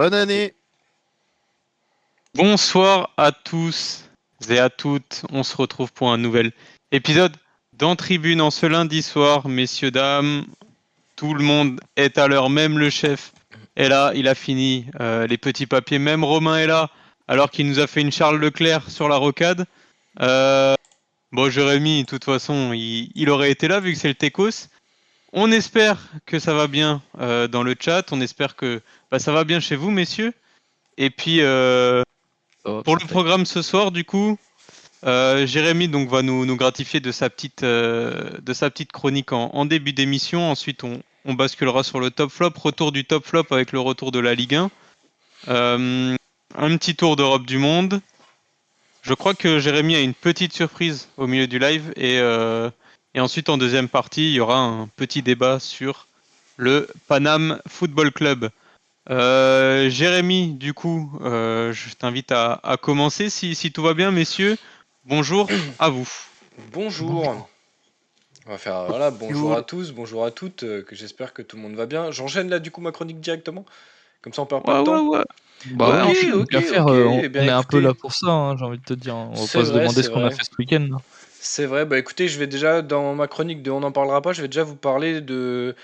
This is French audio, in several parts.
Bonne année. Bonsoir à tous et à toutes. On se retrouve pour un nouvel épisode dans Tribune en ce lundi soir. Messieurs, dames, tout le monde est à l'heure, même le chef est là. Il a fini les petits papiers. Même Romain est là, alors qu'il nous a fait une Charles Leclerc sur la rocade. Euh, bon, Jérémy, de toute façon, il aurait été là vu que c'est le Técos. On espère que ça va bien dans le chat. On espère que ça va bien chez vous, messieurs. Et puis, pour le programme ce soir, du coup, Jérémy donc va nous gratifier de sa petite chronique en début d'émission. Ensuite, on basculera sur le top flop, retour du top flop avec le retour de la Ligue 1. Un petit tour d'Europe du monde. Je crois que Jérémy a une petite surprise au milieu du live et ensuite en deuxième partie, il y aura un petit débat sur le Paname Football Club. Jérémy, du coup, je t'invite à commencer si tout va bien, messieurs. Bonjour à vous. Bonjour. On va faire bonjour à tous, bonjour à toutes, que j'espère que tout le monde va bien. J'enchaîne là du coup ma chronique directement, comme ça on perd pas de temps. Ouais. Ok, Oui, ok, qu'à faire, ok. on Eh bien, est un peu écoutez, là pour ça, hein, j'ai envie de te dire. On va c'est pas se vrai, demander c'est ce qu'on a vrai. fait ce week-end, là. C'est vrai, bah écoutez, je vais déjà dans ma chronique de On n'en parlera pas, je vais déjà vous parler de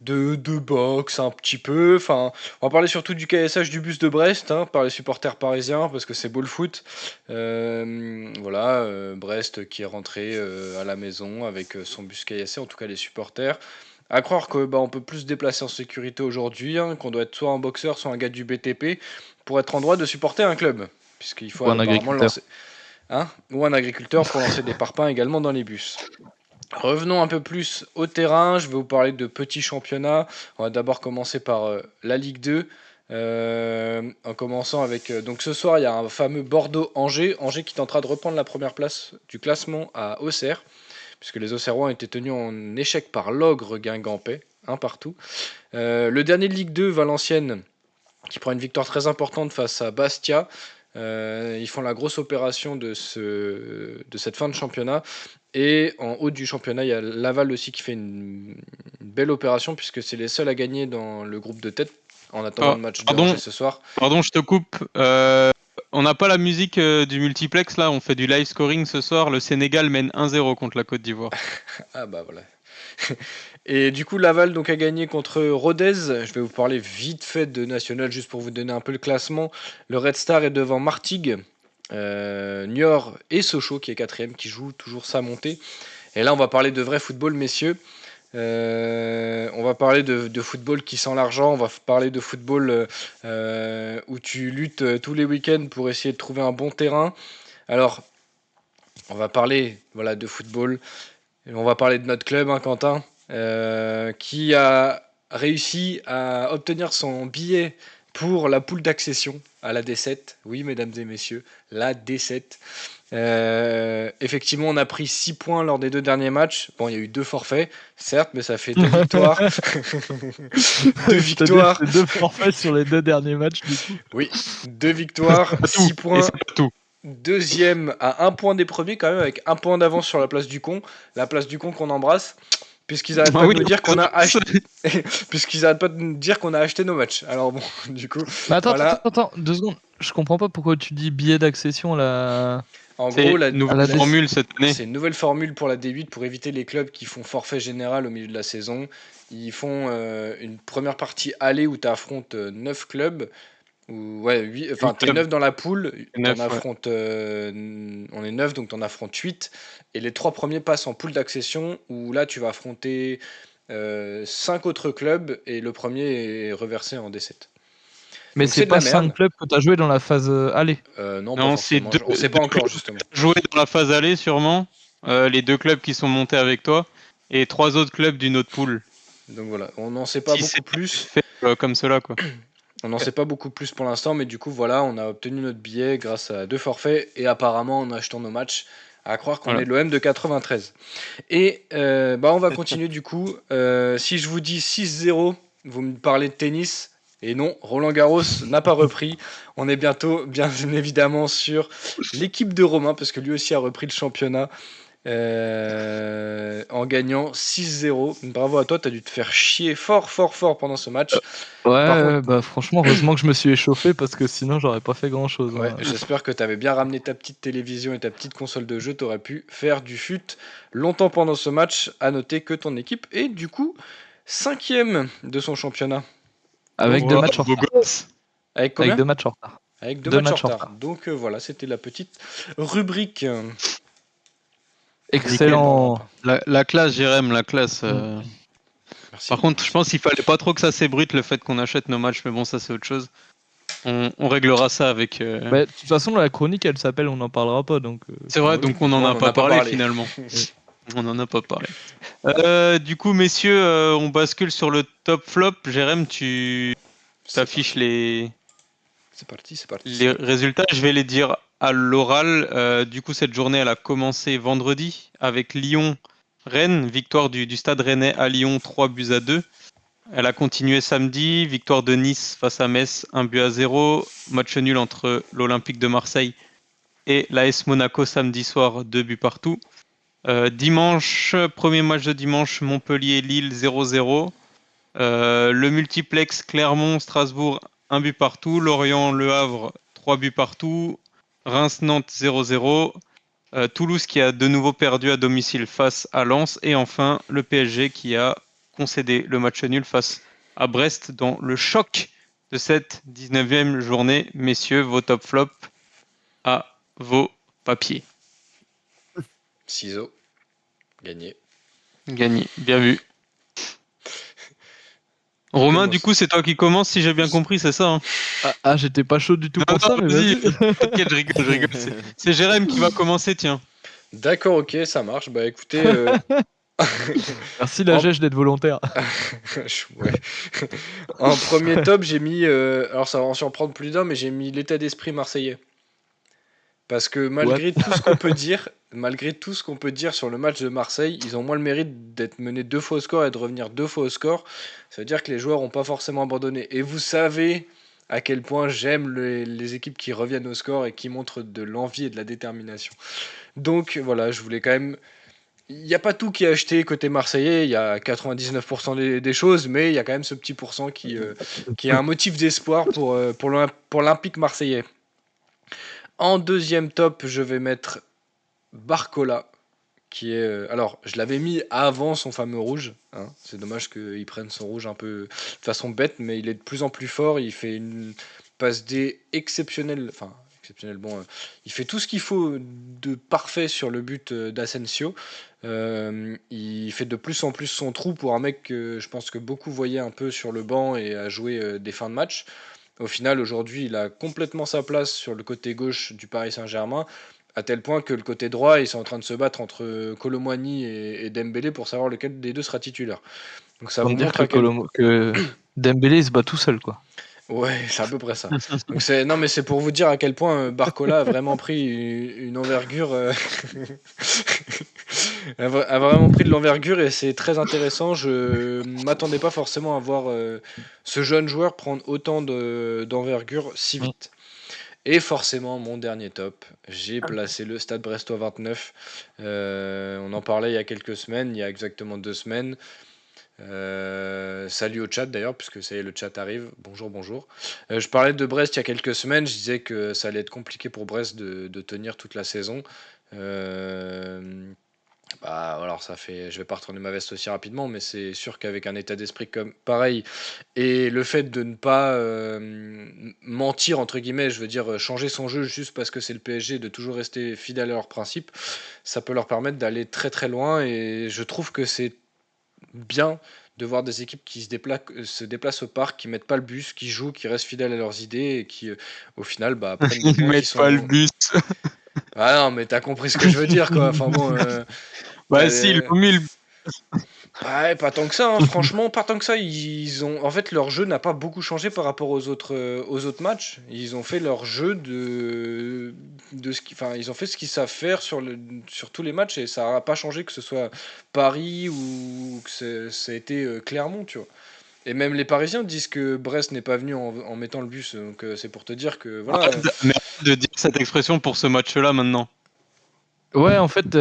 boxe un petit peu. Enfin, on va parler surtout du KSH du bus de Brest, hein, par les supporters parisiens, parce que c'est beau le foot. Brest qui est rentré à la maison avec son bus KSC, en tout cas les supporters. À croire que on peut plus se déplacer en sécurité aujourd'hui, hein, qu'on doit être soit un boxeur, soit un gars du BTP, pour être en droit de supporter un club. Puisqu'il faut Ou un apparemment agriculteur. lancer. Hein, ou un agriculteur pour lancer des parpaings également dans les bus. Revenons un peu plus au terrain, je vais vous parler de petits championnats. On va d'abord commencer par la Ligue 2. En commençant avec. Donc ce soir, il y a un fameux Bordeaux-Angers. Angers qui tentera de reprendre la première place du classement à Auxerre, puisque les Auxerrois ont été tenus en échec par l'Ogre Guingampais, un partout. Le dernier de Ligue 2, Valenciennes, qui prend une victoire très importante face à Bastia. Ils font la grosse opération de cette fin de championnat. Et en haut du championnat, il y a Laval aussi qui fait une belle opération puisque c'est les seuls à gagner dans le groupe de tête en attendant le match de Angers ce soir. Pardon, je te coupe. On n'a pas la musique du multiplex là, on fait du live scoring ce soir. Le Sénégal mène 1-0 contre la Côte d'Ivoire. Ah bah voilà. Et du coup, Laval donc a gagné contre Rodez. Je vais vous parler vite fait de National juste pour vous donner un peu le classement. Le Red Star est devant Martigues, Niort et Sochaux qui est quatrième, qui joue toujours sa montée. Et là, on va parler de vrai football, messieurs. On va parler de football qui sent l'argent. On va parler de football où tu luttes tous les week-ends pour essayer de trouver un bon terrain. Alors, on va parler de football. On va parler de notre club, hein, Quentin, qui a réussi à obtenir son billet pour la poule d'accession à la D7. Oui, mesdames et messieurs, la D7. Effectivement, on a pris 6 points lors des 2 derniers matchs. Bon, il y a eu 2 forfaits, certes, mais ça fait 2 victoires. 2 victoires. C'est 2 forfaits sur les 2 derniers matchs, du coup. Oui, 2 victoires, 6 points. Tout. Deuxième à 1 point des premiers, quand même, avec 1 point d'avance sur la place du con. La place du con qu'on embrasse. Puisqu'ils arrêtent pas de nous dire qu'on a acheté. Puisqu'ils arrêtent pas de nous dire qu'on a acheté nos matchs. Alors bon, du coup. Mais attends, voilà. attends, 2 secondes. Je comprends pas pourquoi tu dis billet d'accession là. En gros, la nouvelle formule cette année. C'est une nouvelle formule pour la D8 pour éviter les clubs qui font forfait général au milieu de la saison. Ils font une première partie aller où tu affrontes 9 clubs. T'es 9 dans la poule, on est 9 donc t'en affrontes 8. Et les 3 premiers passent en poule d'accession où là tu vas affronter 5 autres clubs et le premier est reversé en D7. Mais donc c'est pas 5 clubs que t'as joué dans la phase aller. Non, pas forcément. On sait pas encore justement. Joué dans la phase aller sûrement, les 2 clubs qui sont montés avec toi et 3 autres clubs d'une autre poule. Donc voilà, on n'en sait pas beaucoup plus. Fait, comme cela quoi. On n'en sait pas beaucoup plus pour l'instant, mais du coup, voilà, on a obtenu notre billet grâce à 2 forfaits et apparemment en achetant nos matchs. À croire qu'on est l'OM de 93. Et on va continuer du coup. Si je vous dis 6-0, vous me parlez de tennis. Et non, Roland Garros n'a pas repris. On est bientôt, bien évidemment, sur l'équipe de Romain, parce que lui aussi a repris le championnat. en gagnant 6-0. Bravo à toi, tu as dû te faire chier fort, fort, fort pendant ce match. Par contre, Ouais, bah franchement, heureusement que je me suis échauffé parce que sinon j'aurais pas fait grand chose. ouais, j'espère que tu avais bien ramené ta petite télévision et ta petite console de jeu. Tu aurais pu faire du fut longtemps pendant ce match. À noter que ton équipe est du coup 5e de son championnat. Avec Donc, deux Wow, matchs en beau retard. gosse. avec Avec combien? 2 matchs en retard. Avec deux Deux matchs en matchs en retard. retard. Donc voilà, c'était la petite rubrique. Nickel. Nickel, bon, Excellent. La classe, Jérém, la classe. merci. Par contre, je Merci. pense qu'il fallait pas trop que ça s'ébruite le fait qu'on achète nos matchs, mais bon, ça c'est autre chose. On réglera ça avec. Bah, de toute façon, la chronique, elle s'appelle On n'en parlera pas. Donc, C'est vrai, Oui, donc on n'en on a en pas a pas parlé parlé. finalement. On n'en a pas parlé. Du coup, messieurs, on bascule sur le top flop. Jérém, tu C'est t'affiches parti. les C'est parti, c'est parti. les résultats. Je vais les dire à l'oral. Du coup, cette journée, elle a commencé vendredi avec Lyon-Rennes, victoire du Stade Rennais à Lyon, 3-2. Elle a continué samedi, victoire de Nice face à Metz, 1-0. Match nul entre l'Olympique de Marseille et l'AS Monaco samedi soir, 2 buts partout. Dimanche, premier match de dimanche, Montpellier-Lille 0-0. Le multiplex Clermont-Strasbourg, 1 but partout. Lorient-Le Havre, 3 buts partout. Reims-Nantes 0-0. Toulouse qui a de nouveau perdu à domicile face à Lens. Et enfin, le PSG qui a concédé le match nul face à Brest dans le choc de cette 19e journée. Messieurs, vos top flops à vos papiers. Ciseaux. Gagné. Gagné, bien vu. Romain, du coup, c'est toi qui commence, si j'ai bien compris, c'est ça, hein? j'étais pas chaud du tout Non, pour ça, mais vas-y, vas-y. t'inquiète, je rigole, je rigole. C'est Jérém qui va commencer, tiens. D'accord, ok, ça marche. Bah écoutez, Merci la en... Gèche d'être volontaire. ouais. En premier top, j'ai mis, alors ça va en surprendre plus d'un, mais j'ai mis l'état d'esprit marseillais. Parce que What malgré tout ce qu'on peut dire sur le match de Marseille, ils ont moins le mérite d'être menés 2 fois au score et de revenir 2 fois au score. Ça veut dire que les joueurs n'ont pas forcément abandonné. Et vous savez à quel point j'aime les équipes qui reviennent au score et qui montrent de l'envie et de la détermination. Donc voilà, je voulais quand même. Il n'y a pas tout qui est acheté côté marseillais, il y a 99% des choses, mais il y a quand même ce petit pourcent qui est un motif d'espoir pour l'Olympique marseillais. En deuxième top, je vais mettre Barcola, qui est... alors, je l'avais mis avant son fameux rouge. Hein. C'est dommage qu'il prenne son rouge un peu de façon bête, mais il est de plus en plus fort. Il fait une passe D exceptionnelle. Enfin, exceptionnelle, bon. Il fait tout ce qu'il faut de parfait sur le but d'Asensio. Il fait de plus en plus son trou pour un mec que je pense que beaucoup voyaient un peu sur le banc et à jouer des fins de match. Au final, aujourd'hui, il a complètement sa place sur le côté gauche du Paris Saint-Germain, à tel point que le côté droit, ils sont en train de se battre entre Colomwani et Dembélé pour savoir lequel des deux sera titulaire. Donc ça Pour vous me dire montre à quel... que Dembélé il se bat tout seul, quoi. Ouais, c'est à peu près ça. Donc c'est non mais c'est pour vous dire à quel point Barcola a vraiment pris une envergure a vraiment pris de l'envergure et c'est très intéressant. Je m'attendais pas forcément à voir ce jeune joueur prendre autant d'envergure si Mm. vite. Et forcément, mon dernier top, j'ai placé le Stade Brestois 29. On en parlait il y a quelques semaines, il y a exactement 2 semaines. Salut au chat d'ailleurs, puisque ça y est, le chat arrive. Bonjour, bonjour. Je parlais de Brest il y a quelques semaines. Je disais que ça allait être compliqué pour Brest de tenir toute la saison. Bah, alors ça fait, je vais pas retourner ma veste aussi rapidement, mais c'est sûr qu'avec un état d'esprit comme pareil et le fait de ne pas mentir entre guillemets, je veux dire changer son jeu juste parce que c'est le PSG, de toujours rester fidèle à leurs principes, ça peut leur permettre d'aller très très loin et je trouve que c'est bien de voir des équipes qui se déplacent au parc, qui mettent pas le bus, qui jouent, qui restent fidèles à leurs idées et qui au final bah, prennent des Ils points qui mettent pas le sont... bus. Ah non mais t'as compris ce que je veux dire quoi, enfin bon... Bah si, ils t'as- ont mis le... Ouais, pas tant que ça, hein. Franchement, pas tant que ça. Ils ont, en fait, leur jeu n'a pas beaucoup changé par rapport aux autres matchs. Ils ont fait leur jeu de ce qui, enfin, ils ont fait ce qu'ils savent faire sur tous les matchs et ça n'a pas changé que ce soit Paris ou que ça a été Clermont, tu vois. Et même les Parisiens disent que Brest n'est pas venu en mettant le bus, donc c'est pour te dire que voilà. Mais arrête de dire cette expression pour ce match-là maintenant. Ouais, en fait,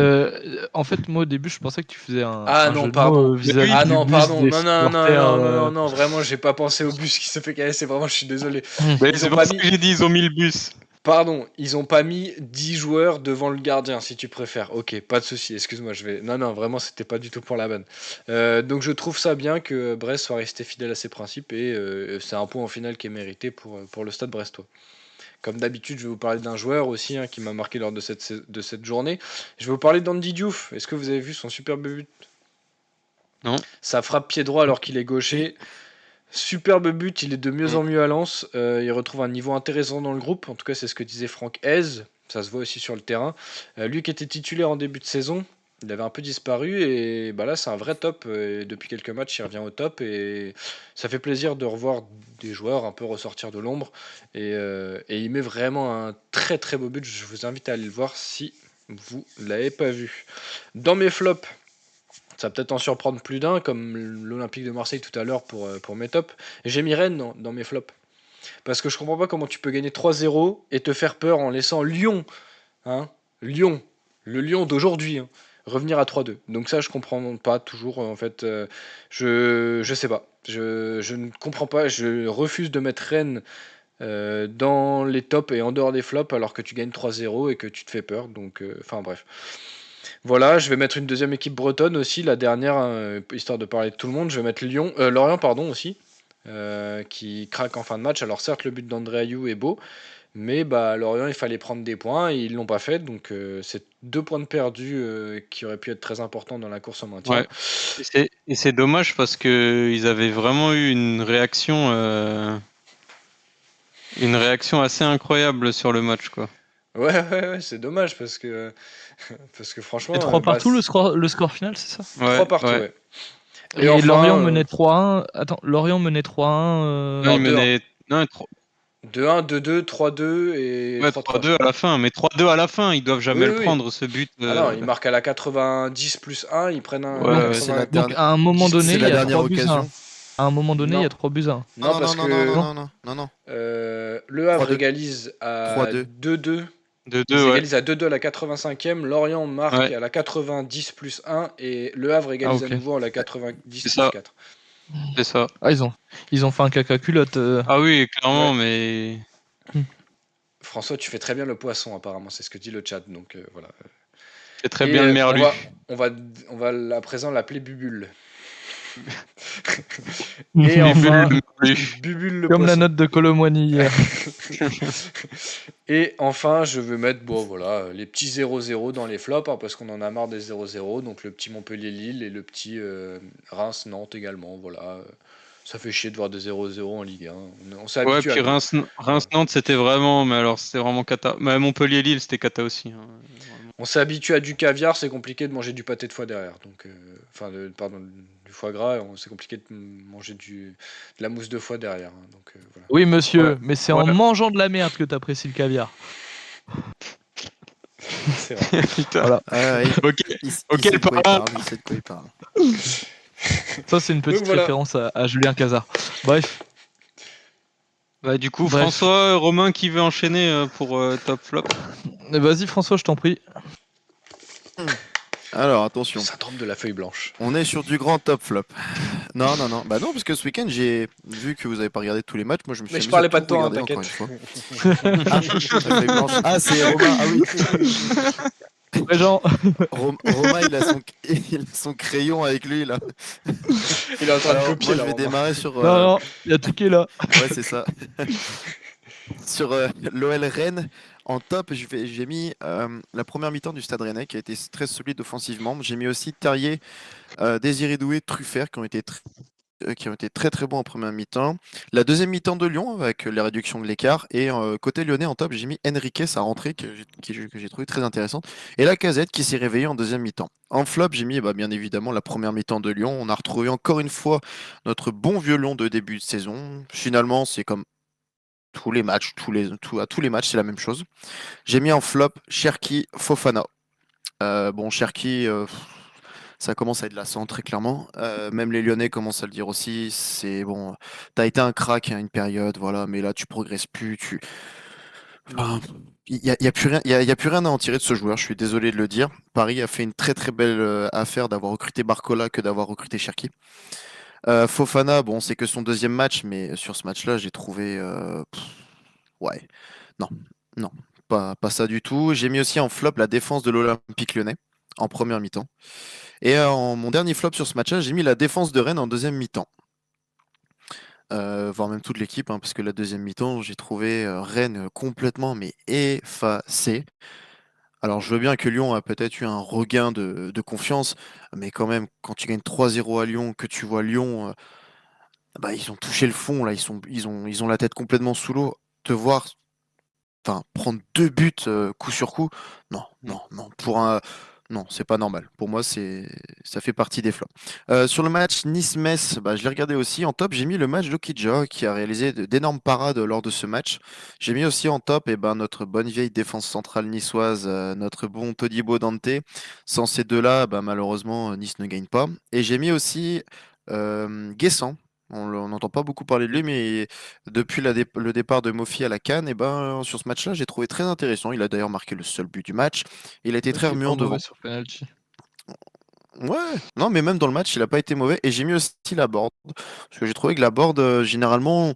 moi au début, je pensais que tu faisais Ah un non, jeu de pardon. mots vis-à-vis oui. Ah du non, bus pardon. des Non, non, non, supporters. non, non, non, non, vraiment, j'ai pas pensé au bus qui se fait caresser. Vraiment, je suis désolé. Mais Ils c'est ont pour pas ça mis. que j'ai dit, ils ont mis le bus. Pardon, ils ont pas mis 10 joueurs devant le gardien, si tu préfères. Ok, pas de souci, excuse-moi, je vais. Non, non, vraiment, c'était pas du tout pour la vanne. Donc, je trouve ça bien que Brest soit resté fidèle à ses principes et c'est un point au final qui est mérité pour le stade brestois. Comme d'habitude, je vais vous parler d'un joueur aussi hein, qui m'a marqué lors de cette journée. Je vais vous parler d'Andy Diouf. Est-ce que vous avez vu son superbe but? Non. Ça frappe pied droit alors qu'il est gaucher. Superbe but, il est de mieux en mieux à Lens. Il retrouve un niveau intéressant dans le groupe. En tout cas, c'est ce que disait Franck Hez. Ça se voit aussi sur le terrain. Lui qui était titulaire en début de saison, il avait un peu disparu et bah là, c'est un vrai top. Et depuis quelques matchs, il revient au top et ça fait plaisir de revoir des joueurs un peu ressortir de l'ombre. Et il met vraiment un très très beau but. Je vous invite à aller le voir si vous l'avez pas vu. Dans mes flops, ça va peut-être en surprendre plus d'un, comme l'Olympique de Marseille tout à l'heure pour mes tops. J'ai mis Rennes dans mes flops. Parce que je comprends pas comment tu peux gagner 3-0 et te faire peur en laissant Lyon, hein, Lyon, le Lyon d'aujourd'hui, hein, revenir à 3-2. Donc ça, je comprends pas toujours. En fait, je sais pas. Je ne comprends pas. Je refuse de mettre Rennes dans les tops et en dehors des flops alors que tu gagnes 3-0 et que tu te fais peur. Donc, enfin bref. Voilà, je vais mettre une deuxième équipe bretonne aussi, la dernière, hein, histoire de parler de tout le monde. Je vais mettre Lorient pardon, aussi, qui craque en fin de match. Alors certes, le but d'André Ayou est beau, mais bah, Lorient, il fallait prendre des points et ils l'ont pas fait. Donc c'est 2 points de perdus qui auraient pu être très importants dans la course au maintien. Ouais. Et c'est dommage parce que ils avaient vraiment eu une réaction assez incroyable sur le match, quoi. Ouais, ouais, ouais, c'est dommage parce que Et franchement, 3 partout le score final, c'est ça? 3 Ouais, partout, ouais. ouais. Et Et Lorient enfin, menait 3-1. Attends, Lorient menait 3-1. Non, non, ils 2-1. menaient. Non, 2-1, 2-2, 3-2 et ouais, 3-3, je 3-2 à crois. la fin, mais 3-2 à la fin, ils doivent Oui, jamais le oui, oui. prendre, ce but. Ah non, ils marquent à la 90 plus 1, ils prennent un Ouais, Donc, ouais. C'est la 90 donc dernière, à un moment donné, c'est il la y a dernière 3 buts à 1. occasion. À un moment donné, il y a Non, 3 buts à 1. non, Non, parce non, non, non, non, que Non? non, non, non, non. Le Havre 3-2. égalise à 3-2. 2-2. De Ils 2, ouais. égalisent à 2-2 à la 85e. Lorient marque Ouais. à la 90 plus 1 et Le Havre Ah, égalise à ok. nouveau à la 90 C'est plus ça, 4. c'est ça. Ah, ils ont fait un caca culotte. Ah oui, clairement, Ouais. mais François, tu fais très bien le poisson, apparemment, c'est ce que dit le chat. Donc voilà. c'est très Et bien le on merlu. va, on va, on va à présent l'appeler Bubule. Et Bubule enfin, le merlu. Bubule le Comme la poisson. note de Colomboigny hier. Et enfin, je veux mettre bon, voilà, les petits 0-0 dans les flops, hein, parce qu'on en a marre des 0-0. Donc le petit Montpellier-Lille et le petit Reims-Nantes également. Voilà. Ça fait chier de voir des 0-0 en Ligue 1. On s'est Ouais, habitué à puis nous. Voilà. Reims-Nantes, c'était vraiment, mais alors c'était vraiment cata. Mais Montpellier-Lille, c'était cata aussi, hein, vraiment. On s'est habitué à du caviar, c'est compliqué de manger du pâté de foie derrière. Donc, enfin, pardon, du foie gras, c'est compliqué de manger de la mousse de foie derrière. Hein. Donc voilà. Oui, Ouais, monsieur, mais c'est en ouais. mangeant de la merde que t'apprécies le caviar. C'est vrai. Putain. Voilà. Ah, ouais, Ok, il ok, sait le de quoi il parrain. parle, il sait de quoi il parle. Ça, c'est une Donc petite voilà. référence à Julien Cazard. Bref, Bah, du coup, bref. François, Romain qui veut enchaîner pour top flop. Vas-y, François, je t'en prie. Alors, Le attention. syndrome de la feuille blanche. On est sur du grand top flop. Non, non, non. Bah non, parce que ce week-end, j'ai vu que vous avez pas regardé tous les matchs. Moi, je me suis Mais je amusé parlais à pas tout de toi, hein, regarder encore t'inquiète. une fois. Ah, la feuille blanche. Ah, c'est Romain. Ah oui. Ouais, Jean. Romain, il a son crayon avec lui, là. Il est en train de Alors, copier moi, je là. vais Romain. démarrer sur... Non, non, il y a tout qui est là. Ouais, c'est ça. Sur l'OL Rennes, en top, j'ai mis la première mi-temps du Stade Rennais qui a été très solide offensivement. J'ai mis aussi Terrier, Désiré Doué, Truffert qui ont été très très bons en première mi-temps. La deuxième mi-temps de Lyon avec la réduction de l'écart. Et côté lyonnais en top, j'ai mis Enrique, sa rentrée que j'ai trouvé très intéressante. Et la Casette qui s'est réveillée en deuxième mi-temps. En flop, j'ai mis bien évidemment la première mi-temps de Lyon. On a retrouvé encore une fois notre bon vieux Lyon de début de saison. Finalement, c'est comme tous les matchs, à tous les matchs, c'est la même chose. J'ai mis en flop Cherki, Fofana. Bon, Cherki, ça commence à être lassant, très clairement. Même les Lyonnais commencent à le dire aussi. C'est bon, t'as été un crack à une période, voilà, mais là, tu progresses plus. Enfin, il y a plus rien, il y a plus rien à en tirer de ce joueur. Je suis désolé de le dire. Paris a fait une très très belle affaire d'avoir recruté Barcola que d'avoir recruté Cherki. Fofana, bon, c'est que son deuxième match, mais sur ce match-là, j'ai trouvé, ouais, non, non, pas ça du tout. J'ai mis aussi en flop la défense de l'Olympique Lyonnais en première mi-temps. Et en mon dernier flop sur ce match-là, j'ai mis la défense de Rennes en deuxième mi-temps. Voire même toute l'équipe, hein, parce que la deuxième mi-temps, j'ai trouvé Rennes complètement mais effacé. Alors je veux bien que Lyon a peut-être eu un regain de confiance, mais quand même, quand tu gagnes 3-0 à Lyon, que tu vois Lyon, bah, ils ont touché le fond, là, ils ont la tête complètement sous l'eau. Te voir prendre 2 buts coup sur coup, non, Mm. non, non. Non, c'est pas normal. Pour moi, ça fait partie des flops. Sur le match Nice-Metz, bah, je l'ai regardé aussi. En top, j'ai mis le match d'Okidja qui a réalisé d'énormes parades lors de ce match. J'ai mis aussi en top notre bonne vieille défense centrale niçoise, notre bon Todibo Dante. Sans ces deux-là, bah, malheureusement, Nice ne gagne pas. Et j'ai mis aussi Guessant. On n'entend pas beaucoup parler de lui, mais depuis le départ de Mofi à la CAN, sur ce match-là, j'ai trouvé très intéressant. Il a d'ailleurs marqué le seul but du match. Il a été Ouais, très il est pas remuant mauvais devant. sur penalty. Ouais, non, mais même dans le match, il n'a pas été mauvais. Et j'ai mis aussi la board. Parce que j'ai trouvé que la board, généralement,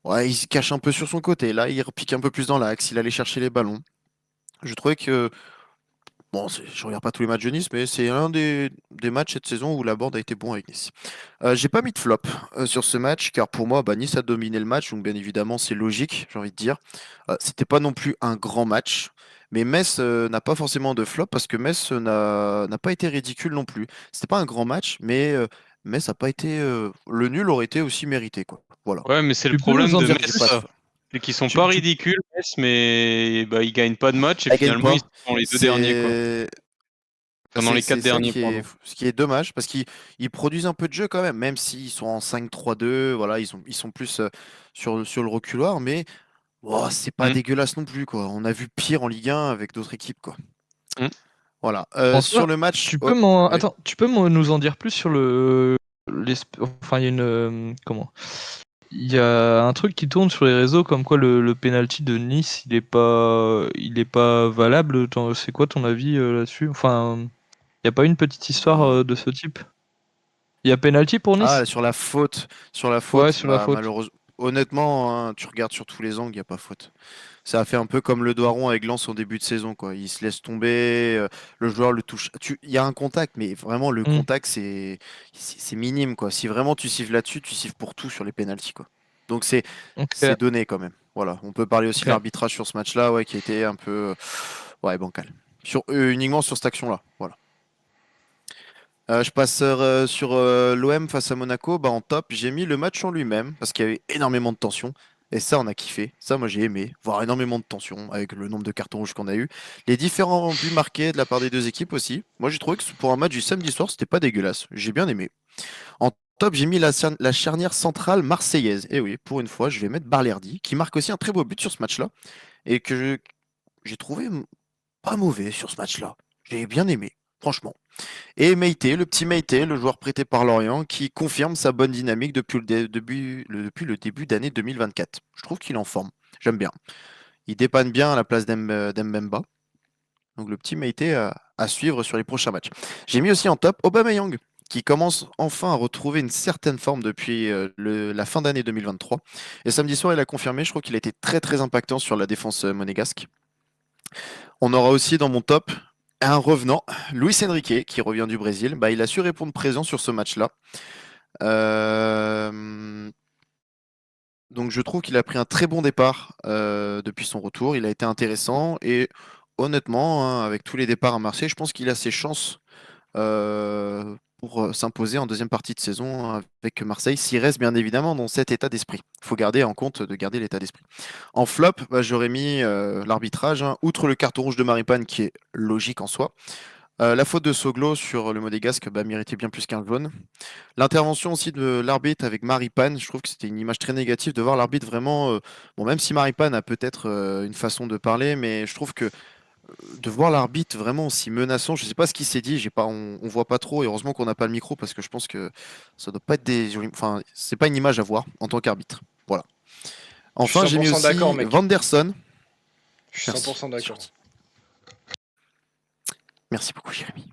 ouais, il se cache un peu sur son côté. Là, il repique un peu plus dans l'axe. Il allait chercher les ballons. Je trouvais que bon, je regarde pas tous les matchs de Nice, mais c'est un des matchs cette saison où la board a été bon avec Nice. J'ai pas mis de flop sur ce match, car pour moi, bah, Nice a dominé le match, donc bien évidemment, c'est logique, j'ai envie de dire. C'était pas non plus un grand match, mais Metz n'a pas forcément de flop, parce que Metz n'a pas été ridicule non plus. C'était pas un grand match, mais Metz a pas été. Le nul aurait été aussi mérité, quoi. Voilà. Ouais, mais c'est le Tu peux nous problème en de dire J'ai Metz, pas de plus? ça. flop. C'est qu'ils sont Tu, pas tu- ridicules, Metz, mais bah, ils gagnent pas de match et Elle gagne finalement ils pas. sont les deux derniers, quoi. C'est. Enfin, dans C'est les quatre c'est ça derniers, pardon. qui est dommage parce qu'ils produisent un peu de jeu quand même s'ils sont en 5-3-2, voilà, ils sont plus sur le reculoir, mais oh, c'est pas Mm, dégueulasse non plus, quoi. On a vu pire en Ligue 1 avec d'autres équipes, quoi. mm. Voilà. Sur François, le match. tu Oh, peux oui. nous en dire plus sur enfin, il y a il y a un truc qui tourne sur les réseaux comme quoi le penalty de Nice, il est pas valable. C'est quoi ton avis là-dessus? Enfin, il y a pas une petite histoire Euh, de ce type? Il y a penalty pour Ah, Nice? sur la Ouais, faute, sur la bah faute. malheureusement, honnêtement, hein, tu regardes sur tous les angles, il n'y a pas faute. Ça a fait un peu comme le Doiron avec Lens au début de saison, quoi. Il se laisse tomber, le joueur le touche. Il y a un contact, mais vraiment le Hmm, contact c'est minime, quoi. Si vraiment tu siffles là-dessus, tu siffles pour tout sur les pénaltys, quoi. Donc c'est ok, donné quand même. Voilà. On peut parler aussi de ok. l'arbitrage sur ce match-là, ouais, qui était un peu ouais, bancal. Uniquement sur cette action-là. Voilà. Je passe sur l'OM face à Monaco. Bah, en top, j'ai mis le match en lui-même parce qu'il y avait énormément de tension. Et ça, on a kiffé. Ça, moi, j'ai aimé voir énormément de tension avec le nombre de cartons rouges qu'on a eu. Les différents buts marqués de la part des deux équipes aussi. Moi, j'ai trouvé que pour un match du samedi soir, c'était pas dégueulasse. J'ai bien aimé. En top, j'ai mis la charnière centrale marseillaise. Et oui, pour une fois, je vais mettre Barlerdi, qui marque aussi un très beau but sur ce match-là. Et que j'ai trouvé pas mauvais sur ce match-là. J'ai bien aimé, franchement. Et Meïté, le petit Meïté, le joueur prêté par Lorient, qui confirme sa bonne dynamique depuis le début d'année 2024. Je trouve qu'il est en forme. J'aime bien. Il dépanne bien à la place d'Mbemba. Donc le petit Meïté à suivre sur les prochains matchs. J'ai mis aussi en top Aubameyang, qui commence enfin à retrouver une certaine forme depuis la fin d'année 2023. Et samedi soir, il a confirmé. Je trouve qu'il a été très très impactant sur la défense monégasque. On aura aussi dans mon top un revenant, Luis Enrique, qui revient du Brésil. Bah, il a su répondre présent sur ce match-là. Euh, Donc je trouve qu'il a pris un très bon départ depuis son retour. Il a été intéressant et honnêtement, hein, avec tous les départs à Marseille, je pense qu'il a ses chances pour s'imposer en deuxième partie de saison avec Marseille, s'il reste bien évidemment dans cet état d'esprit. Il faut garder en compte de garder l'état d'esprit. En flop, bah, j'aurais mis l'arbitrage, hein, outre le carton rouge de Maripane qui est logique en soi. La faute de Soglo sur le Monégasque bah, méritait bien plus qu'un jaune. L'intervention aussi de l'arbitre avec Maripane, je trouve que c'était une image très négative de voir l'arbitre vraiment. Bon, même si Maripane a peut-être une façon de parler, mais je trouve que de voir l'arbitre vraiment aussi menaçant, je sais pas ce qu'il s'est dit, on voit pas trop, et heureusement qu'on n'a pas le micro parce que je pense que ça doit pas être enfin, c'est pas une image à voir en tant qu'arbitre. Voilà. Je suis Enfin, j'ai mis 100% d'accord, aussi mec. Vanderson. Je suis Merci. 100% d'accord. Merci beaucoup, Jérémy.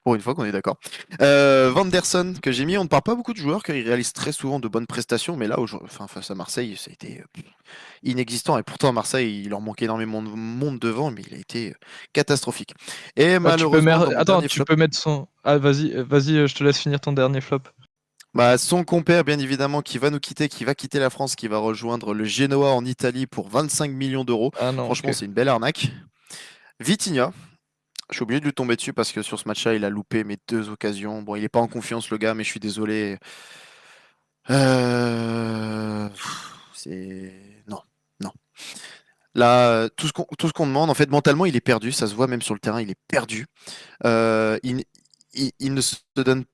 Pour une fois qu'on est d'accord. Vanderson, que j'ai mis, on ne parle pas beaucoup de joueurs qui réalisent très souvent de bonnes prestations, mais là, face à Marseille, ça a été inexistant. Et pourtant, à Marseille, il leur manquait énormément de monde devant, mais il a été catastrophique. Et Ah, malheureusement, dans mon Attends, dernier tu flop, peux mettre son. Ah, vas-y, je te laisse finir ton dernier flop. bah, son compère, bien évidemment, qui va nous quitter, qui va quitter la France, qui va rejoindre le Genoa en Italie pour 25 millions d'euros. Ah non, Franchement, ok. c'est une belle arnaque. Vitinha, je suis obligé de lui tomber dessus parce que sur ce match-là, il a loupé mes 2 occasions. Bon, il est pas en confiance, le gars, mais je suis désolé. C'est. Non, non. Là, tout ce qu'on demande, en fait, mentalement, il est perdu. Ça se voit même sur le terrain, il est perdu. Il ne se donne,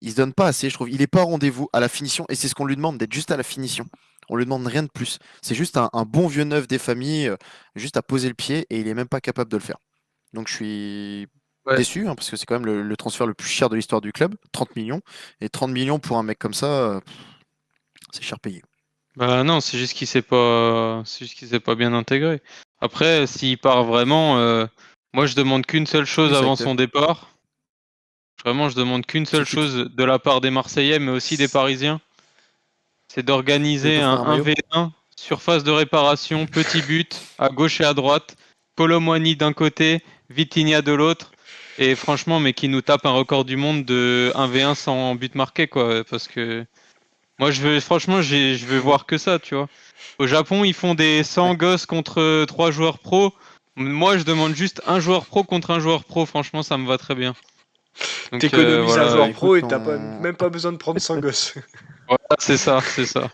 il se donne pas assez, je trouve. Il est pas au rendez-vous à la finition, et c'est ce qu'on lui demande, d'être juste à la finition. On lui demande rien de plus. C'est juste un bon vieux neuf des familles, juste à poser le pied, et il est même pas capable de le faire. Donc je suis Ouais. déçu, hein, parce que c'est quand même le transfert le plus cher de l'histoire du club, 30 millions. Et 30 millions pour un mec comme ça, c'est cher payé. Bah non, c'est juste qu'il s'est pas bien intégré. Après, s'il part vraiment, moi je demande qu'une seule chose Oui, c'est avant acté. son départ. Vraiment, je demande qu'une seule Qu'il quitte. chose de la part des Marseillais, mais aussi des Parisiens, c'est C'est d'organiser d'offrir un un maillot. 1v1, surface de réparation, petit but, à gauche et à droite, Colomwani d'un côté, Vitinha de l'autre, et franchement, mais qui nous tape un record du monde de 1v1 sans but marqué, quoi, parce que moi, franchement, je veux voir que ça, tu vois. Au Japon, ils font des 100 Ouais. gosses contre 3 joueurs pro. Moi, je demande juste un joueur pro contre un joueur pro. Franchement, ça me va très bien. Donc T'économises un voilà, joueur Bah pro écoute, et t'as même pas besoin de prendre 100 gosses. voilà, c'est ça, c'est ça.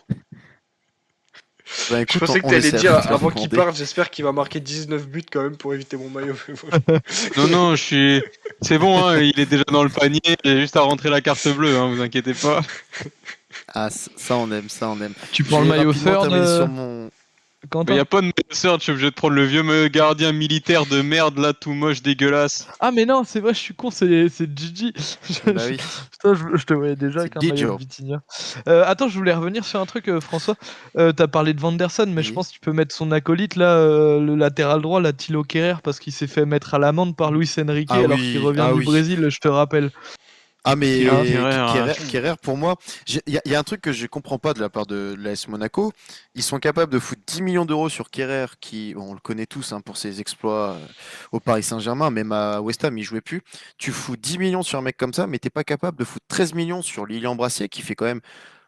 bah Je écoute, pensais que on t'allais essaie dire, de leur avant qu'il demander. parte, j'espère qu'il va marquer 19 buts quand même pour éviter mon maillot. Non, non, c'est bon, hein, il est déjà dans le panier. J'ai juste à rentrer la carte bleue, hein, vous inquiétez pas. Ah, ça on aime, ça on aime. Tu Je prends le vais maillot rapidement third, terminer sur mon. Mais y Quentin? a pas de search, je suis obligé de prendre le vieux gardien militaire de merde là, tout moche, dégueulasse. Ah, mais non, c'est vrai, je suis con, c'est Gigi. Bah oui, Putain, je te voyais déjà c'est avec un maillot de Dijo. Vitinha. Attends, je voulais revenir sur un truc, François. T'as parlé de Vanderson, mais je Oui. pense que tu peux mettre son acolyte là, le latéral droit, là, Thilo Kehrer, parce qu'il s'est fait mettre à l'amende par Luis Enrique Ah alors qu'il oui, revient ah du oui. Brésil, je te rappelle. Ah Thilo mais Hein. Kehrer, Kerrer, pour moi, il y a un truc que je comprends pas de la part de l'AS Monaco. Ils sont capables de foutre 10 millions d'euros sur Kerrer, qui, bon, on le connaît tous hein, pour ses exploits au Paris Saint-Germain, même à West Ham, il jouait plus. Tu fous 10 millions sur un mec comme ça, mais t'es pas capable de foutre 13 millions sur Lilian Brassier, qui fait quand même,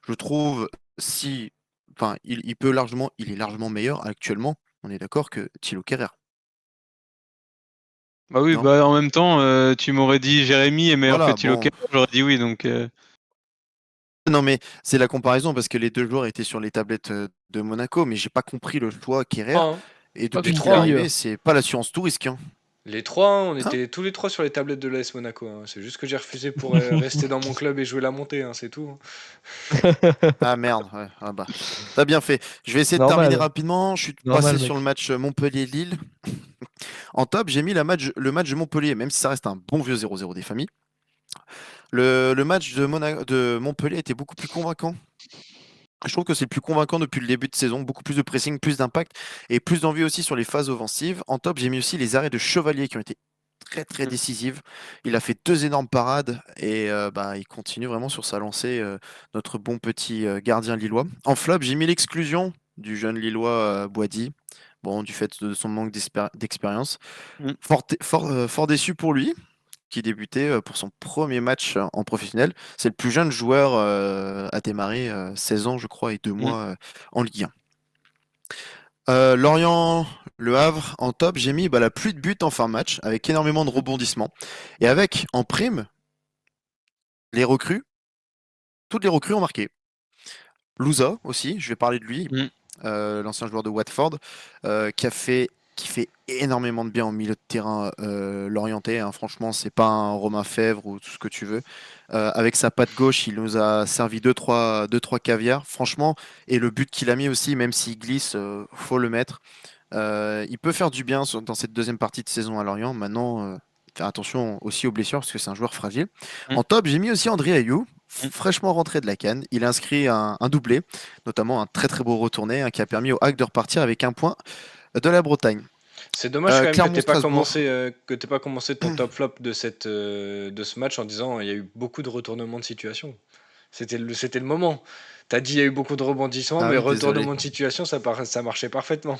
je trouve, si, enfin, il est largement meilleur actuellement, on est d'accord, que Thilo Kerrer, Bah oui, non? bah en même temps, tu m'aurais dit Jérémy est meilleur que Voilà, Thilo bon. Kehrer, j'aurais dit oui, donc Non, mais c'est la comparaison parce que les deux joueurs étaient sur les tablettes de Monaco, mais j'ai pas compris le choix Kerrer. Hein. Et Pas depuis Les qu'il est trois. compris. arrivé, c'est pas l'assurance tout risque. Hein. Les trois, hein, on Hein. était tous les trois sur les tablettes de l'AS Monaco. Hein. C'est juste que j'ai refusé pour rester dans mon club et jouer la montée, hein, c'est tout. Hein. Ah merde, ouais. Ah bah. T'as bien fait. Je vais essayer de terminer Normal, rapidement. Je suis passé normal, sur le mec. match Montpellier-Lille. En top, j'ai mis le match de Montpellier, même si ça reste un bon vieux 0-0 des familles. Le match de Montpellier était beaucoup plus convaincant. Je trouve que c'est le plus convaincant depuis le début de saison. Beaucoup plus de pressing, plus d'impact et plus d'envie aussi sur les phases offensives. En top, j'ai mis aussi les arrêts de Chevalier qui ont été très très décisives. Il a fait 2 énormes parades et bah, il continue vraiment sur sa lancée, notre bon petit gardien lillois. En flop, j'ai mis l'exclusion du jeune lillois Boady. Bon, du fait de son manque d'expérience. Mm. Fort déçu pour lui, qui débutait pour son premier match en professionnel. C'est le plus jeune joueur à démarrer, 16 ans je crois et 2 Mm. mois en Ligue 1. Lorient, Le Havre en top, j'ai mis la pluie de buts en fin de match avec énormément de rebondissements. Et avec en prime les recrues, toutes les recrues ont marqué. Louza aussi, je vais parler de lui, Mm. l'ancien joueur de Watford, qui fait énormément de bien au milieu de terrain l'orienté. Hein. Franchement, c'est pas un Romain Fèvre ou tout ce que tu veux. Avec sa patte gauche, il nous a servi 2-3 caviars. Franchement, et le but qu'il a mis aussi, même s'il glisse, faut le mettre. Il peut faire du bien dans cette deuxième partie de saison à Lorient. Maintenant, faire attention aussi aux blessures parce que c'est un joueur fragile. Mm. En top, j'ai mis aussi André Ayou, Mm. fraîchement rentré de la CAN. Il a inscrit un doublé, notamment un très très beau retourné hein, qui a permis au Hack de repartir avec un point. De la Bretagne. C'est dommage quand même que Clermont-Strasbourg. t'aies pas commencé ton top flop de ce match en disant il y a eu beaucoup de retournements de situation. C'était le moment. T'as dit il y a eu beaucoup de rebondissements, Ah mais oui, désolé. retournement de situation, ça marchait parfaitement.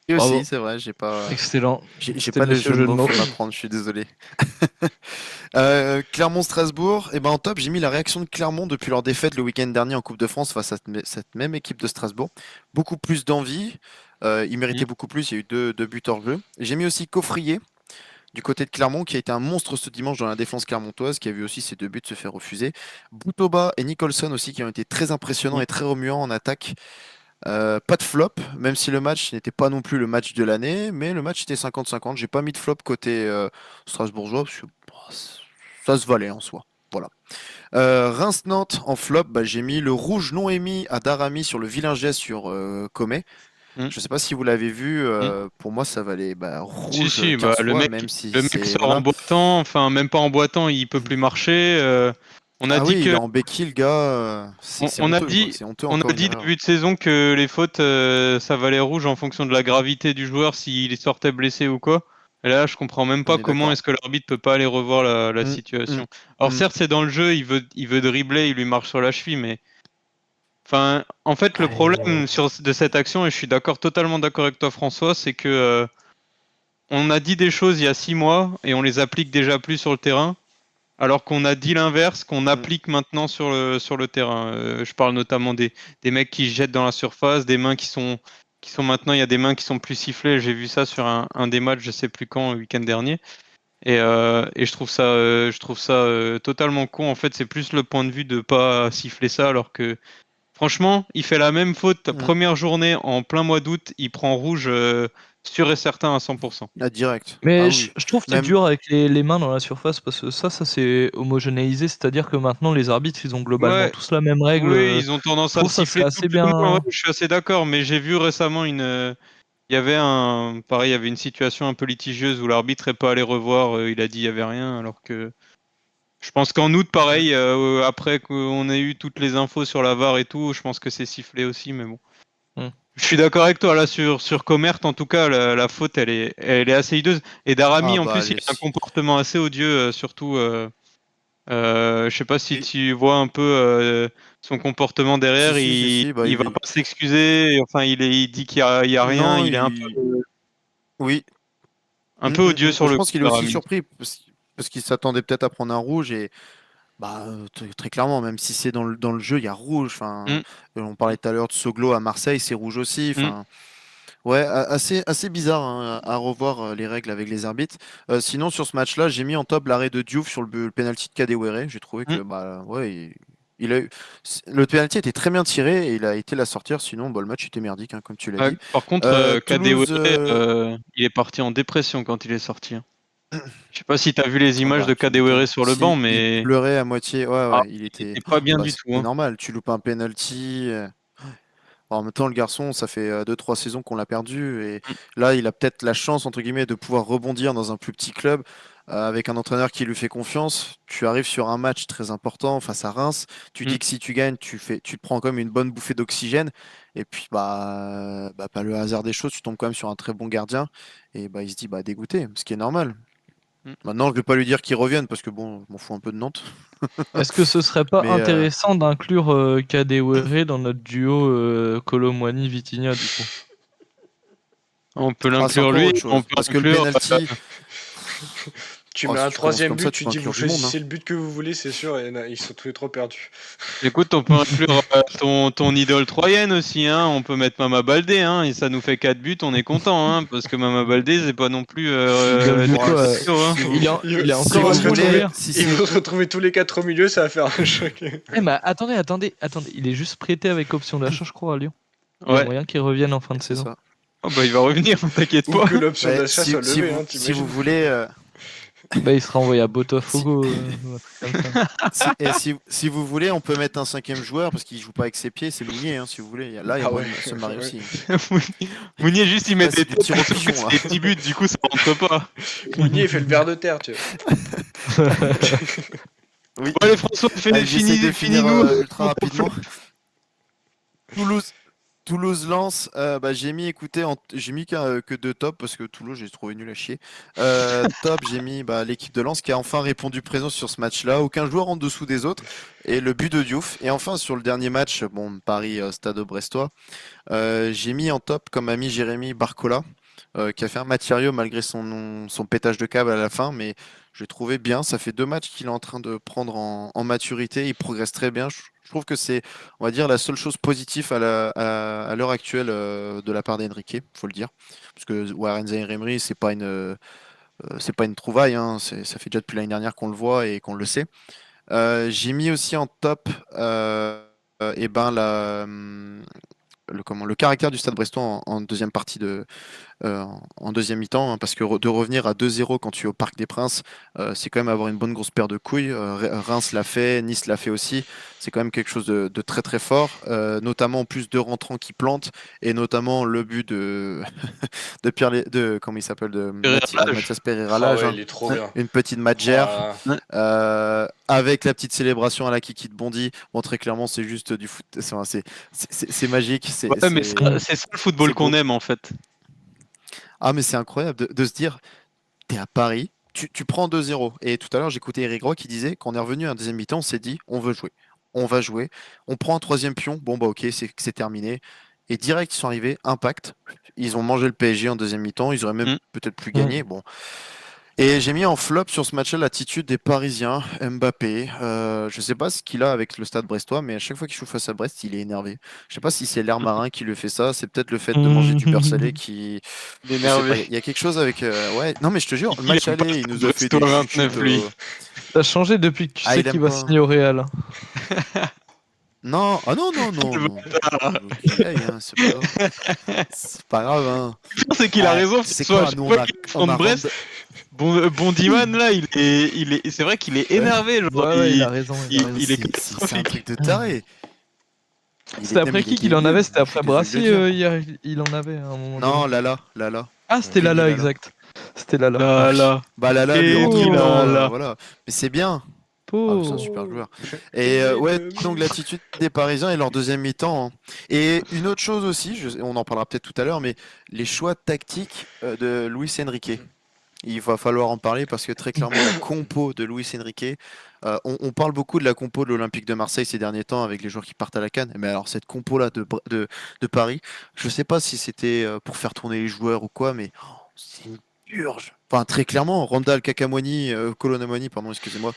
Et Bravo. aussi, c'est vrai, j'ai pas C'était pas le monsieur jeu de mots, faut m'apprendre, je suis désolé. Clermont-Strasbourg, et ben en top, j'ai mis la réaction de Clermont depuis leur défaite le week-end dernier en Coupe de France face à cette même équipe de Strasbourg. Beaucoup plus d'envie, ils méritaient beaucoup plus, il y a eu deux buts hors jeu. J'ai mis aussi Coffrier du côté de Clermont qui a été un monstre ce dimanche dans la défense clermontoise, qui a vu aussi ses 2 buts se faire refuser. Boutoba et Nicholson aussi qui ont été très impressionnants et très remuants en attaque. Pas de flop, même si le match n'était pas non plus le match de l'année, mais le match était 50-50. J'ai pas mis de flop côté strasbourgeois parce que ça se valait en soi. Voilà. Reims-Nantes en flop, bah, j'ai mis le rouge non émis à Darami sur le vilain geste sur Comé. Je sais pas si vous l'avez vu, pour moi ça valait rouge Si, 15 le fois, mec, même si le mec c'est. sort Voilà. en boitant, enfin même pas en boitant, il peut plus marcher. On a Ah dit oui, il que est en béquille, le gars. C'est on a honteux, quoi. dit C'est honteux on encore a une dit erreur. début de saison que les fautes ça valait rouge en fonction de la gravité du joueur s'il sortait blessé ou quoi. Et là, je comprends même On pas est comment d'accord. est-ce que l'arbitre peut pas aller revoir la Mm, mm, situation. Alors mm. certes, c'est dans le jeu, il veut dribbler, il lui marche sur la cheville, mais enfin, en fait, le problème de cette action, et je suis totalement d'accord avec toi, François, c'est que on a dit des choses il y a 6 mois et on les applique déjà plus sur le terrain, alors qu'on a dit l'inverse, qu'on applique maintenant sur le terrain. Je parle notamment des mecs qui jettent dans la surface, des mains qui sont maintenant, il y a des mains qui sont plus sifflées. J'ai vu ça sur un des matchs, je sais plus quand, le week-end dernier. Et je trouve ça totalement con. En fait, c'est plus le point de vue de pas siffler ça, alors que franchement, il fait la même faute la Mm. première journée en plein mois d'août, il prend rouge sûr et certain à 100%. Ah, direct. Mais Ah je, oui. je trouve que c'est Même. dur avec les mains dans la surface parce que ça c'est homogénéisé, c'est-à-dire que maintenant les arbitres ils ont globalement Ouais, tous la même règle. oui, ils ont Je tendance à le trouve ça c'est siffler tout assez plus ou moins. Ouais, bien. je suis assez d'accord, mais j'ai vu récemment il y avait pareil, il y avait une situation un peu litigieuse où l'arbitre est pas allé revoir, il a dit il y avait rien, alors que je pense qu'en août, pareil, après qu'on ait eu toutes les infos sur la VAR et tout, je pense que c'est sifflé aussi, mais bon. Hmm. Je suis d'accord avec toi là sur Comert, en tout cas la faute elle est assez hideuse. Et Darami Ah en bah plus il allez. a un comportement assez odieux, surtout. Je sais pas si Oui. tu vois un peu son comportement derrière, Si. Bah, il va pas s'excuser, enfin il dit il y a rien, Non, il est oui. un peu odieux sur Je le pense coup, qu'il est aussi Darami. surpris parce qu'il s'attendait peut-être à prendre un rouge et très clairement, même si c'est dans le jeu, il y a rouge. Enfin, Mm, on parlait tout à l'heure de Soglo à Marseille, c'est rouge aussi. mm, Enfin, ouais, assez bizarre hein, à revoir les règles avec les arbitres. Sinon, sur ce match-là, j'ai mis en top l'arrêt de Diouf sur le penalty de Kadewere. J'ai trouvé mm. que ouais, il a eu... le penalty était très bien tiré et il a été la sortir. Sinon, le match était merdique, hein, comme tu l'as dit. Par contre, Kadewere, Toulouse, il est parti en dépression quand il est sorti, hein. Je sais pas si tu as vu les images de tu Kadewere m'étonnes. sur le banc, Si, il mais pleurait à moitié. ah, Ouais, il il était. était pas bien du tout, C'est hein. normal. Tu loupes un penalty. En même temps, le garçon, ça fait 2-3 saisons qu'on l'a perdu. Et Mm, là, il a peut-être la chance, entre guillemets, de pouvoir rebondir dans un plus petit club avec un entraîneur qui lui fait confiance. Tu arrives sur un match très important face à Reims. Tu mm. dis que si tu gagnes, tu te prends comme une bonne bouffée d'oxygène. Et puis, pas le hasard des choses, tu tombes quand même sur un très bon gardien. Et il se dit, dégoûté, ce qui est normal. Mm. Maintenant, je vais pas lui dire qu'il revienne parce que bon, je m'en fous un peu de Nantes. Est-ce que ce serait pas Mais intéressant d'inclure Kadewere dans notre duo Colomwani-Vitinha du coup? On peut c'est l'inclure encore lui, autre on chose. peut Parce que le inclure. penalty, Tu mets si un tu commences troisième comme but, ça, tu peux dis vous inclure du monde, choisissez le but que vous voulez, c'est sûr, et ils sont tous les trois perdus. Écoute, on peut inclure ton idole troyenne aussi, hein. On peut mettre Mama Baldé, hein, et ça nous fait 4 buts, on est content, hein, parce que Mama Baldé, c'est pas non plus Idole de bon, quoi, si- hein. si vous- il est si encore vous à se jouer, voulez, d'ailleurs. si Ils c'est vont se retrouver tous les quatre au milieu, ça va faire un choc. Eh mais attendez, il est juste prêté avec option d'achat, je crois, à Lyon. Il y a Ouais. moyen qu'il revienne en fin de c'est saison. ça. Oh, bah il va revenir, t'inquiète Ou pas. que l'option Ouais, d'achat soit levée, hein, si t'imagines. vous voulez, Bah, il sera envoyé à Botafogo, un truc comme ça. si vous voulez, on peut mettre un cinquième joueur parce qu'il joue pas avec ses pieds, c'est Mounier, hein, si vous voulez. Là, il y a Ah moyen ouais, de se marier ouais. aussi. Mounier juste il met Là, c'est des du tir au têtes, pigeon, là. c'est des petits buts, du coup ça rentre pas. Mounier, il fait le ver de terre, tu vois. Oui. Bon, allez François, Allez, j'essaye de finir finis-nous. ultra rapidement. Toulouse, Toulouse-Lens, j'ai mis, écoutez, j'ai mis que deux tops parce que Toulouse, j'ai trouvé nul à chier. Top, j'ai mis l'équipe de Lens qui a enfin répondu présent sur ce match-là. Aucun joueur en dessous des autres. Et le but de Diouf. Et enfin, sur le dernier match, Paris, Stade Brestois, j'ai mis en top comme ami Jérémy Barcola, qui a fait un match sérieux malgré son pétage de câble à la fin. Mais je l'ai trouvé bien. Ça fait 2 matchs qu'il est en train de prendre en maturité. Il progresse très bien. Je trouve que c'est, on va dire, la seule chose positive à l'heure actuelle de la part d'Enrique, faut le dire. Parce que Warren Zaïre-Emery, c'est pas une trouvaille, hein. Ça fait déjà depuis l'année dernière qu'on le voit et qu'on le sait. J'ai mis aussi en top le caractère du Stade Brestois en deuxième partie en deuxième mi-temps, hein, parce que de revenir à 2-0 quand tu es au Parc des Princes, c'est quand même avoir une bonne grosse paire de couilles. Reims l'a fait, Nice l'a fait aussi. C'est quand même quelque chose de très très fort, notamment en plus de rentrants qui plantent, et notamment le but de de Pierre, comment il s'appelle, de Mathias Pereira Ah Lage, ouais, hein. il est trop bien. Une petite matgère. Ah, Avec la petite célébration à la Kiki de Bondy. Bon, très clairement, c'est juste du foot. C'est magique. Ouais, mais c'est ça le football c'est qu'on beau. aime en fait. Ah, mais c'est incroyable de se dire, t'es à Paris, tu prends 2-0. Et tout à l'heure, j'écoutais Eric Roy qui disait qu'on est revenu à un deuxième mi-temps, on s'est dit, on veut jouer. On va jouer. On prend un troisième pion. Bon, bah, ok, c'est terminé. Et direct, ils sont arrivés, impact. Ils ont mangé le PSG en deuxième mi-temps. Ils auraient même peut-être pu gagner. Bon. Et j'ai mis en flop sur ce match-là l'attitude des Parisiens. Mbappé, je sais pas ce qu'il a avec le Stade brestois, mais à chaque fois qu'il joue face à Brest, il est énervé. Je sais pas si c'est l'air marin qui lui fait ça, c'est peut-être le fait de manger du beurre salé qui. Il est Je sais pas, énervé. il y a quelque chose avec. Ouais, non, mais je te jure, le Il match aime pas aller, il nous a fait des Brestois chutes 29, lui. T'as changé depuis que tu sais il qu'il aime va pas. signer au Real. Non, ah non, non, non, non. Qu'il aille, hein, c'est pas grave. C'est pas grave, hein. C'est qu'il a raison. C'est Soit à quoi, chaque nous, fois qu'il on a affronte Brest, Bondiman là, c'est vrai qu'il est énervé. Genre, Ouais, il a raison. il est C'est un catastrophique. truc de taré. C'était après qui qu'il en avait? C'était après Brassier Brassier hier. Il en avait à un moment Non, donné. Lala. Ah, c'était Rémi Lala, Lala. exact. C'était Lala. Là, là. Bah Lala lui rentre Rémi dedans, Lala. voilà. Mais c'est bien. Ah, c'est un super Oh. joueur. Et ouais, donc l'attitude des Parisiens et leur deuxième mi-temps, hein. Et une autre chose aussi, on en parlera peut-être tout à l'heure, mais les choix tactiques de Luis Enrique. Il va falloir en parler parce que très clairement, la compo de Luis Enrique, on parle beaucoup de la compo de l'Olympique de Marseille ces derniers temps avec les joueurs qui partent à la CAN. Mais alors, cette compo-là de Paris, je sais pas si c'était pour faire tourner les joueurs ou quoi, mais c'est une purge. Enfin, très clairement, Randall Kakamwani, Colonamani, pardon, excusez-moi,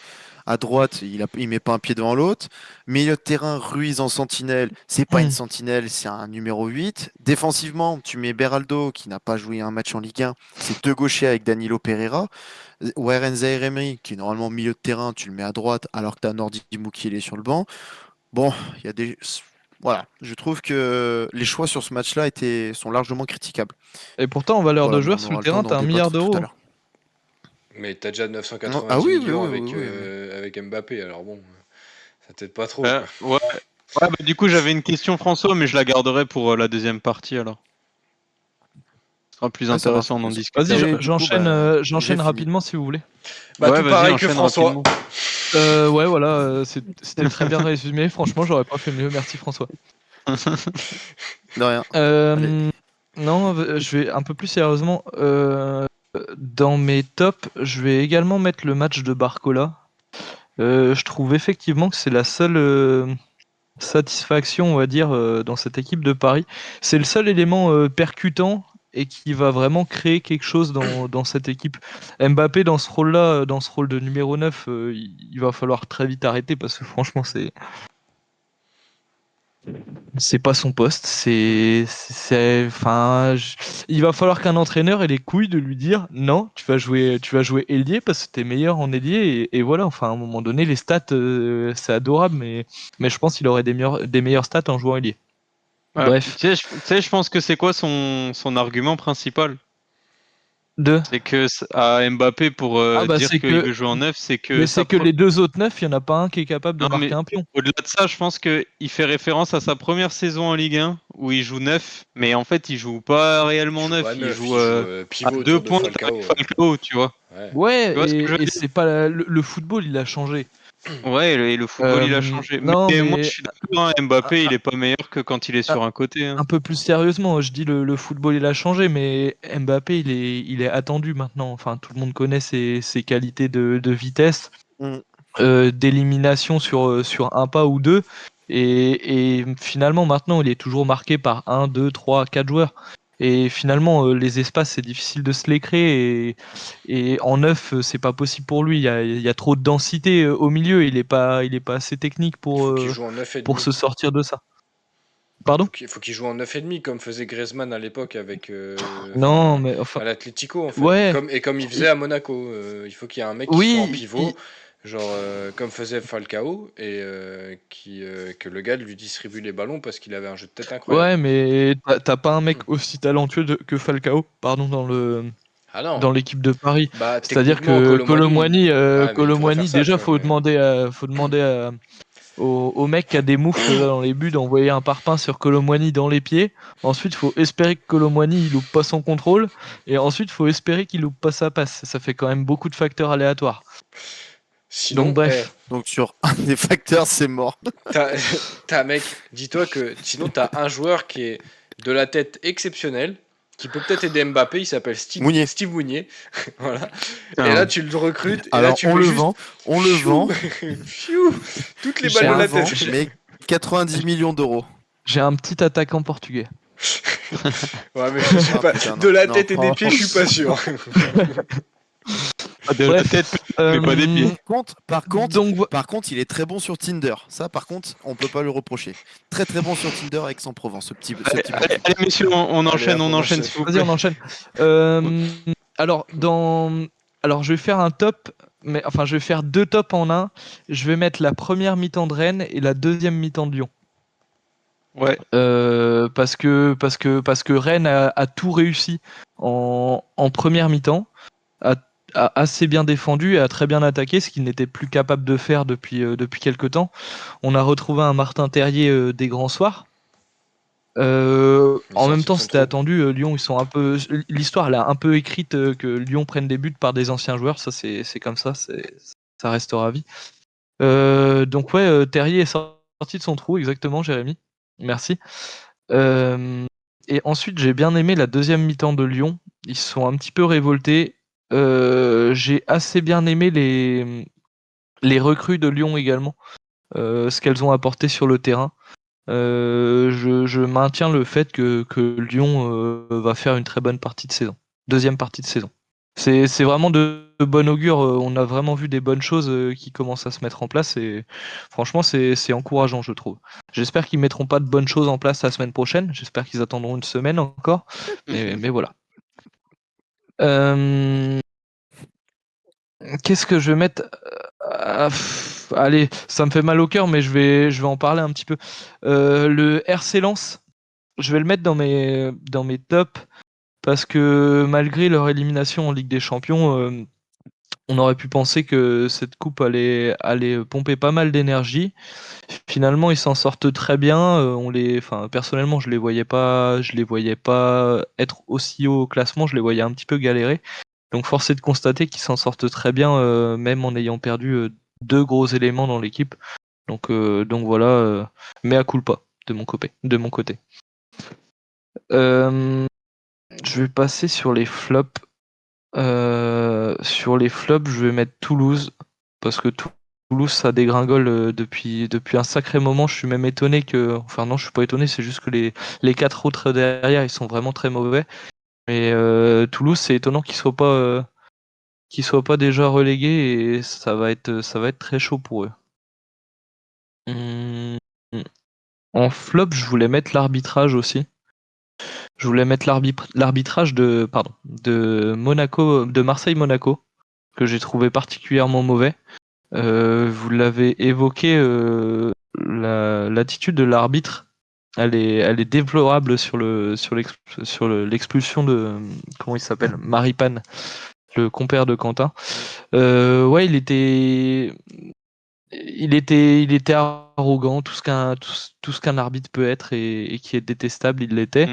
à droite, il met pas un pied devant l'autre. Milieu de terrain, Ruiz en sentinelle, c'est pas une sentinelle, c'est un numéro 8. Défensivement, tu mets Beraldo, qui n'a pas joué un match en Ligue 1, c'est deux gauchers avec Danilo Pereira. Warren Zaïre-Emery, qui est normalement milieu de terrain, tu le mets à droite, alors que tu as Nordi Mouki, il est sur le banc. Bon, il y a des. Voilà, je trouve que les choix sur ce match-là sont largement critiquables. Et pourtant, en valeur Voilà, de mais joueur on sur aura le le temps terrain, d'en t'as 1 milliard débattre tout à d'euros. l'heure. mais t'as déjà 990 Ah oui, millions oui, oui, avec Mbappé, alors bon, ça t'aide pas trop. Ouais. Ouais, bah, du coup, j'avais une question, François, mais je la garderai pour la deuxième partie alors. Ce sera plus Ouais, ça marche. intéressant d'en discuter. Vas-y, Et du coup, j'enchaîne j'ai fini. rapidement si vous voulez. Bah, Ouais, tout vas-y, pareil que enchaîne François. rapidement. Ouais, voilà, c'était très bien résumé. Franchement, j'aurais pas fait mieux. Merci François. De rien. Allez. Non, je vais un peu plus sérieusement. Dans mes tops, je vais également mettre le match de Barcola. Je trouve effectivement que c'est la seule satisfaction, on va dire, dans cette équipe de Paris. C'est le seul élément percutant et qui va vraiment créer quelque chose dans cette équipe. Mbappé, dans ce rôle-là, dans ce rôle de numéro 9, il va falloir très vite arrêter parce que franchement, c'est pas son poste. Il va falloir qu'un entraîneur ait les couilles de lui dire non, tu vas jouer ailier parce que t'es meilleur en ailier et voilà. Enfin, à un moment donné, les stats, c'est adorable, mais je pense qu'il aurait des meilleures stats en jouant ailier. Ouais. Bref, Tu sais, je pense que c'est quoi son argument principal? C'est que à Mbappé pour dire c'est qu'il que, veut jouer en neuf, c'est que mais c'est que les deux autres neufs, il y en a pas un qui est capable de Non, marquer mais un pion. au-delà de ça, je pense qu'il fait référence à sa première saison en Ligue 1 où il joue 9, mais en fait, il joue pas réellement Il joue 9, pas il neuf, joue il joue à pivot 2 autour de pointes avec Falcao. Falcao, tu vois. Ouais. Ouais, Tu vois ce que je veux et dire? c'est pas le football, il a changé. Ouais, et le football, il a changé. Non, Mais moi, je mais suis d'accord, hein, Mbappé, il est pas meilleur que quand il est sur un côté, hein. un peu plus sérieusement, je dis le football il a changé, mais Mbappé il est attendu maintenant. Enfin, tout le monde connaît ses qualités de vitesse, Mm. d'élimination sur un pas ou deux. Et finalement, maintenant, il est toujours marqué par un, deux, trois, quatre joueurs. Et finalement, les espaces, c'est difficile de se les créer. Et en neuf, c'est pas possible pour lui. Il y a trop de densité au milieu. Il est pas assez technique Il faut qu'il joue en 9 et pour demi. se sortir de ça. Pardon? Faut qu'il joue en 9 et demi comme faisait Griezmann à l'époque avec Non, mais enfin, à l'Atlético en fait. ouais. Et comme il faisait à Monaco. Il faut qu'il y ait un mec qui soit en Oui, pivot, genre comme faisait Falcao, et que le gars lui distribue les ballons parce qu'il avait un jeu de tête incroyable. ouais, mais t'as pas un mec aussi talentueux que Falcao, pardon, Ah non, dans l'équipe de Paris. bah C'est-à-dire techniquement que Colomwani, ouais, mais il pourrait faire Colomwani, ça, tu déjà, vois. Mais faut demander au mec qui a des moufles là, dans les buts d'envoyer un parpaing sur Colomwani dans les pieds. Ensuite, faut espérer que Colomwani il loupe pas son contrôle. Et ensuite, faut espérer qu'il loupe pas sa passe. Ça fait quand même beaucoup de facteurs aléatoires. Donc sinon, bref. Donc sur un des facteurs, c'est mort. t'as, mec, dis-toi que sinon t'as un joueur qui est de la tête exceptionnelle, qui peut peut-être aider Mbappé, il s'appelle Mounier. Steve Mounier. Voilà. Et là Putain. tu le recrutes, et là Alors tu on fais le juste vend, on le vend, fiou, toutes les balles J'ai de on le la un, vend, tête. j'ai mais 90 millions d'euros. j'ai un petit attaquant portugais. Ouais, mais je suis Ah pas putain, de non, la non, tête et des pieds, je suis pas sûr. Ah, de la Bref. tête, mais pas des pieds. Donc, Par contre, il est très bon sur Tinder. Ça, par contre, on peut pas lui reprocher. Très très bon sur Tinder avec Aix-en-Provence, ce Allez, petit allez, Portugais. allez, messieurs, Allez, hop, on on enchaîne, enchaîne. s'il vous vas-y, plaît. on enchaîne. Alors, alors, je vais faire un top, mais enfin, je vais faire deux tops en un. Je vais mettre la première mi-temps de Rennes et la deuxième mi-temps de Lyon. Ouais, Parce que Rennes a tout réussi en première mi-temps, a assez bien défendu et a très bien attaqué, ce qu'il n'était plus capable de faire depuis quelques temps. On a retrouvé un Martin Terrier des grands soirs. Il est En même sorti de temps, son c'était trou. attendu. Lyon, ils sont un peu. L'histoire, elle a un peu écrite que Lyon prenne des buts par des anciens joueurs. Ça, c'est comme ça. Ça restera à vie. Donc ouais, Terrier est sorti de son trou, exactement, Jérémy. Merci. Euh, et ensuite, j'ai bien aimé la deuxième mi-temps de Lyon. Ils se sont un petit peu révoltés. J'ai assez bien aimé les recrues de Lyon également, ce qu'elles ont apporté sur le terrain. Je maintiens le fait que Lyon va faire une très bonne partie de saison. Deuxième partie de saison. C'est vraiment de bon augure. On a vraiment vu des bonnes choses qui commencent à se mettre en place et franchement, c'est encourageant, je trouve. J'espère qu'ils mettront pas de bonnes choses en place la semaine prochaine. J'espère qu'ils attendront une semaine encore. Mais voilà. Euh, Qu'est-ce que je vais mettre? Allez, ça me fait mal au cœur, mais je vais en parler un petit peu. Le RC Lens, je vais le mettre dans mes tops parce que malgré leur élimination en Ligue des Champions, on aurait pu penser que cette coupe allait pomper pas mal d'énergie. Finalement, ils s'en sortent très bien. Enfin, personnellement, je les voyais pas être aussi haut au classement. Je les voyais un petit peu galérer. Donc, force est de constater qu'ils s'en sortent très bien, même en ayant perdu deux gros éléments dans l'équipe. Donc voilà, mea culpa de mon côté. Euh, je vais passer sur les flops. Sur les flops, je vais mettre Toulouse parce que Toulouse ça dégringole depuis un sacré moment. Je suis même étonné que, enfin non, je suis pas étonné, c'est juste que les quatre autres derrière ils sont vraiment très mauvais. Mais Toulouse, c'est étonnant qu'ils soient pas déjà relégués et ça va être très chaud pour eux. Hum, En flop, je voulais mettre l'arbitrage aussi. Je voulais mettre l'arbitrage de Monaco, de Marseille-Monaco, que j'ai trouvé particulièrement mauvais. Vous l'avez évoqué, l'attitude de l'arbitre, elle est déplorable sur l'expulsion de, comment il s'appelle, Maripane, le compère de Quentin. Ouais, il était arrogant, tout ce qu'un arbitre peut être et qui est détestable, il l'était.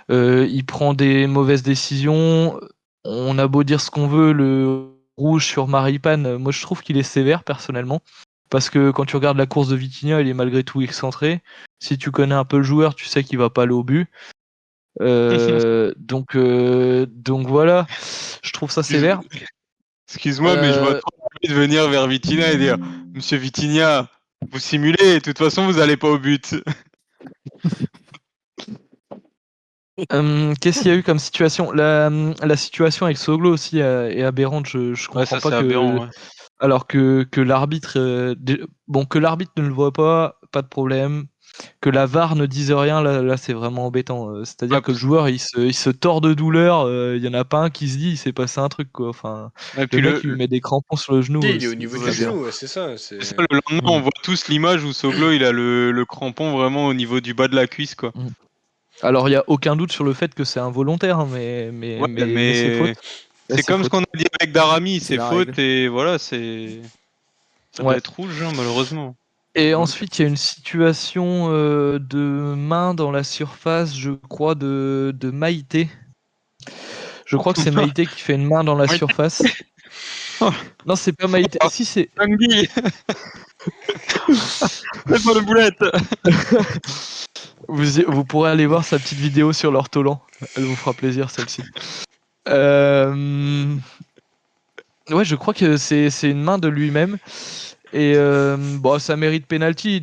Mm. Il prend des mauvaises décisions. On a beau dire ce qu'on veut, le rouge sur Maripane, moi je trouve qu'il est sévère personnellement. Parce que quand tu regardes la course de Vitinha, il est malgré tout excentré. Si tu connais un peu le joueur, tu sais qu'il va pas aller au but. Donc voilà, je trouve ça sévère. Excuse-moi, mais je vois Euh, trop envie de venir vers Vitinha et dire Monsieur Vitinha, vous simulez, de toute façon, vous allez pas au but. Qu'est-ce qu'il y a eu comme situation? La situation avec Soglo aussi est aberrante. Je Ouais, comprends ça, pas c'est que, aberrant. Ouais. alors que l'arbitre, bon, que l'arbitre ne le voit pas de problème. Que la VAR ne dise rien, là c'est vraiment embêtant. C'est-à-dire Ouais, que le joueur il se tord de douleur. Il y en a pas un qui se dit il s'est passé un truc quoi. Enfin, et le puis mec il lui met des crampons sur le genou. Il est au niveau tout du va bien. genou, ouais, c'est ça. c'est ça, le lendemain, on Mm. voit tous l'image où Soglo, il a le crampon vraiment au niveau du bas de la cuisse, quoi. Mm. Alors il y a aucun doute sur le fait que c'est involontaire, hein, mais, mais, Ouais, mais, mais c'est faute. mais Là, c'est c'est comme ce faute. qu'on a dit avec Darami, C'est c'est la faute règle. et voilà, ça doit Ouais. être rouge, hein, malheureusement. Et Ouais. ensuite, il y a une situation de main dans la surface, je crois, de Maïté. Je crois que c'est Maïté qui fait une main dans la Ouais. surface. Non, c'est pas Maïté. Si, c'est. Tanguy, laisse-moi le boulette. Vous pourrez aller voir sa petite vidéo sur l'ortolan. Elle vous fera plaisir, celle-ci. Euh, Ouais, je crois que c'est une main de lui-même. Et bon, ça mérite penalty. Il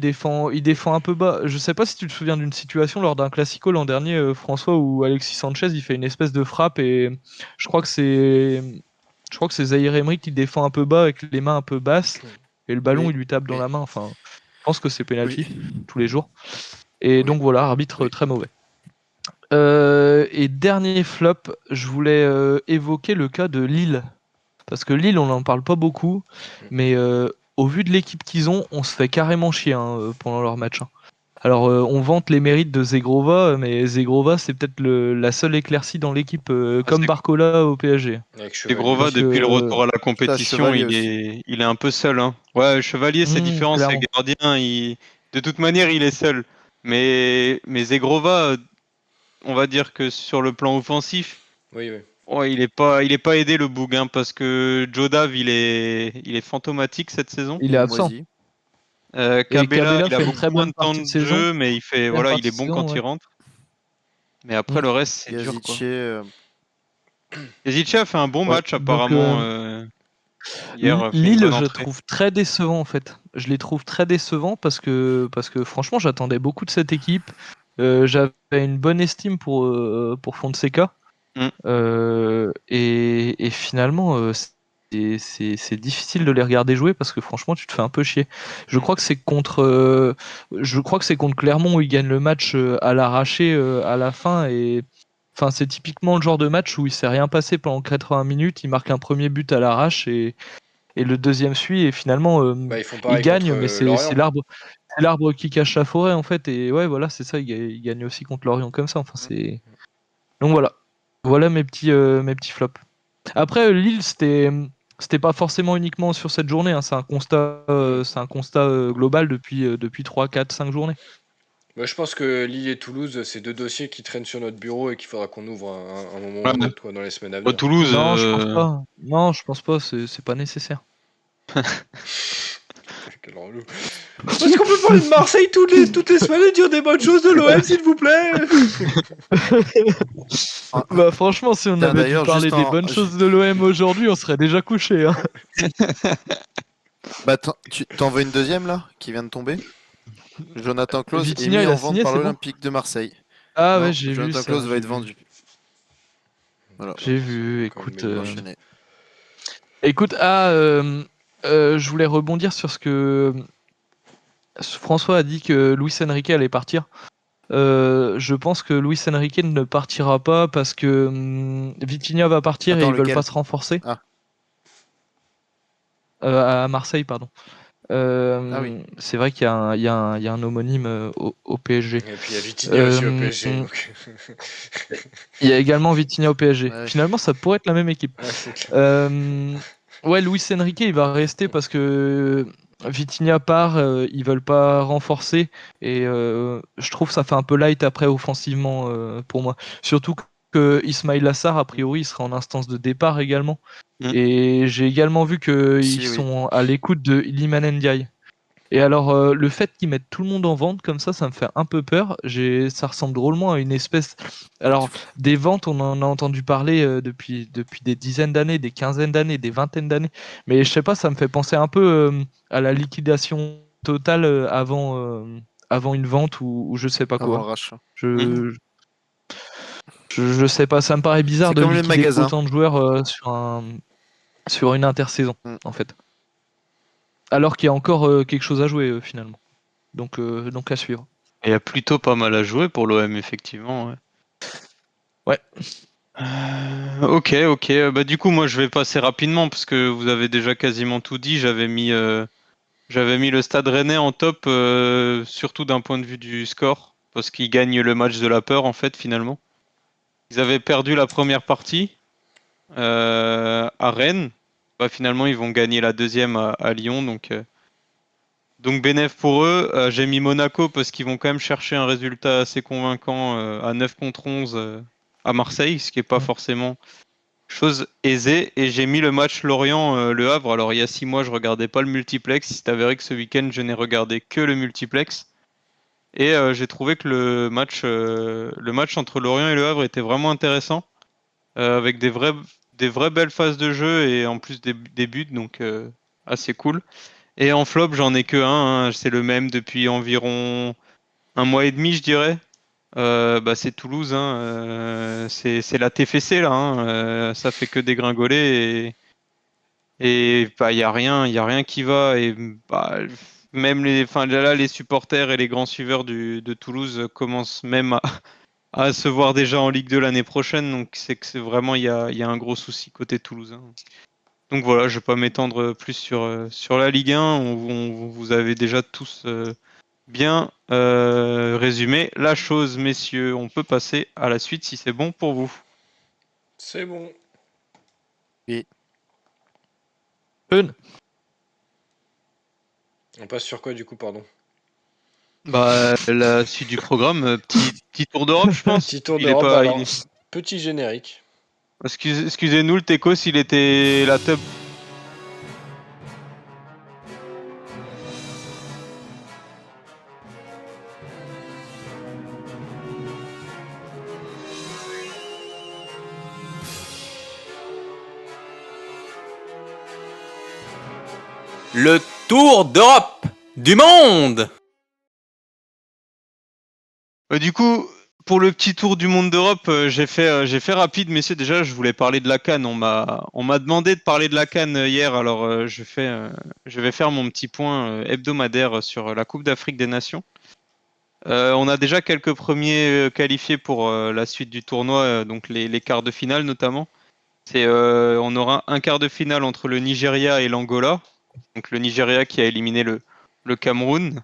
défend un peu bas. Je sais pas si tu te souviens d'une situation lors d'un Classico l'an dernier, François, où Alexis Sanchez il fait une espèce de frappe et je crois que c'est je crois que c'est Zahir Emery qui défend un peu bas avec les mains un peu basses et le ballon Oui, il lui tape dans oui, la main. Enfin, je pense que c'est oui, penalty tous les jours. Et oui, donc voilà, arbitre oui. très mauvais. Et dernier flop, je voulais évoquer le cas de Lille. Parce que Lille, on n'en parle pas beaucoup, mais au vu de l'équipe qu'ils ont, on se fait carrément chier pendant leur match, hein. Alors, on vante les mérites de Zegrova, mais Zegrova, c'est peut-être la seule éclaircie dans l'équipe, Ah, comme Barcola au PSG. Avec c'est Chevalier Grova, Parce aussi. depuis le que, retour à la Ça, compétition, Chevalier aussi. il est un peu seul. Hein. Ouais, Chevalier, c'est différent, c'est clairement. gardien. De toute manière, il est seul. Mais Zegrova, on va dire que sur le plan offensif, Oui, oui. ouais, il est pas aidé le Boug, hein, parce que Jodav, il est fantomatique cette saison. Il est Il est absent. moisi. Et Cabella, Cabella il a fait une beaucoup très moins bonne de temps partie de de saison. jeu, mais Deuxième il partie est de bon saison, quand il ouais. rentre. Mais après, Mm. le reste, c'est dur, quoi. Yazice, Yazici a fait un bon Ouais. match, Donc, apparemment. Hier, a fait une Lille, bonne je le entrée. trouve très décevant en fait. Je les trouve très décevants parce que franchement, j'attendais beaucoup de cette équipe. J'avais une bonne estime pour Fonseca. Mm. Et finalement, c'est difficile de les regarder jouer parce que franchement, tu te fais un peu chier. Je crois que c'est contre Clermont où ils gagnent le match à l'arraché à la fin. Et enfin, c'est typiquement le genre de match où il s'est rien passé pendant 80 minutes. Il marque un premier but à l'arrache et le deuxième suit. Et finalement, Bah, ils font il pareil contre gagne, mais c'est Lorient. l'arbre qui cache la forêt en fait. Et ouais, voilà, c'est ça. Il gagne aussi contre Lorient comme ça. Enfin, c'est donc voilà. Voilà mes petits flops. Après, Lille, c'était pas forcément uniquement sur cette journée, hein. Mm. C'est un constat global depuis 3, 4, 5 journées. Bah, je pense que Lille et Toulouse, c'est deux dossiers qui traînent sur notre bureau et qu'il faudra qu'on ouvre un moment ou un Ouais. autre, quoi, dans les semaines à Au venir. Toulouse, Non, je pense pas. Non, je pense pas. C'est pas nécessaire. Quel relou. Est-ce qu'on peut parler de Marseille toutes les semaines et dire des bonnes choses de l'OM, s'il vous plaît? Ah, Bah franchement, si on tiens, avait dû d'ailleurs, parler des bonnes choses de l'OM aujourd'hui, on serait déjà couché, hein. bah, tu t'en veux une deuxième là, qui vient de tomber? Jonathan Claus est Vitinha, mis il en a vente signé, par c'est bon? l'Olympique de Marseille. Ah ouais, Non, j'ai vu Jonathan ça, Claus va j'ai être vu. vendu. Voilà, Putain, J'ai c'est vu, encore une écoute. belle news. enchaîné. Écoute, je voulais rebondir sur ce que François a dit que Luis Enrique allait partir. Je pense que Luis Enrique ne partira pas parce que Vitinha va partir et Attends, ils veulent pas lequel? se renforcer. Ah, À Marseille, pardon. ah oui. C'est vrai qu'il y a un homonyme au PSG. Et puis il y a Vitinha aussi au Euh, PSG, donc. il y a également Vitinha au PSG. Ouais. Finalement, ça pourrait être la même équipe. Ouais, c'est clair. Euh, Ouais, Luis Enrique, il va rester parce que Vitinha part, ils veulent pas renforcer et je trouve que ça fait un peu light après offensivement pour moi. Surtout que Ismail Assar, a priori, il sera en instance de départ également. Mm. Et j'ai également vu qu'ils Si, oui. sont à l'écoute de Iliman Ndiaye. Et alors, le fait qu'ils mettent tout le monde en vente comme ça me fait un peu peur. Ça ressemble drôlement à une espèce. Alors, des ventes, on en a entendu parler depuis des dizaines d'années, des quinzaines d'années, des vingtaines d'années. Mais je sais pas, ça me fait penser un peu à la liquidation totale avant une vente ou je sais pas Avant le quoi. rachat. Je, je sais pas, ça me paraît bizarre C'est de comme les liquider magasins. autant de joueurs sur une intersaison, Mm. en fait. Alors qu'il y a encore quelque chose à jouer finalement. Donc à suivre. Il y a plutôt pas mal à jouer pour l'OM, effectivement. Ouais. Ouais. Ok. Bah, du coup, moi, je vais passer rapidement parce que vous avez déjà quasiment tout dit. J'avais mis le Stade Rennais en top, surtout d'un point de vue du score, parce qu'ils gagnent le match de la peur, en fait, finalement. Ils avaient perdu la première partie à Rennes. Bah, finalement, ils vont gagner la deuxième à Lyon, donc bénéf pour eux. J'ai mis Monaco parce qu'ils vont quand même chercher un résultat assez convaincant à 9 contre 11 à Marseille, ce qui n'est pas Mm. forcément chose aisée. Et j'ai mis le match Lorient-Le Havre. Alors il y a 6 mois, je regardais pas le multiplex. Il s'est avéré que ce week-end, je n'ai regardé que le multiplex. Et j'ai trouvé que le match entre Lorient et Le Havre était vraiment intéressant, avec des vraies belles phases de jeu et en plus des buts, donc assez cool. Et en flop, j'en ai que un, hein. C'est le même depuis environ un mois et demi, je dirais. Bah, c'est Toulouse, hein. C'est la TFC là, hein. Ça fait que dégringoler et bah, y a rien qui va. Et bah, même enfin, là, les supporters et les grands suiveurs de Toulouse commencent même à se voir déjà en Ligue 2 l'année prochaine. Donc c'est vraiment, il y a un gros souci côté Toulouse, hein. Donc voilà, je vais pas m'étendre plus sur la Ligue 1. Vous avez déjà tous bien résumé la chose, messieurs. On peut passer à la suite si c'est bon pour vous. C'est bon. Fun. On passe sur quoi du coup, pardon? Bah, la suite du programme, petit tour d'Europe, je pense. Petit tour Il est d'Europe, pas. alors, petit générique. Excusez-nous, le Tecos, il était la top. Le tour d'Europe du monde. Du coup, pour le petit tour du monde d'Europe, j'ai fait rapide, messieurs. Déjà, je voulais parler de la CAN. On m'a demandé de parler de la CAN hier, alors je vais faire mon petit point hebdomadaire sur la Coupe d'Afrique des Nations. On a déjà quelques premiers qualifiés pour la suite du tournoi, donc les quarts de finale notamment. On aura un quart de finale entre le Nigeria et l'Angola. Donc le Nigeria qui a éliminé le Cameroun,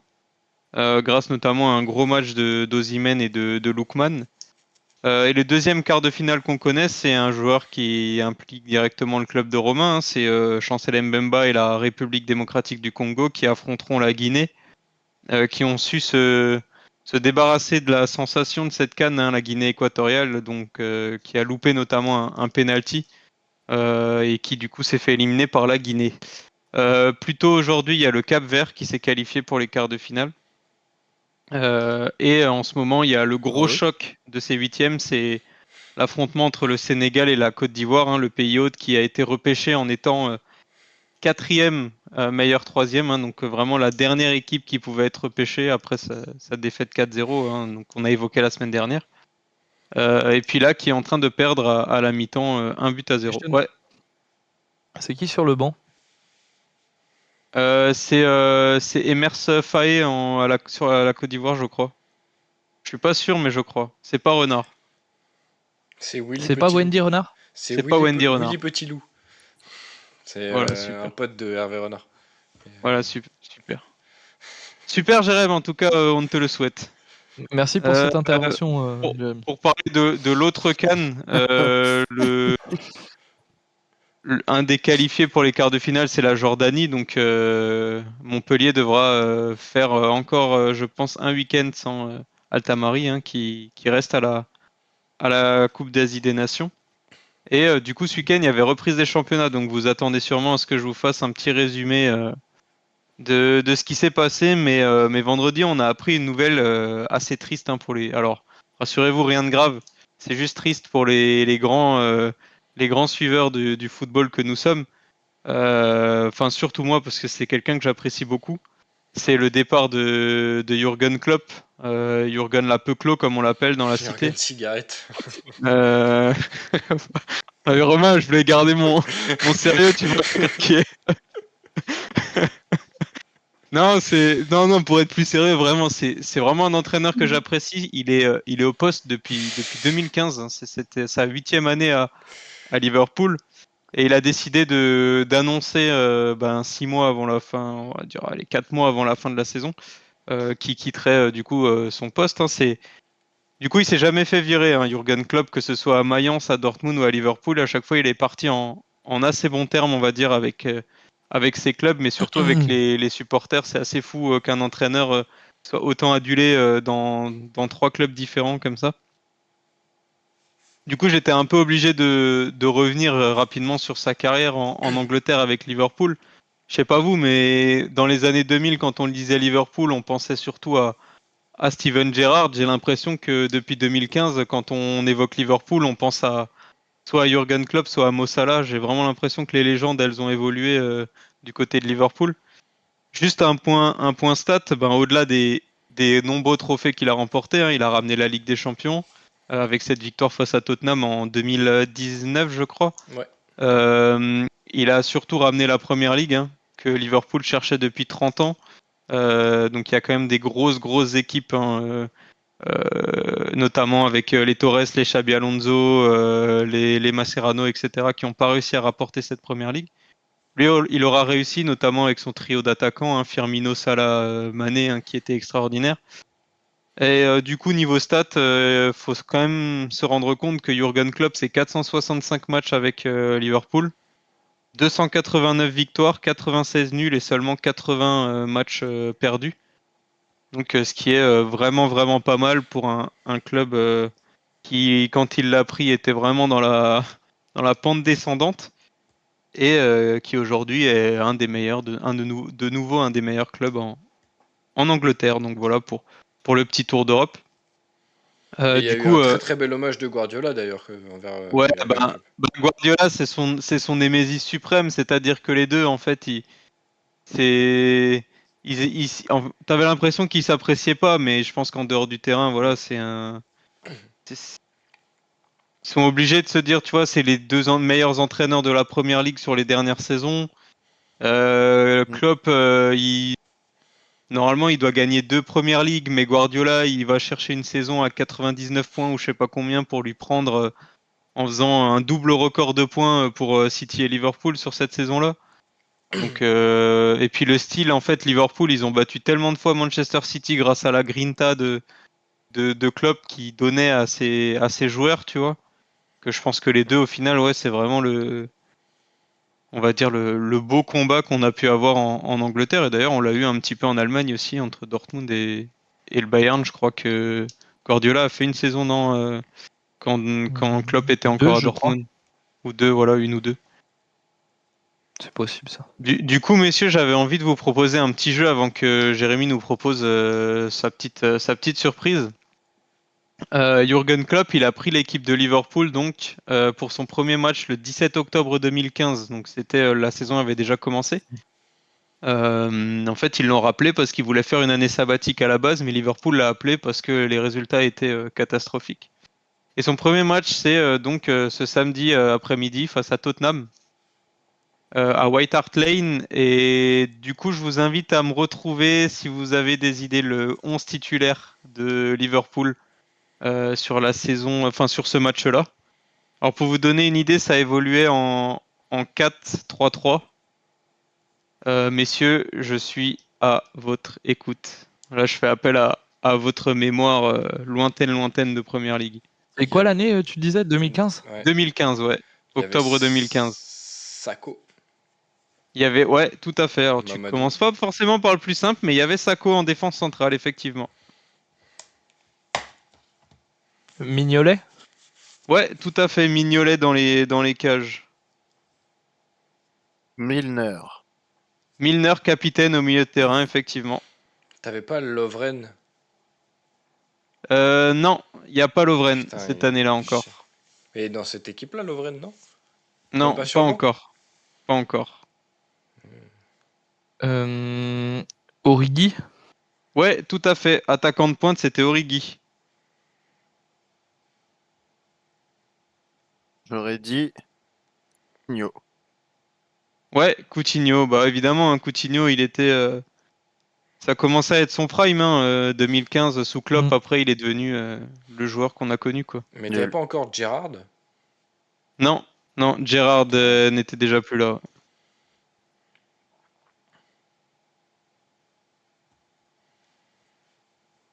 grâce notamment à un gros match d'Osimhen et de Lookman. Et le deuxième quart de finale qu'on connaît, c'est un joueur qui implique directement le club de Romain, hein. C'est Chancel Mbemba et la République démocratique du Congo qui affronteront la Guinée, qui ont su se débarrasser de la sensation de cette CAN, hein, la Guinée équatoriale, donc qui a loupé notamment un penalty et qui du coup s'est fait éliminer par la Guinée. Plus tôt aujourd'hui, il y a le Cap-Vert qui s'est qualifié pour les quarts de finale. Et en ce moment, il y a le gros choc de ces huitièmes, c'est l'affrontement entre le Sénégal et la Côte d'Ivoire, hein, le pays hôte qui a été repêché en étant quatrième meilleur troisième, hein, donc vraiment la dernière équipe qui pouvait être repêchée après sa défaite 4-0, hein, donc on a évoqué la semaine dernière. Et puis là, qui est en train de perdre à la mi-temps 1-0. Ouais. C'est qui sur le banc? C'est Emers Faé sur la Côte d'Ivoire, je crois. Je suis pas sûr, mais je crois. C'est pas Renard. C'est Willy C'est pas Petit. Wendy Renard? C'est C'est pas Wendy Renard. Willy Petit Loup. C'est Voilà, un super. pote de Hervé Renard. Voilà, super. Super, Jérém, en tout cas, on te le souhaite. Merci pour cette intervention. Pour parler de l'autre CAN, un des qualifiés pour les quarts de finale, c'est la Jordanie. Donc Montpellier devra faire encore, je pense, un week-end sans Altamari, hein, qui reste à la Coupe d'Asie des Nations. Et du coup, ce week-end, il y avait reprise des championnats. Donc vous attendez sûrement à ce que je vous fasse un petit résumé de ce qui s'est passé. Mais vendredi, on a appris une nouvelle assez triste, hein, pour les. Alors, rassurez-vous, rien de grave. C'est juste triste pour les grands suiveurs du football que nous sommes. Enfin, surtout moi, parce que c'est quelqu'un que j'apprécie beaucoup. C'est le départ de Jürgen Klopp, Jürgen la Peuclo, comme on l'appelle dans la cité. Jürgen Cigarette. Euh... Romain, je voulais garder mon sérieux, tu vois qui est. Non, pour être plus sérieux, vraiment, c'est vraiment un entraîneur que j'apprécie. Il est au poste depuis 2015, hein. C'était sa 8e année à Liverpool. Et il a décidé d'annoncer 6 mois avant la fin, on va dire, allez, 4 mois avant la fin de la saison, qu'il quitterait du coup son poste, hein. Du coup, il s'est jamais fait virer, hein, Jürgen Klopp, que ce soit à Mayence, à Dortmund ou à Liverpool. À chaque fois, il est parti en assez bons termes, on va dire, avec ses clubs, mais surtout avec les supporters. C'est assez fou qu'un entraîneur soit autant adulé dans 3 clubs différents comme ça. Du coup, j'étais un peu obligé de revenir rapidement sur sa carrière en Angleterre avec Liverpool. Je sais pas vous, mais dans les années 2000, quand on le disait Liverpool, on pensait surtout à Steven Gerrard. J'ai l'impression que depuis 2015, quand on évoque Liverpool, on pense soit à Jürgen Klopp, soit à Mo Salah. J'ai vraiment l'impression que les légendes, elles ont évolué du côté de Liverpool. Juste un point stat, au-delà des nombreux trophées qu'il a remportés, hein, il a ramené la Ligue des Champions avec cette victoire face à Tottenham en 2019, je crois. Ouais. Il a surtout ramené la Première Ligue, hein, que Liverpool cherchait depuis 30 ans. Donc il y a quand même des grosses équipes, hein, notamment avec les Torres, les Xabi Alonso, les Mascherano, etc., qui n'ont pas réussi à rapporter cette Première Ligue. Lui, il aura réussi, notamment avec son trio d'attaquants, hein, Firmino, Salah, Mané, hein, qui était extraordinaire. Et du coup, niveau stats, faut quand même se rendre compte que Jürgen Klopp, c'est 465 matchs avec Liverpool, 289 victoires, 96 nuls et seulement 80 matchs perdus. Donc, ce qui est vraiment pas mal pour un club qui, quand il l'a pris, était vraiment dans la pente descendante et qui aujourd'hui est un des meilleurs, de nouveau un des meilleurs clubs en Angleterre. Donc voilà pour le petit tour d'Europe. Et il y a Du eu coup, un très bel hommage de Guardiola d'ailleurs envers ouais, Jürgen Klopp. Guardiola, c'est son némésis suprême, c'est-à-dire que les deux, en fait, c'est, t'avais l'impression qu'ils s'appréciaient pas, mais je pense qu'en dehors du terrain, voilà, c'est- ils sont obligés de se dire, tu vois, c'est les deux meilleurs entraîneurs de la Première Ligue sur les dernières saisons. Klopp, normalement, il doit gagner 2 Premières Ligues, mais Guardiola, il va chercher une saison à 99 points ou je sais pas combien pour lui prendre en faisant un double record de points pour City et Liverpool sur cette saison-là. Donc, et puis le style, en fait, Liverpool, ils ont battu tellement de fois Manchester City grâce à la grinta de Klopp qui donnait à ses joueurs, tu vois, que je pense que les deux, au final, ouais, c'est vraiment on va dire le beau combat qu'on a pu avoir en Angleterre. Et d'ailleurs, on l'a eu un petit peu en Allemagne aussi, entre Dortmund et le Bayern. Je crois que Guardiola a fait une saison quand Klopp était encore à je crois. Dortmund. Ou deux, voilà, une ou deux. C'est possible ça. Du coup, messieurs, j'avais envie de vous proposer un petit jeu avant que Jérémy nous propose sa petite surprise. Jürgen Klopp, il a pris l'équipe de Liverpool donc pour son premier match le 17 octobre 2015. Donc c'était la saison avait déjà commencé. En fait, ils l'ont rappelé parce qu'ils voulaient faire une année sabbatique à la base, mais Liverpool l'a appelé parce que les résultats étaient catastrophiques. Et son premier match, c'est donc ce samedi après-midi face à Tottenham. À White Hart Lane. Et du coup, je vous invite à me retrouver, si vous avez des idées, le 11 titulaire de Liverpool sur la saison, enfin sur ce match-là. Alors pour vous donner une idée, ça a évolué en 4-3-3. Messieurs, je suis à votre écoute. Là, je fais appel à votre mémoire lointaine de Première Ligue. Et quoi l'année, tu disais 2015? Ouais. 2015, ouais. Il y avait Octobre 2015. Sako. Il y avait, ouais, tout à fait. Alors tu Mamadou. commences pas forcément par le plus simple, mais il y avait Sako en défense centrale, effectivement. Mignolet. Ouais, tout à fait. Mignolet dans les cages. Milner. Milner, capitaine au milieu de terrain, effectivement. T'avais pas Lovren? Non, il n'y a pas Lovren Putain, cette année-là encore. Et dans cette équipe-là, Lovren, non? Non, pas pas sur le banc encore. Pas encore. Origi. Ouais, tout à fait. Attaquant de pointe, c'était Origi. J'aurais dit Coutinho. Ouais, Coutinho. Bah évidemment, hein, Coutinho, il était. Ça commençait à être son prime, hein, 2015 sous Klopp. Mm. Après, il est devenu le joueur qu'on a connu, quoi. Mais t'avais pas encore Gerrard? Non, non, Gerrard n'était déjà plus là.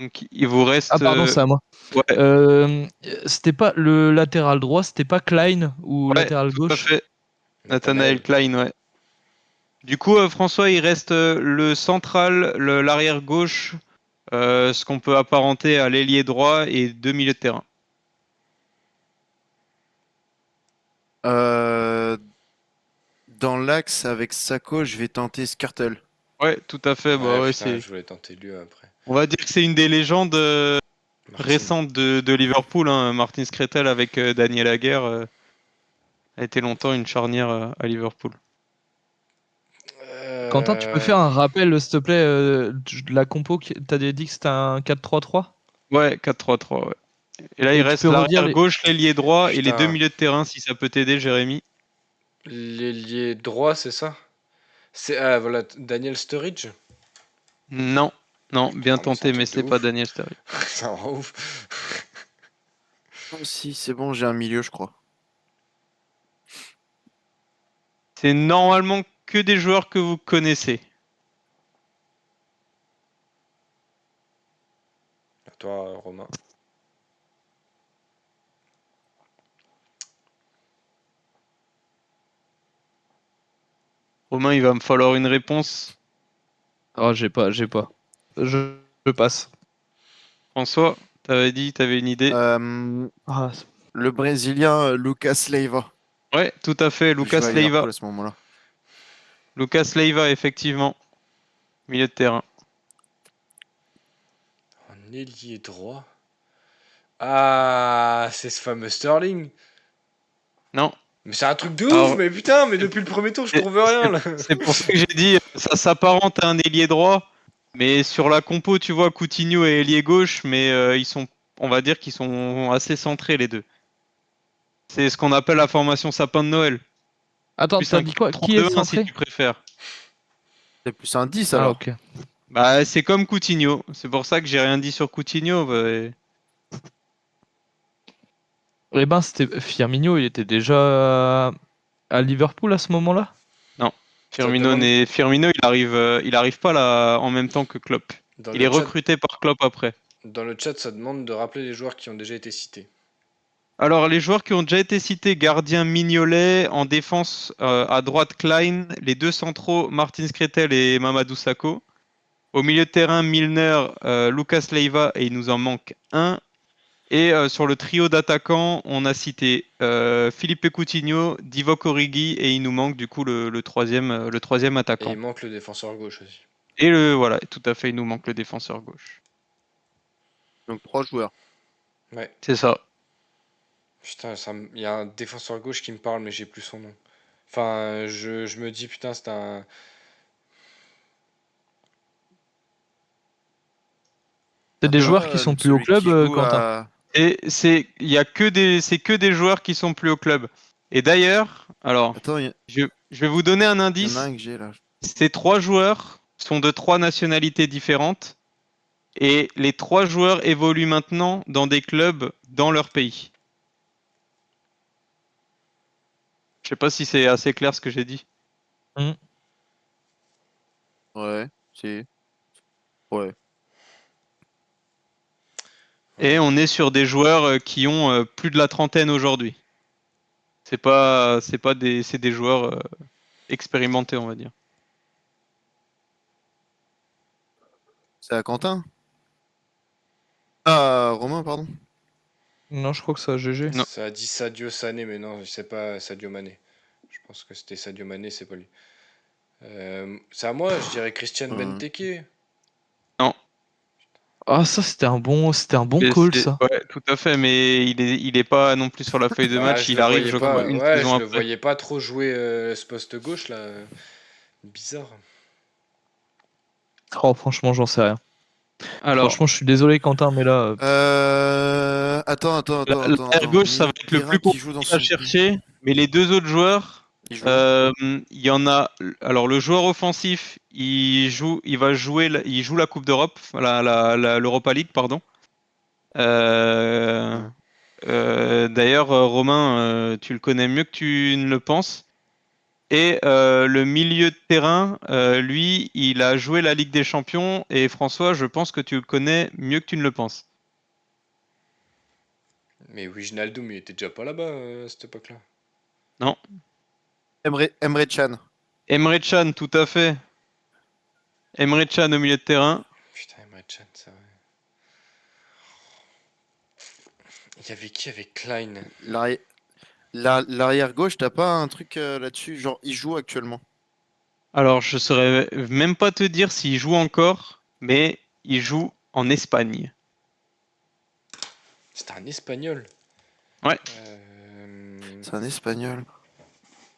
Donc il vous reste. Ah pardon, c'est à moi. Ouais, C'était pas le latéral droit, c'était pas Klein ou ouais, latéral tout à gauche. fait. Nathanael Klein, ouais. Du coup, François, il reste le central, l'arrière gauche, ce qu'on peut apparenter à l'ailier droit et deux milieux de terrain. Euh, Dans l'axe avec Sako, je vais tenter Skrtel. Ouais, tout à fait. Bah ouais, Putain, c'est. je voulais tenter lui après. On va dire que c'est une des légendes Martin. récentes de Liverpool. Hein. Martin Skrtel avec Daniel Agger a été longtemps une charnière à Liverpool. Quentin, tu peux faire un rappel, s'il te plaît, de la compo t'as dit que c'était un 4-3-3? Ouais, 4-3-3. Ouais. Et là, Et il tu reste peux redire l'arrière gauche, l'ailier droit et les deux Putain. milieux de terrain, si ça peut t'aider, Jérémy. L'ailier droit, c'est ça? C'est voilà, Daniel Sturridge? Non, non, bien Ah, mais c'est un tenté, mais truc de c'est pas ouf. Daniel Sturridge. Ça rend ouf. Oh, si, c'est bon, j'ai un milieu, je crois. C'est normalement que des joueurs que vous connaissez. À toi, Romain. Romain, il va me falloir une réponse. Oh, j'ai pas. Je passe. François, t'avais dit, t'avais une idée. Ah, Le Brésilien Lucas Leiva. Ouais, tout à fait, Il Lucas jouait à Leiva. Liverpool à ce moment-là. Lucas Leiva, effectivement. Milieu de terrain. En ailier droit. Ah, c'est ce fameux Sterling. Non. Mais c'est un truc de ouf, Alors, mais putain, mais depuis le premier tour, je trouve rien là. C'est pour ça que j'ai dit, ça s'apparente à un ailier droit. Mais sur la compo, tu vois, Coutinho et ailier gauche, mais ils sont, on va dire qu'ils sont assez centrés les deux. C'est ce qu'on appelle la formation sapin de Noël. attends, Plus t'as un dit quoi? Qui est 4-3-2-1 si centré? tu préfères. C'est plus un 10 Ah, alors. ok. Bah, c'est comme Coutinho. C'est pour ça que j'ai rien dit sur Coutinho. Eh ben, c'était Firmino, il était déjà à Liverpool à ce moment-là? Firmino, demande- Firmino, il arrive pas là en même temps que Klopp. Dans Il le est chat- recruté par Klopp après. Dans le chat, ça demande de rappeler les joueurs qui ont déjà été cités. Alors, les joueurs qui ont déjà été cités, gardien Mignolet, en défense à droite Klein, les deux centraux Martin Skrtel et Mamadou Sakho. Au milieu de terrain, Milner, Lucas Leiva, et il nous en manque un. Et sur le trio d'attaquants, on a cité Philippe Coutinho, Divock Origi, et il nous manque du coup le troisième Et attaquant. il manque le défenseur gauche aussi. Et voilà, tout à fait, il nous manque le défenseur gauche. Donc 3 joueurs. Ouais. C'est ça. Putain, il y a un défenseur gauche qui me parle, mais j'ai plus son nom. Enfin, je me dis, putain, c'est un. C'est des joueurs qui sont plus au Celui club, qui joue Quentin. à- Et c'est que des joueurs qui sont plus au club. Et d'ailleurs, alors, Attends, il je vais vous donner un y en indice. a un que j'ai là. Ces trois joueurs sont de trois nationalités différentes. Et les trois joueurs évoluent maintenant dans des clubs dans leur pays. Je sais pas si c'est assez clair ce que j'ai dit. Ouais, c'est. Ouais. Et on est sur des joueurs qui ont plus de la trentaine aujourd'hui. C'est des joueurs expérimentés, on va dire. C'est à Quentin? Ah, Romain, pardon. Non, je crois que c'est à GG. Non. Ça a dit Sadio Sané, mais non, c'est pas Sadio Mané. Je pense que c'était Sadio Mané, c'est pas lui. C'est à moi, je dirais Christian Benteke. Ah, ça, c'était un bon Mais call, ça. Ouais, tout à fait, mais il est pas non plus sur la feuille de match. je Il le arrive, voyais je pas, crois, une ouais, saison je le après. voyais pas trop jouer ce poste gauche là. Bizarre. Oh, franchement, j'en sais rien. Alors, Franchement, je suis désolé, Quentin, mais là. Attends. l'arrière gauche, ça va être le plus qui joue dans compliqué à son chercher. Mais les deux autres joueurs, Il joue. il y en a. Alors, le joueur offensif, il joue la Coupe d'Europe, l'Europa League, pardon. D'ailleurs, Romain, tu le connais mieux que tu ne le penses. Et le milieu de terrain, lui, il a joué la Ligue des Champions. Et François, je pense que tu le connais mieux que tu ne le penses. Mais Wijnaldum, il était déjà pas là-bas à cette époque-là. Non. Emre Can. Emre Can, tout à fait. Emre Can au milieu de terrain. Putain, Emre Can, ça ouais. Il y avait qui avec Klein? L'arrière gauche, t'as pas un truc là-dessus? Genre, il joue actuellement. Alors, je saurais même pas te dire s'il joue encore, mais il joue en Espagne. C'était un Espagnol. Ouais. C'est un Espagnol.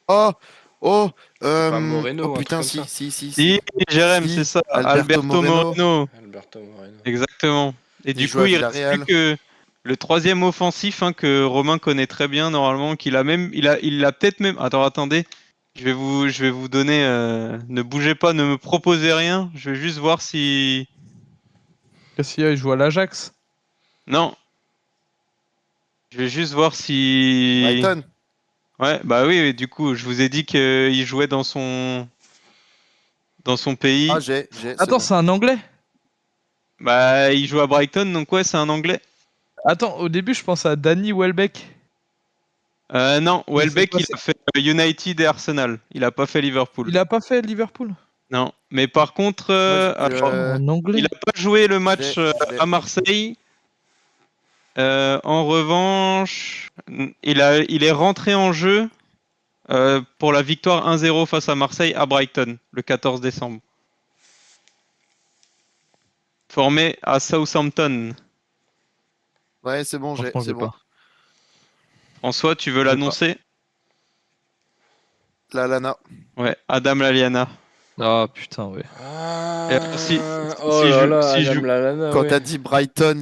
Oh! pas Moreno, oh un putain, truc comme si. Si, Jérém, Si, c'est ça. Alberto Moreno. Alberto Moreno. Exactement. Et Il du joue coup, à il reste Villarreal. plus que le troisième offensif que Romain connaît très bien normalement, qu'il a même, il a peut-être même. Attendez. Je vais vous donner. Ne bougez pas, ne me proposez rien. Je vais juste voir si. Qu'est-ce qu'il y a? Il joue à l'Ajax. Non. Je vais juste voir si. Brighton. Ouais, bah oui. Du coup, je vous ai dit qu'il jouait dans son pays. Ah, j'ai. Attends, c'est un Anglais? Bah, il joue à Brighton, donc ouais, c'est un Anglais. Attends, au début, je pense à Danny Welbeck. Non, Welbeck, pas il a fait United et Arsenal. Il a pas fait Liverpool. Il a pas fait Liverpool? Non, mais par contre, En anglais? il a pas joué le match j'ai. à Marseille. En revanche, il est rentré en jeu pour la victoire 1-0 face à Marseille à Brighton le 14 décembre. Formé à Southampton. Ouais, c'est bon, Franchement, c'est j'ai bon. pas. François, tu veux J'ai l'annoncer? La Lana. Ouais, Adam Lallana. Ah putain, ouais. Ah, Et alors, oh si là je- là, si Adam je- Lallana, Quand ouais. t'as dit Brighton,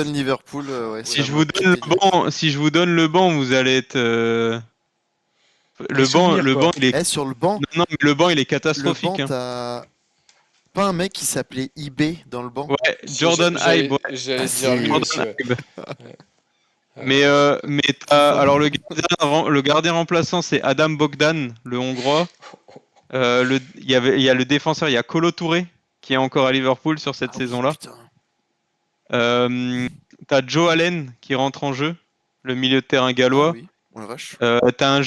Liverpool, ouais. Si je vous donne le banc, vous allez être. Des souvenirs, le quoi. banc, il est. Eh, sur le banc, Non, mais le banc, il est le catastrophique. banc, t'as pas un mec qui s'appelait IB dans le banc? Ouais, Si, Jordan j'allais- Ibe. Ouais. J'allais Ah, dire c'est lui aussi, Jordan ouais. Ibe. Ouais. Mais alors le gardien remplaçant, c'est Adam Bogdan, le Hongrois. Il y a le défenseur, il y a Kolo Touré qui est encore à Liverpool sur cette Ah oui, saison-là. putain. T'as Joe Allen qui rentre en jeu, le milieu de terrain Ah gallois. oui, oh la vache. T'as un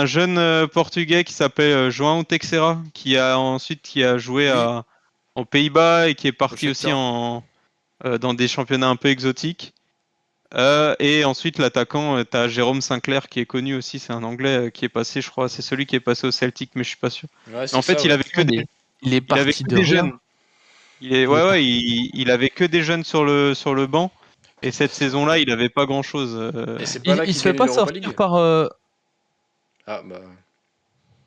jeune portugais qui s'appelle João Teixeira qui a joué Oui. aux Pays-Bas et qui est parti Au aussi Shakhtar. dans des championnats un peu exotiques. Et ensuite l'attaquant, t'as Jérôme Sinclair qui est connu aussi, c'est un Anglais qui est passé, je crois, c'est celui qui est passé au Celtic, mais je suis pas sûr. Ouais, En fait, ça, il ouais. avait que des, Il est il avait parti que de des rien. jeunes. Il avait que des jeunes sur le banc. Et cette saison-là, il avait pas grand-chose. Et c'est pas là Il qu'il se fait gagne pas l'Europa sortir League. par. Ah bah.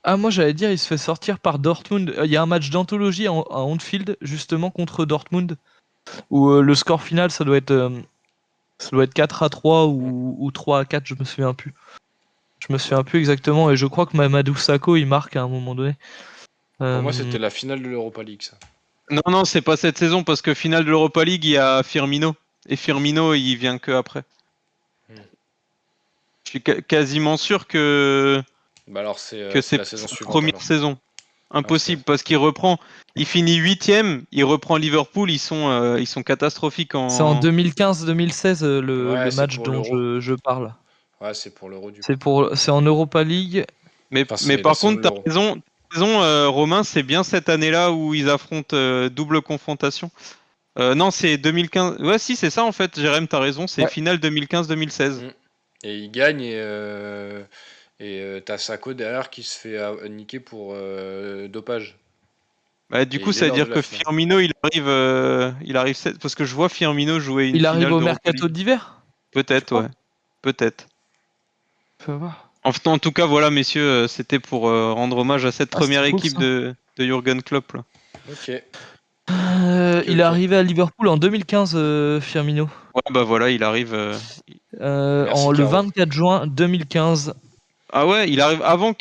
Ah, moi j'allais dire, il se fait sortir par Dortmund. Il y a un match d'anthologie à Anfield, justement contre Dortmund, où le score final ça doit être 4-3 ou 3-4, je me souviens plus. Je me souviens plus exactement, et je crois que Mamadou Sakho il marque à un moment donné. Pour moi, c'était la finale de l'Europa League, ça. Non, c'est pas cette saison parce que finale de l'Europa League, il y a Firmino. Et Firmino, il vient que après. Je suis quasiment sûr que Bah alors, c'est c'est la saison sa suivante. première alors. saison. Impossible parce qu'il reprend. Il finit 8ème, il reprend Liverpool, ils sont catastrophiques C'est en en. 2015-2016 le Ouais, c'est match pour dont l'Euro. je parle. Ouais, c'est pour l'Euro du coup. C'est en Europa League. Mais, Enfin, mais c'est par la saison contre, de t'as l'Euro. raison, Romain, c'est bien cette année-là où ils affrontent double confrontation. Non, c'est 2015. Ouais, si, c'est ça en fait, Jérém, t'as raison, c'est Ouais. finale 2015-2016. Mm. Et il gagne et t'as Sako derrière qui se fait niquer pour dopage. Bah, du Et coup, il est ça veut lors de dire la que finale. Firmino, il arrive parce que je vois Firmino jouer une Il arrive finale au d'Europa mercato League. d'hiver, tu Peut-être, crois? ouais, peut-être. Faut voir. En tout cas, voilà, messieurs, c'était pour rendre hommage à cette Ah, c'était première beau équipe ça. de Jürgen Klopp, là. Ok. Ok, Il est ok. arrivé à Liverpool en 2015, Firmino. Ouais, bah voilà, il arrive. Merci Le Caro. 24 juin 2015. Ah ouais, il arrive avant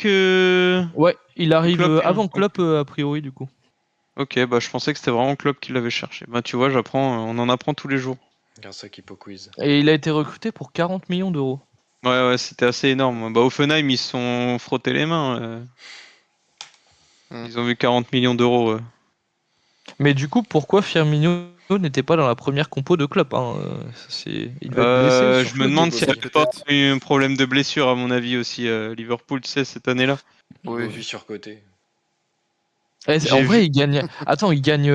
Ouais, il que arrive Klopp. avant Klopp, a priori, du coup. Ok, bah je pensais que c'était vraiment Klopp qui l'avait cherché. Bah tu vois, on en apprend tous les jours. Grâce à Kipo Quiz. Et il a été recruté pour 40 millions d'euros. Ouais, c'était assez énorme. Bah Offenheim, ils se sont frottés les mains. Hmm. Ils ont vu 40 millions d'euros. Mais du coup, pourquoi Firmino n'était pas dans la première compo de Klopp, hein, il devait être blessé, Je me Il surtout. était demande s'il n'y Bobby. a pas Peut-être. eu un problème de blessure, à mon avis aussi. Liverpool, tu sais, cette année-là. Oui. Bobby surcoté. En J'ai vrai, vu. il gagne. Attends, il gagne.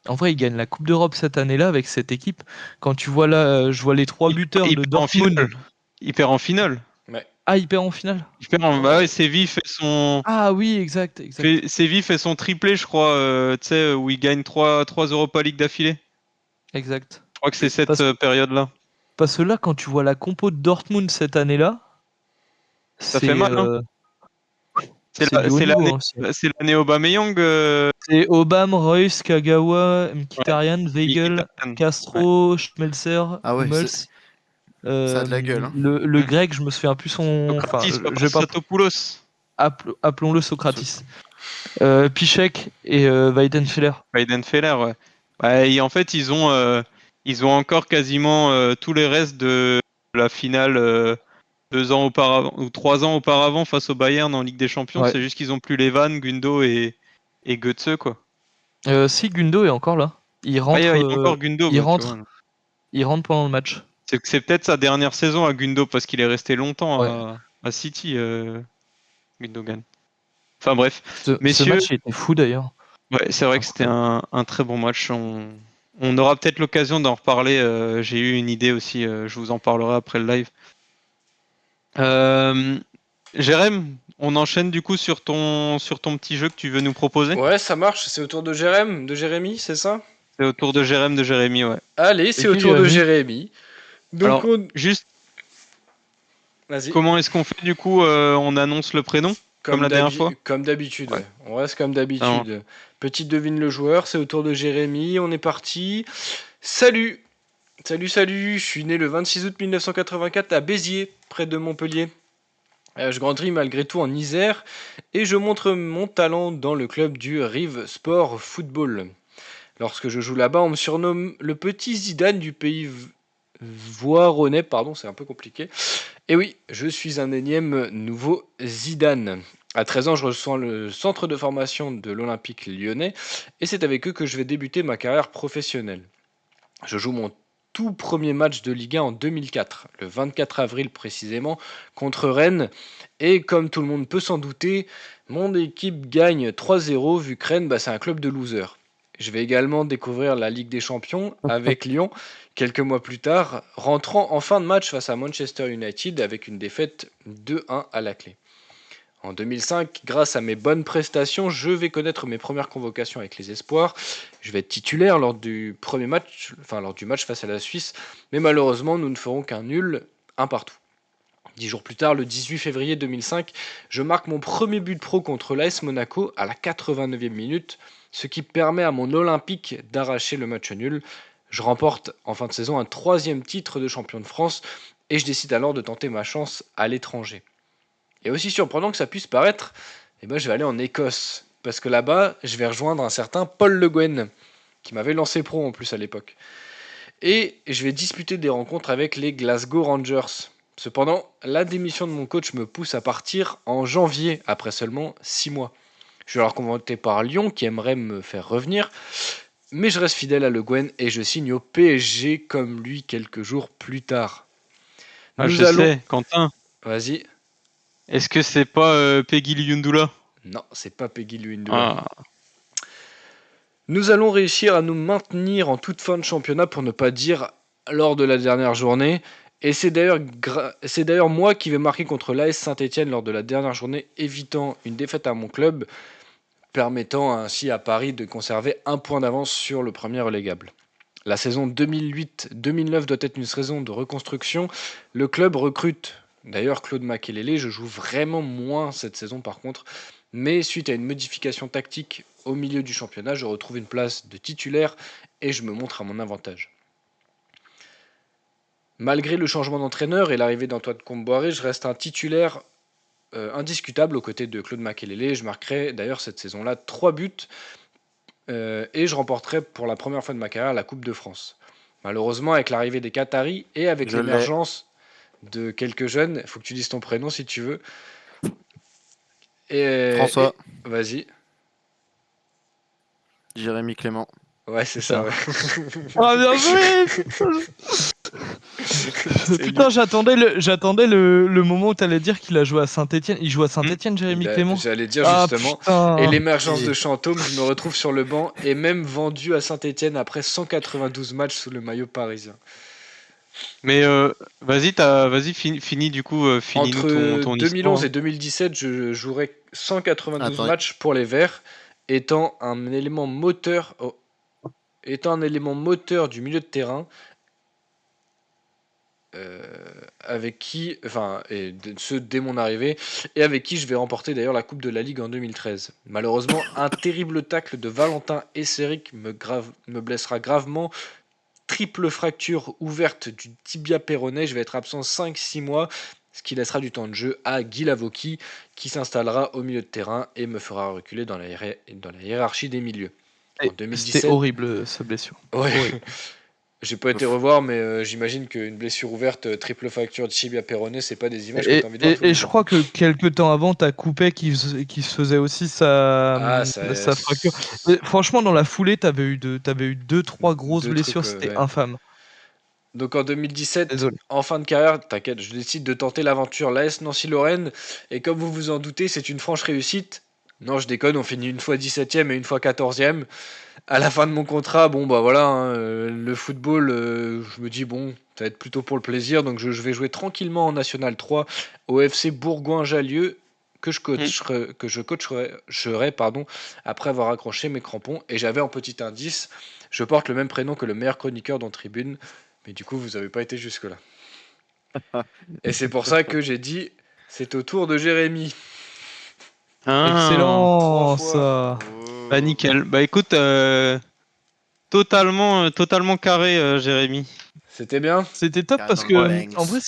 En vrai, il gagne la Coupe d'Europe cette année-là avec cette équipe. Quand tu vois là, je vois les trois buteurs Il de perd en Dortmund. finale. Il perd en finale. Ouais. Ah, il perd en finale. Bah ouais, Ouais. Ah oui, exact, exact, Séville fait son triplé, je crois. Tu sais, où il gagne 3 Europa League d'affilée. exact. Je crois que c'est cette Parce, période-là. parce que là, quand tu vois la compo de Dortmund cette année-là, Ça fait c'est mal, hein. c'est du haut niveau, hein, aussi. C'est l'année Aubameyang. C'est Obama, Reus, Kagawa, Mkhitaryan, Weigl, Mkhitaryan. Ouais. Castro, Schmelzer, Ah ouais, Hummels. ça a de la gueule. Hein. Le Mm. grec, je me souviens plus son. Enfin, Socrates, je vais pas. Papastatopoulos. Appelons-le Socrates. Piszczek et Weidenfeller. Weidenfeller, ouais. Ouais, et en fait, ils ont encore quasiment tous les restes de la finale 2 ans auparavant ou 3 ans auparavant face au Bayern en Ligue des Champions. Ouais. C'est juste qu'ils ont plus Levan, Gundo et Götze, quoi. Si Gundo est encore là. Il Ah, rentre, il y a encore Gundo, il bah, tu vois. rentre, il rentre pendant le match. C'est peut-être sa dernière saison à Gundo parce qu'il est resté longtemps Ouais. à City, Gundogan. Enfin bref, Ce messieurs, match il était fou d'ailleurs. ouais, c'est vrai que c'était un très bon match. On aura peut-être l'occasion d'en reparler. J'ai eu une idée aussi, je vous en parlerai après le live. Euh, Jérém, on enchaîne du coup sur ton petit jeu que tu veux nous proposer. Ouais, ça marche. C'est au tour de Jérémy, c'est ça? C'est au tour de Jérém, de Jérémy, ouais. Allez, c'est C'est au qui, tour de Jérémy? Jérémy. Donc Alors, on... juste, Vas-y. comment est-ce qu'on fait du coup On annonce le prénom, comme la dernière fois? Comme d'habitude, Ouais. ouais. On reste comme Ça marche. d'habitude. Petite devine le joueur, c'est au tour de Jérémy. On est parti. Salut! Salut, je suis né le 26 août 1984 à Béziers, près de Montpellier. Je grandis malgré tout en Isère et je montre mon talent dans le club du Rive Sport Football. Lorsque je joue là-bas, on me surnomme le petit Zidane du pays voironnais, pardon, c'est un peu compliqué. Et oui, je suis un énième nouveau Zidane. À 13 ans, je reçois le centre de formation de l'Olympique lyonnais et c'est avec eux que je vais débuter ma carrière professionnelle. Je joue mon tout premier match de Ligue 1 en 2004, le 24 avril précisément, contre Rennes. Et comme tout le monde peut s'en douter, mon équipe gagne 3-0 vu que Rennes, c'est un club de losers. Je vais également découvrir la Ligue des Champions avec Lyon quelques mois plus tard, rentrant en fin de match face à Manchester United avec une défaite 2-1 à la clé. En 2005, grâce à mes bonnes prestations, je vais connaître mes premières convocations avec les espoirs. Je vais être titulaire lors du premier match, lors du match face à la Suisse, mais malheureusement, nous ne ferons qu'un nul, un partout. 10 jours plus tard, le 18 février 2005, je marque mon premier but pro contre l'AS Monaco à la 89e minute, ce qui permet à mon Olympique d'arracher le match nul. Je remporte en fin de saison un 3e titre de champion de France et je décide alors de tenter ma chance à l'étranger. Et aussi surprenant que ça puisse paraître, je vais aller en Écosse. Parce que là-bas, je vais rejoindre un certain Paul Le Guen, qui m'avait lancé pro en plus à l'époque. Et je vais disputer des rencontres avec les Glasgow Rangers. Cependant, la démission de mon coach me pousse à partir en janvier, après seulement 6 mois. Je suis alors convoité par Lyon, qui aimerait me faire revenir. Mais je reste fidèle à Le Guen et je signe au PSG comme lui quelques jours plus tard. Ah, Nous je allons... sais, Quentin. Vas-y. Est-ce que c'est pas Peggy Liundula? Non, c'est pas Peggy Luindula. Ah, Nous allons réussir à nous maintenir en toute fin de championnat, pour ne pas dire lors de la dernière journée. Et c'est d'ailleurs moi qui vais marquer contre l'AS Saint-Etienne lors de la dernière journée, évitant une défaite à mon club, permettant ainsi à Paris de conserver un point d'avance sur le premier relégable. La saison 2008-2009 doit être une saison de reconstruction. Le club recrute d'ailleurs Claude Makélélé. Je joue vraiment moins cette saison par contre. Mais suite à une modification tactique au milieu du championnat, je retrouve une place de titulaire et je me montre à mon avantage. Malgré le changement d'entraîneur et l'arrivée d'Antoine Comboiré, je reste un titulaire indiscutable aux côtés de Claude Makélélé. Je marquerai d'ailleurs cette saison-là 3 buts et je remporterai pour la première fois de ma carrière la Coupe de France. Malheureusement, avec l'arrivée des Qataris et avec Je l'ai. l'émergence de quelques jeunes, il faut que tu dises ton prénom si tu veux. François. Vas-y. Jérémy Clément. Ouais, c'est ça, ouais. Ah, bien joué. C'est Putain, j'attendais le moment où t'allais dire qu'il a joué à Saint-Etienne. Il joue à Saint-Etienne, Jérémy Clément. J'allais dire Ah, justement. putain. Et l'émergence Et- de Chantôme, je me retrouve sur le banc et même vendu à Saint-Etienne après 192 matchs sous le maillot parisien. mais vas-y, finis du coup, finis-nous Entre ton 2011 histoire. et 2017, je jouerai 192 Attends. matchs pour les Verts, étant un élément moteur, du milieu de terrain, avec qui, ce dès mon arrivée, et avec qui je vais remporter d'ailleurs la Coupe de la Ligue en 2013. Malheureusement, un terrible tacle de Valentin Esseric me blessera gravement. Triple fracture ouverte du tibia péroné. Je vais être absent 5-6 mois, ce qui laissera du temps de jeu à Guy Lavoki, qui s'installera au milieu de terrain et me fera reculer dans la hiérarchie des milieux. En 2017, C'était horrible, sa blessure. ouais. Horrible. J'ai pas été revoir, mais j'imagine qu'une blessure ouverte, triple fracture de tibia péroné, c'est pas des images que Et, t'as envie de voir tous et les je jours. crois que quelques temps avant, t'as Coupet qui se faisait aussi sa, Ah, ça. sa fracture. Et franchement, dans la foulée, t'avais eu 2-3 grosses Deux trucs, blessures, c'était ouais. infâme. Donc en 2017, Désolé. en fin de carrière, t'inquiète, je décide de tenter l'aventure l'AS Nancy-Lorraine. Et comme vous vous en doutez, c'est une franche réussite. Non, je déconne, on finit une fois 17ème et une fois 14ème. À la fin de mon contrat, bon bah voilà, hein, le football, je me dis bon, ça va être plutôt pour le plaisir. Donc je vais jouer tranquillement en National 3 au FC Bourgoin-Jallieu que je coacherai, pardon, après avoir accroché mes crampons. Et j'avais en petit indice, je porte le même prénom que le meilleur chroniqueur dans Tribune. Mais du coup, vous n'avez pas été jusque-là. Et c'est pour ça que j'ai dit, c'est au tour de Jérémy. Ah, Excellent, 3 fois. ça. bah nickel. Bah écoute, totalement carré, Jérémy. C'était bien. C'était top Ah, parce non, que, Banks. en vrai,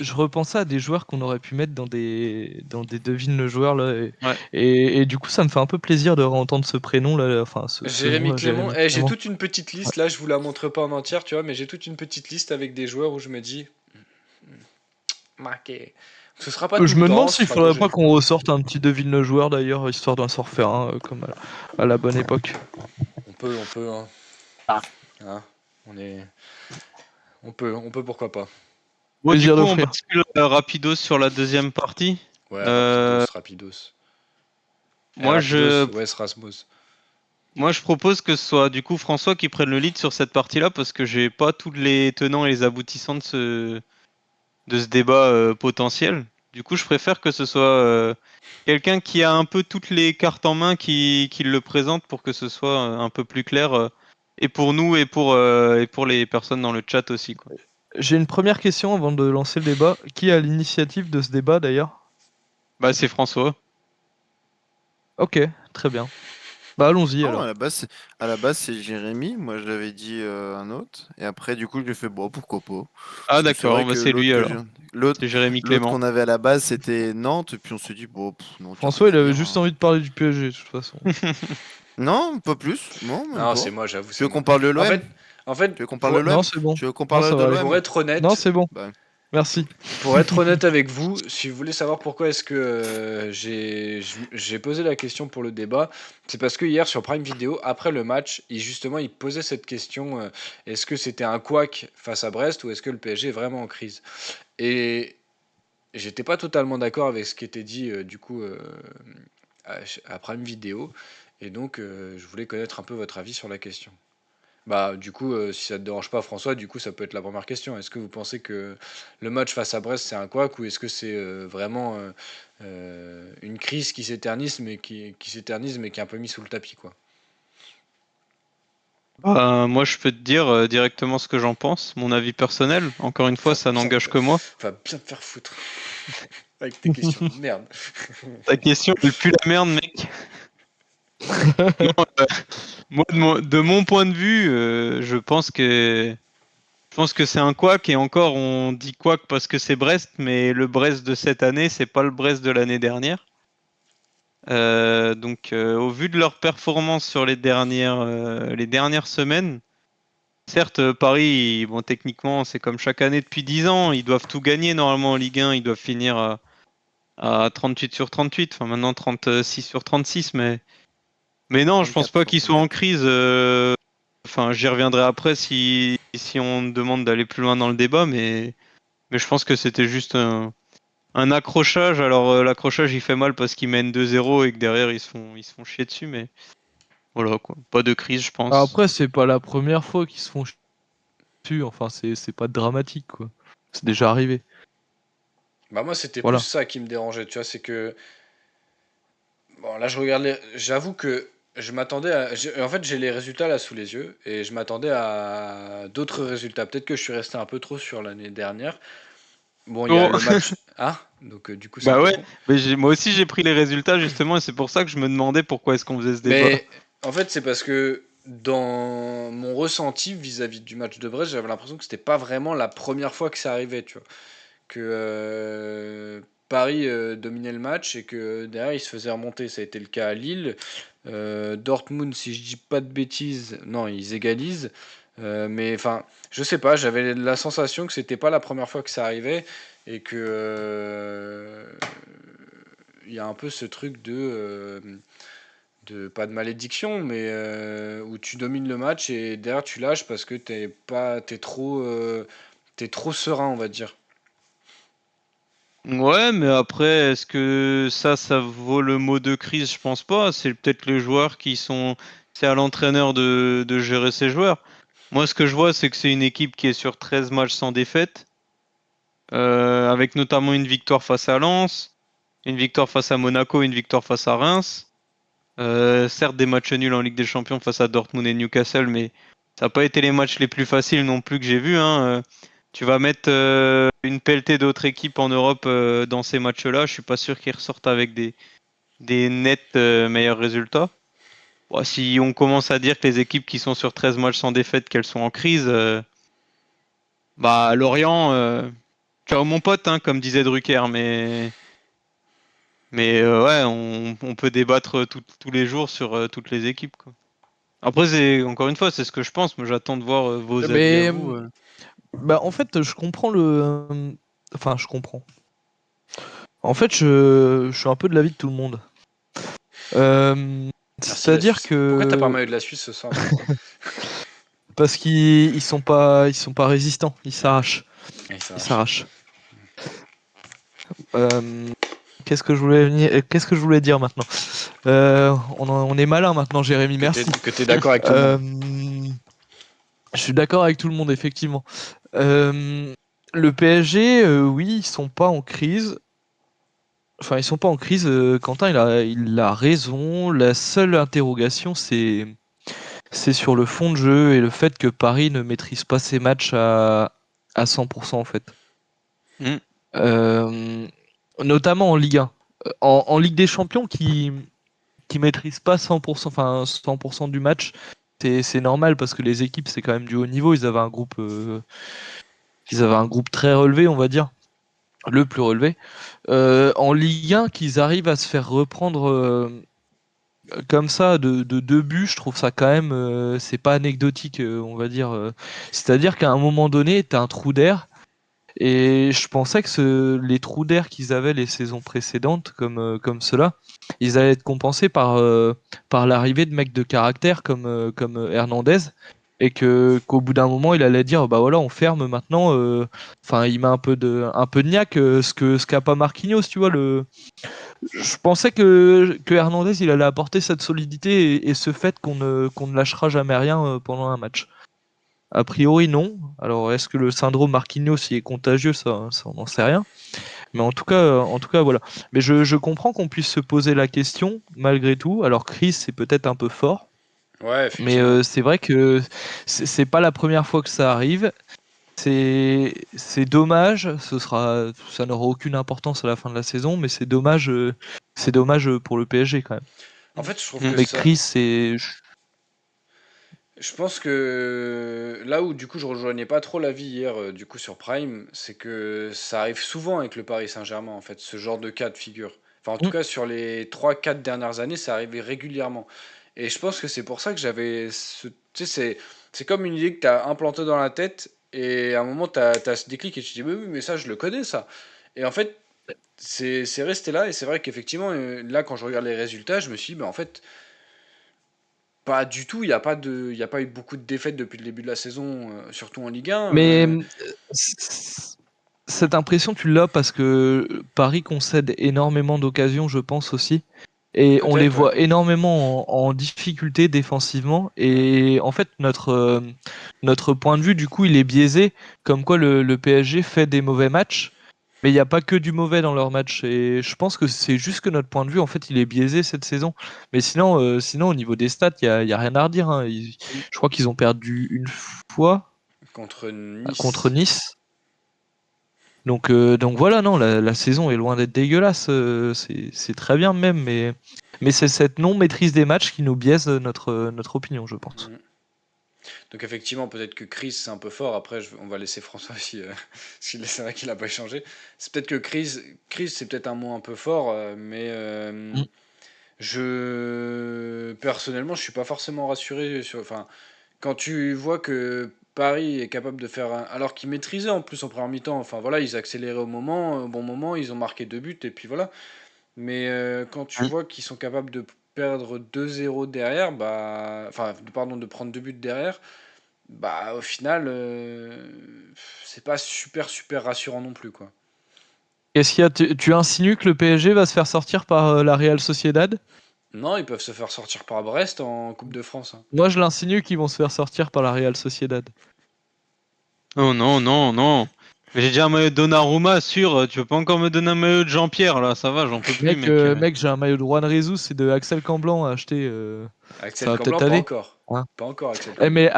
je repensais à des joueurs qu'on aurait pu mettre dans des devine le joueur là, Ouais. et du coup, ça me fait un peu plaisir de réentendre ce prénom là, enfin ce Jérémy nom-là, Clément. Jérémy J'ai Clément. toute une petite liste, là je vous la montre pas en entière, tu vois, mais j'ai toute une petite liste avec des joueurs où je me dis. Marqué. Ce sera pas tout Je le me temps. demande ce s'il sera faudrait quand pas j'ai- qu'on ressorte un petit devine le joueur d'ailleurs, histoire d'en s'en refaire un comme à la bonne époque. On peut, hein. Ah. Hein, on peut, pourquoi pas. Bon, du Plaisir coup, on d'offrir. bascule rapidos sur la deuxième partie. Ouais, rapidos. Moi, Rapidos, Wes Rasmus. Moi, je propose que ce soit du coup François qui prenne le lead sur cette partie-là parce que j'ai pas tous les tenants et les aboutissants de ce débat potentiel. Du coup, je préfère que ce soit quelqu'un qui a un peu toutes les cartes en main qui le présente pour que ce soit un peu plus clair et pour nous et pour les personnes dans le chat aussi, quoi. J'ai une première question avant de lancer le débat. Qui a l'initiative de ce débat d'ailleurs? Bah, c'est François. Ok, très bien. Bah allons-y Non, alors. à la base, c'est Jérémy. Moi, je l'avais dit un autre. Et après, du coup, je lui ai fait, bon, pourquoi pas. Ah, Parce que c'est d'accord, vrai bah, que c'est lui alors. l'autre C'est Jérémy l'autre Clément. qu'on avait à la base, c'était Nantes. Et puis on s'est dit, bon, non, tu vas François, il avait revenir, juste hein. envie de parler du PSG de toute façon. Non, pas plus. Non, même Non, pas. c'est moi, j'avoue. Tu c'est veux moi. qu'on parle de l'OM? En fait, Tu veux qu'on parle de l'OM? Non, c'est bon. Tu veux qu'on Non, parle ça de va aller. l'OM? pour être honnête, Non, c'est bon. Bah, Merci. Pour être honnête avec vous, si vous voulez savoir pourquoi est-ce que j'ai posé la question pour le débat, c'est parce que hier sur Prime Video, après le match, il posait cette question, est-ce que c'était un couac face à Brest ou est-ce que le PSG est vraiment en crise? Et j'étais pas totalement d'accord avec ce qui était dit du coup à Prime Video, et donc je voulais connaître un peu votre avis sur la question. Bah, du coup, si ça te dérange pas, François, du coup, ça peut être la première question. Est-ce que vous pensez que le match face à Brest, c'est un couac, ou est-ce que c'est vraiment une crise qui s'éternise, mais qui s'éternise, mais qui est un peu mis sous le tapis, quoi? Moi, je peux te dire directement ce que j'en pense, mon avis personnel. Encore une fois, ça n'engage que moi. Va bien te faire foutre avec tes questions de merde. Ta question, elle pue la merde, mec. Non, moi, de mon point de vue, je pense que c'est un couac, et encore, on dit couac parce que c'est Brest, mais le Brest de cette année, c'est pas le Brest de l'année dernière. Donc, au vu de leur performance sur les dernières semaines, certes, Paris, bon, techniquement, c'est comme chaque année depuis 10 ans, ils doivent tout gagner normalement en Ligue 1, ils doivent finir à 38 sur 38, enfin maintenant 36 sur 36, mais non, je pense 34 pas sur qu'ils soient en 34. crise. Enfin, j'y reviendrai après si on me demande d'aller plus loin dans le débat, mais je pense que c'était juste un accrochage. Alors, l'accrochage, il fait mal parce qu'ils mènent 2-0 et que derrière, ils se font chier dessus, mais voilà, quoi. Pas de crise, je pense. Après, c'est pas la première fois qu'ils se font dessus, enfin, c'est pas dramatique, quoi. C'est déjà arrivé. Bah, moi, c'était plus Voilà. ça qui me dérangeait, tu vois, c'est que. Bon, là, je regardais. J'avoue que je m'attendais à. En fait, j'ai les résultats là sous les yeux, et je m'attendais à d'autres résultats. Peut-être que je suis resté un peu trop sur l'année dernière. Bon, il y a Bon, le match. Ah, donc du coup, c'est un bah peu ouais, con. mais moi aussi, j'ai pris les résultats, justement, et c'est pour ça que je me demandais pourquoi est-ce qu'on faisait ce débat. Mais en fait, c'est parce que dans mon ressenti vis-à-vis du match de Brest, j'avais l'impression que c'était pas vraiment la première fois que ça arrivait, tu vois. Que Paris dominait le match et que derrière il se faisait remonter. Ça a été le cas à Lille. Dortmund, si je dis pas de bêtises, non, ils égalisent. Mais enfin, je sais pas, j'avais la sensation que c'était pas la première fois que ça arrivait, et que il y a un peu ce truc de pas de malédiction, mais où tu domines le match et derrière tu lâches parce que t'es trop serein, on va dire. Ouais, mais après, est-ce que ça vaut le mot de crise? Je pense pas. C'est peut-être les joueurs qui sont. C'est à l'entraîneur de gérer ses joueurs. Moi, ce que je vois, c'est que c'est une équipe qui est sur 13 matchs sans défaite, avec notamment une victoire face à Lens, une victoire face à Monaco, une victoire face à Reims. Certes, des matchs nuls en Ligue des Champions face à Dortmund et Newcastle, mais ça n'a pas été les matchs les plus faciles non plus que j'ai vus, hein. Tu vas mettre une pelletée d'autres équipes en Europe dans ces matchs-là. Je suis pas sûr qu'ils ressortent avec des nets meilleurs résultats. Bon, si on commence à dire que les équipes qui sont sur 13 matchs sans défaite, qu'elles sont en crise, bah Lorient, ciao mon pote, hein, comme disait Drucker, mais ouais, on peut débattre tous les jours sur toutes les équipes, quoi. Après, encore une fois, c'est ce que je pense, mais j'attends de voir vos avis à Mais vous. bah, en fait, je comprends enfin, je comprends. En fait, je suis un peu de l'avis de tout le monde. Merci la C'est-à-dire Suisse. Pourquoi t'as pas que maillot de la Suisse ce soir? parce qu'ils sont pas résistants, ils s'arrachent, Ouais, ça ils marche. s'arrachent. Euh, qu'est-ce que je voulais dire maintenant? On est malin maintenant, Jérémy. Merci. Que t'es d'accord avec tout le Euh, monde. je suis d'accord avec tout le monde, effectivement. Euh, le PSG, oui, ils sont pas en crise. Enfin, ils sont pas en crise. Quentin, il a raison. La seule interrogation, c'est sur le fond de jeu et le fait que Paris ne maîtrise pas ses matchs à 100% en fait. Mm. Euh, Notamment en Ligue 1. En Ligue des Champions qui maîtrise pas 100%, enfin 100% du match, c'est normal parce que les équipes c'est quand même du haut niveau. Ils avaient un groupe très relevé, on va dire, le plus relevé. En Ligue 1, qu'ils arrivent à se faire reprendre comme ça de deux buts, je trouve ça quand même, c'est pas anecdotique, on va dire. C'est-à-dire qu'à un moment donné, t'as un trou d'air. Et je pensais que les trous d'air qu'ils avaient les saisons précédentes, comme ceux-là, ils allaient être compensés par l'arrivée de mecs de caractère comme Hernandez, et qu'au bout d'un moment il allait dire bah voilà on ferme maintenant. Enfin il met un peu de niaque, ce qu'a pas Marquinhos, tu vois. Je pensais que Hernandez il allait apporter cette solidité et ce fait qu'on ne lâchera jamais rien pendant un match. A priori non. Alors est-ce que le syndrome Marquinhos il est contagieux, ça on n'en sait rien. Mais en tout cas voilà. Mais je comprends qu'on puisse se poser la question malgré tout. Alors Chris c'est peut-être un peu fort, Ouais, mais effectivement. c'est vrai que c'est pas la première fois que ça arrive. C'est dommage. Ça n'aura aucune importance à la fin de la saison, mais c'est dommage pour le PSG quand même. En fait, je trouve Mm. que Mais ça. Chris c'est Je pense que là où du coup je rejoignais pas trop l'avis hier du coup sur Prime, c'est que ça arrive souvent avec le Paris Saint-Germain en fait, ce genre de cas de figure. Enfin en tout Mm. cas sur les 3 4 dernières années, ça arrivait régulièrement. Et je pense que c'est pour ça que j'avais ce... Tu sais, c'est comme une idée que tu as implantée dans la tête et à un moment tu as ce déclic et tu te dis oui mais ça je le connais ça. Et en fait c'est resté là et c'est vrai qu'effectivement là quand je regarde les résultats, je me suis dit bah en fait pas du tout, il y a pas eu beaucoup de défaites depuis le début de la saison, surtout en Ligue 1. Mais cette impression, tu l'as parce que Paris concède énormément d'occasions, je pense aussi. Et on les Peut-être, ouais. voit énormément en difficulté défensivement. Ouais. Et en fait, notre point de vue, du coup, il est biaisé. Comme quoi le PSG fait des mauvais matchs. Mais il n'y a pas que du mauvais dans leurs matchs. Et je pense que c'est juste que notre point de vue, en fait, il est biaisé cette saison. Mais sinon au niveau des stats, il y a rien à redire, hein. Je crois qu'ils ont perdu une fois Contre contre Nice. Nice. Donc voilà, non, la saison est loin d'être dégueulasse, c'est très bien même, mais c'est cette non-maîtrise des matchs qui nous biaise notre opinion, je pense. Mm. Donc effectivement, peut-être que Chris c'est un peu fort. Après, on va laisser François aussi, parce qu'il c'est vrai qu'il a pas échangé. C'est peut-être que Chris c'est peut-être un mot un peu fort, mais Mm. je personnellement, je suis pas forcément rassuré sur. Enfin, quand tu vois que Paris est capable de faire alors qu'ils maîtrisaient en plus en première mi-temps. Enfin voilà, ils accéléraient au bon moment, ils ont marqué 2 buts et puis voilà. Mais quand tu Mm. vois qu'ils sont capables de perdre 2-0 derrière, bah, enfin, pardon, de prendre 2 buts derrière, bah, au final, c'est pas super, super rassurant non plus, quoi. Qu'est-ce qu'il y a? Tu insinues que le PSG va se faire sortir par la Real Sociedad? Non, ils peuvent se faire sortir par Brest en Coupe de France, hein. Moi, je l'insinue qu'ils vont se faire sortir par la Real Sociedad. Oh non, non, non. Mais j'ai déjà un maillot de Donnarumma, sûr. Tu peux pas encore me donner un maillot de Jean-Pierre, là. Ça va, j'en peux plus, Mec, mec. mec, j'ai un maillot de Juan Jesus et de Axel Camblan à acheter. Ça Axel va peut-être Comblanc, pas aller. encore. Hein. Pas encore, Axel Eh, Comblanc. mais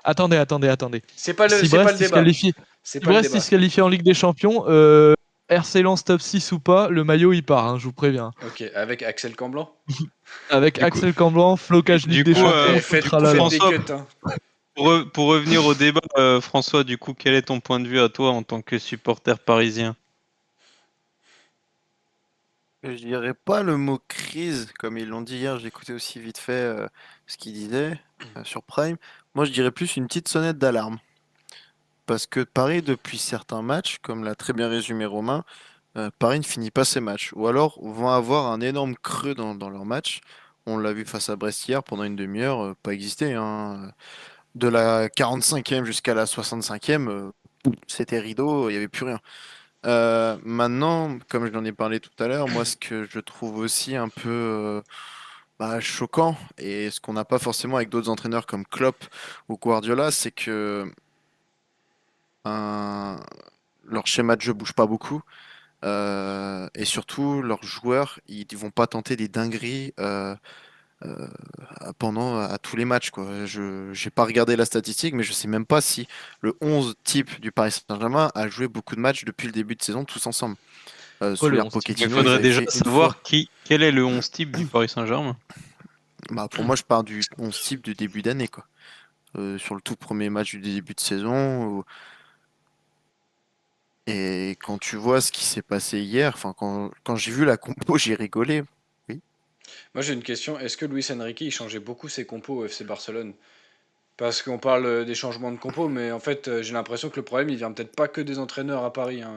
attendez. Si C'est pas le Brest il se débat. qualifie, C'est si pas le Brest il débat. se qualifie en Ligue des Champions, RC Lens top 6 ou pas, le maillot il part, hein, je vous préviens. Ok, avec Axel Comblanc. Avec Du coup, Axel Camblan, flocage Ligue du des coup, Champions, Eh, tout le faites tralala. des François, cuts, hein. pour revenir au débat, François, du coup, quel est ton point de vue à toi en tant que supporter parisien? Je dirais pas le mot crise, comme ils l'ont dit hier, j'ai écouté aussi vite fait ce qu'ils disaient sur Prime. Moi, je dirais plus une petite sonnette d'alarme. Parce que Paris, depuis certains matchs, comme l'a très bien résumé Romain, Paris ne finit pas ses matchs. Ou alors vont avoir un énorme creux dans leur match. On l'a vu face à Brest hier pendant une demi-heure, pas exister, hein. De la 45e jusqu'à la 65e, c'était rideau, il n'y avait plus rien. Maintenant, comme je l'en ai parlé tout à l'heure, moi ce que je trouve aussi un peu choquant, et ce qu'on n'a pas forcément avec d'autres entraîneurs comme Klopp ou Guardiola, c'est que un- leur schéma de jeu bouge pas beaucoup. Et surtout, leurs joueurs, ils vont pas tenter des dingueries euh, pendant à tous les matchs, quoi. Je j'ai pas regardé la statistique, mais je sais même pas si le 11 type du Paris Saint-Germain a joué beaucoup de matchs depuis le début de saison tous ensemble. Quoi Sous le l'ère 11 type Il du Pochettino, ils faudrait PSG? avaient déjà fait une fois. savoir quel est le 11 type du Paris Saint-Germain. Bah, pour moi, je pars du 11 type du début d'année, quoi. Sur le tout premier match du début de saison. Et quand tu vois ce qui s'est passé hier, enfin, quand j'ai vu la compo, j'ai rigolé. Oui. Moi, j'ai une question. Est-ce que Luis Enrique, il changeait beaucoup ses compos au FC Barcelone? Parce qu'on parle des changements de compos, mais en fait, j'ai l'impression que le problème, il vient peut-être pas que des entraîneurs à Paris, hein,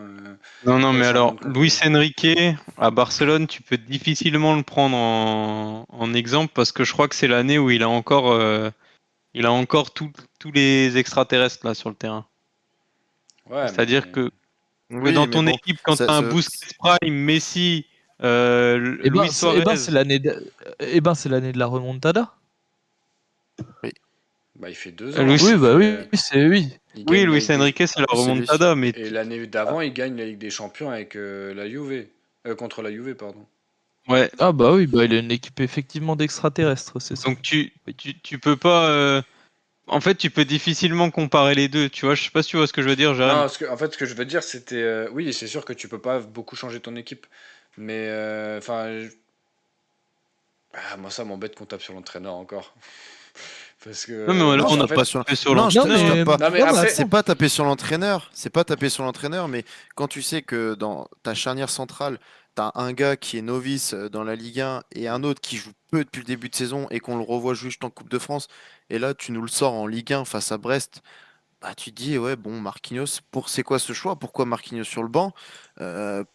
Non, non, pour les mais changements alors, de Luis compos. Enrique, à Barcelone, tu peux difficilement le prendre en exemple parce que je crois que c'est l'année où il a encore il a encore tous les extraterrestres là sur le terrain. Ouais, C'est-à-dire que Oui, dans mais ton bon, équipe, quand tu ça, as un ça- Busquets Prime, Messi, Eh ben, Luis Suarez, c'est l'année c'est l'année de la remontada. oui, bah, il fait 2 ans. Luis, Hein. Oui, bah oui, c'est oui. Il oui, gagne la Luis Ligue des... Enrique, c'est la c'est lui. remontada, mais Et l'année d'avant, il gagne la Ligue des Champions avec la Juve. Contre la Juve, pardon. ouais. Ah bah oui, bah il a une équipe effectivement d'extraterrestres, c'est ça. Donc Oui. tu peux pas. En fait, tu peux difficilement comparer les deux. Tu vois, je sais pas si tu vois ce que je veux dire, Jérém. Non, en fait, ce que je veux dire, c'était... oui, c'est sûr que tu peux pas beaucoup changer ton équipe. Mais, enfin... moi, ça m'embête qu'on tape sur l'entraîneur encore. Parce Non, mais que... là, Non, on je n'a tape pas pas sur. tapé sur Non, Non l'entraîneur, je hein. tape mais pas. Non, mais non, mais après... C'est attends. pas taper sur l'entraîneur. C'est pas taper sur l'entraîneur, mais quand tu sais que dans ta charnière centrale, t'as un gars qui est novice dans la Ligue 1 et un autre qui joue peu depuis le début de saison et qu'on le revoit jouer juste en Coupe de France, et là tu nous le sors en Ligue 1 face à Brest. Bah, tu te dis, ouais, bon, Marquinhos, c'est quoi ce choix? Pourquoi Marquinhos sur le banc?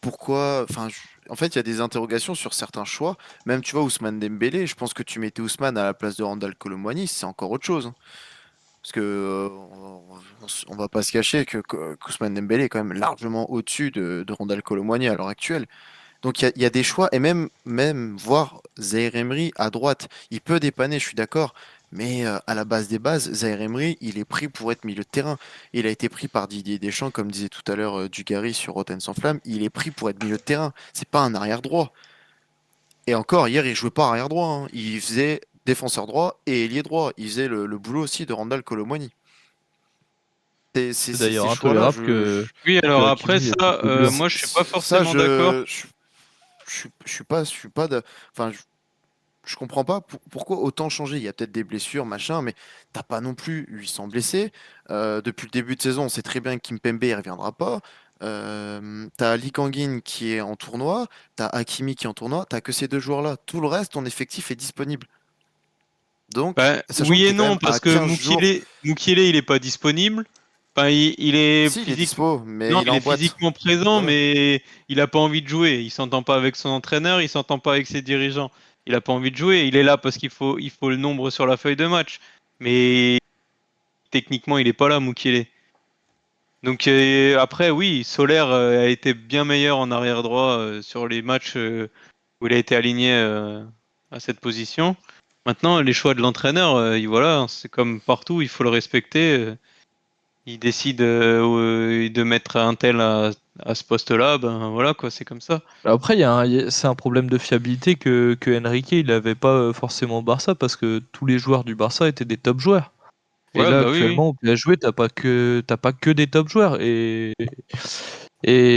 Pourquoi. Enfin, en fait, il y a des interrogations sur certains choix. Même, tu vois, Ousmane Dembélé, je pense que tu mettais Ousmane à la place de Randal Kolo Muani, c'est encore autre chose, hein. Parce que on va pas se cacher qu'Ousmane Dembélé est quand même largement au-dessus de Randal Kolo Muani à l'heure actuelle. Donc il y a des choix, et même voir Zaïre Emery à droite, il peut dépanner, je suis d'accord, mais à la base des bases, Zaïre Emery, il est pris pour être milieu de terrain. Il a été pris par Didier Deschamps, comme disait tout à l'heure Dugarry sur Rotten sans flamme, il est pris pour être milieu de terrain, c'est pas un arrière droit. Et encore, hier, il jouait pas arrière droit, hein. Il faisait défenseur droit et ailier droit. Il faisait le boulot aussi de Randal Kolo Muani. C'est Ces d'ailleurs choix-là, intolérable Oui, que alors après Hakimi ait ça, fait 2 ans. moi, je suis pas ça, forcément d'accord. je suis pas enfin, je comprends pas pourquoi autant changer. Il y a peut-être des blessures, machin, mais t'as pas non plus 800 blessés. Depuis le début de saison, on sait très bien que Kimpembe il reviendra pas. T'as Lee Kangin qui est en tournoi, t'as Hakimi qui est en tournoi, t'as que ces deux joueurs-là. Tout le reste, ton effectif est disponible. Donc, Bah, sachant que oui et t'es quand non, même parce à que 15 jours. Mukiele, il est pas disponible. Enfin, il est Si, il est physique. dispo, mais Non, il est il est en boîte. physiquement présent, Voilà. mais il a pas envie de jouer. Il s'entend pas avec son entraîneur, il s'entend pas avec ses dirigeants. Il a pas envie de jouer. Il est là parce il faut le nombre sur la feuille de match. Mais techniquement, il est pas là, Mukiele. Donc après, oui, Solaire a été bien meilleur en arrière droit sur les matchs où il a été aligné à cette position. Maintenant, les choix de l'entraîneur, voilà, hein, c'est comme partout, il faut le respecter. Il décide de mettre un tel à ce poste-là, ben voilà quoi, c'est comme ça. Après, c'est un problème de fiabilité que Enrique il avait pas forcément au Barça parce que tous les joueurs du Barça étaient des top joueurs. Et Ouais, là, bah oui, oui. actuellement, au PSV, t'as pas que des top joueurs. Et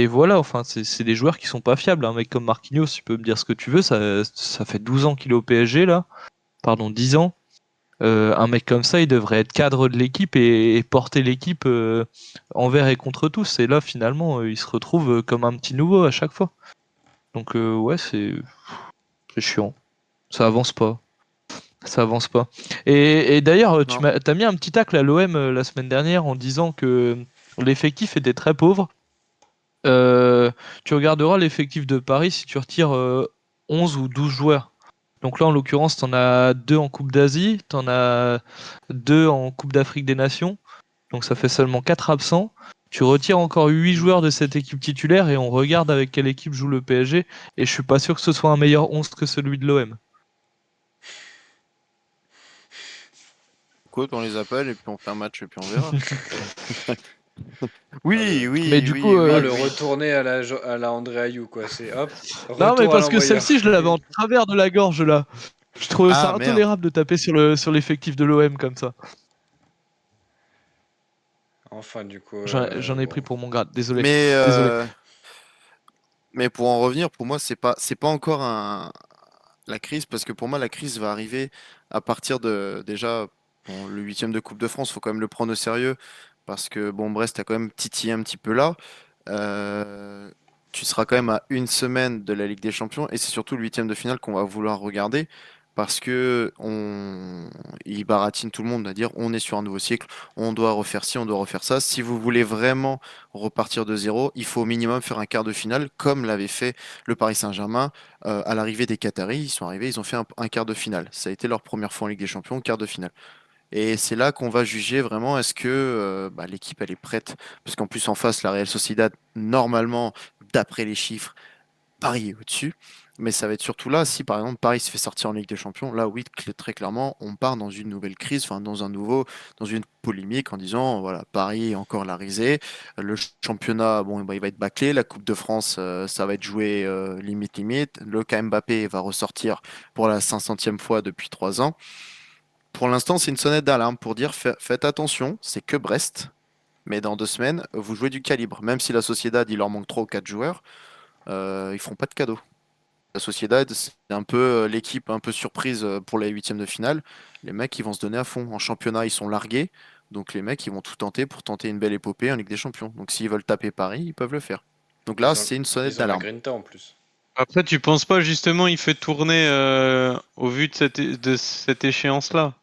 voilà, enfin, c'est des joueurs qui sont pas fiables. Un mec comme Marquinhos, tu peux me dire ce que tu veux, ça fait 12 ans qu'il est au PSG, là. Pardon, 10 ans. Un mec comme ça, il devrait être cadre de l'équipe et porter l'équipe envers et contre tous. Et là, finalement, il se retrouve comme un petit nouveau à chaque fois. Donc, ouais, c'est chiant. Ça avance pas. Ça avance pas. Et d'ailleurs, Non. t'as mis un petit tacle à l'OM la semaine dernière en disant que l'effectif était très pauvre. Tu regarderas l'effectif de Paris si tu retires 11 ou 12 joueurs. Donc là, en l'occurrence, t'en as 2 en Coupe d'Asie, t'en as 2 en Coupe d'Afrique des Nations. Donc ça fait seulement 4 absents. Tu retires encore 8 joueurs de cette équipe titulaire et on regarde avec quelle équipe joue le PSG. Et je suis pas sûr que ce soit un meilleur 11 que celui de l'OM. Écoute, on les appelle et puis on fait un match et puis on verra. Ah, Oui, Mais oui, du coup, oui, oui, le oui. retourner à la André Ayou, quoi. C'est hop, non, mais retour à parce que l'envoyeur. celle-ci, je l'avais en travers de la gorge là. Je trouvais ça Ah merde. intolérable de taper sur l'effectif de l'OM comme ça. Enfin, du coup, J'en ai bon. pris pour mon grade, désolé. Mais, Désolé. mais pour en revenir, pour moi, c'est pas encore la crise, parce que pour moi, la crise va arriver à partir de déjà bon, le huitième de Coupe de France. Faut quand même le prendre au sérieux parce que bon, Brest a quand même titillé un petit peu là. Euh, Tu seras quand même à une semaine de la Ligue des Champions et c'est surtout le huitième de finale qu'on va vouloir regarder parce que il baratine tout le monde à dire on est sur un nouveau cycle, on doit refaire ci, on doit refaire ça. Si vous voulez vraiment repartir de zéro, il faut au minimum faire un quart de finale comme l'avait fait le Paris Saint-Germain à l'arrivée des Qataris. Ils sont arrivés, ils ont fait un quart de finale. Ça a été leur première fois en Ligue des Champions, quart de finale. Et c'est là qu'on va juger vraiment est-ce que l'équipe elle est prête. Parce qu'en plus en face, la Real Sociedad, normalement, d'après les chiffres, Paris est au-dessus. Mais ça va être surtout là, si par exemple Paris se fait sortir en Ligue des Champions, là oui, très clairement, on part dans une nouvelle crise, enfin dans une polémique en disant, voilà, Paris est encore la risée, le championnat, bon, bah, il va être bâclé, la Coupe de France, ça va être joué limite, le cas Mbappé va ressortir pour la 500e fois depuis 3 ans. Pour l'instant, c'est une sonnette d'alarme pour dire, faites attention, c'est que Brest, mais dans 2 semaines, vous jouez du calibre, même si la Sociedad, il leur manque 3 ou 4 joueurs, ils feront pas de cadeaux. La Sociedad, c'est un peu l'équipe un peu surprise pour les huitièmes de finale. Les mecs, ils vont se donner à fond. En championnat, ils sont largués. Donc les mecs, ils vont tout tenter pour tenter une belle épopée en Ligue des Champions. Donc s'ils veulent taper Paris, ils peuvent le faire. Donc là, Ils ont, c'est une sonnette ils ont la d'alarme. Grinta en plus. Après, tu penses pas justement il fait tourner au vu de cette échéance-là?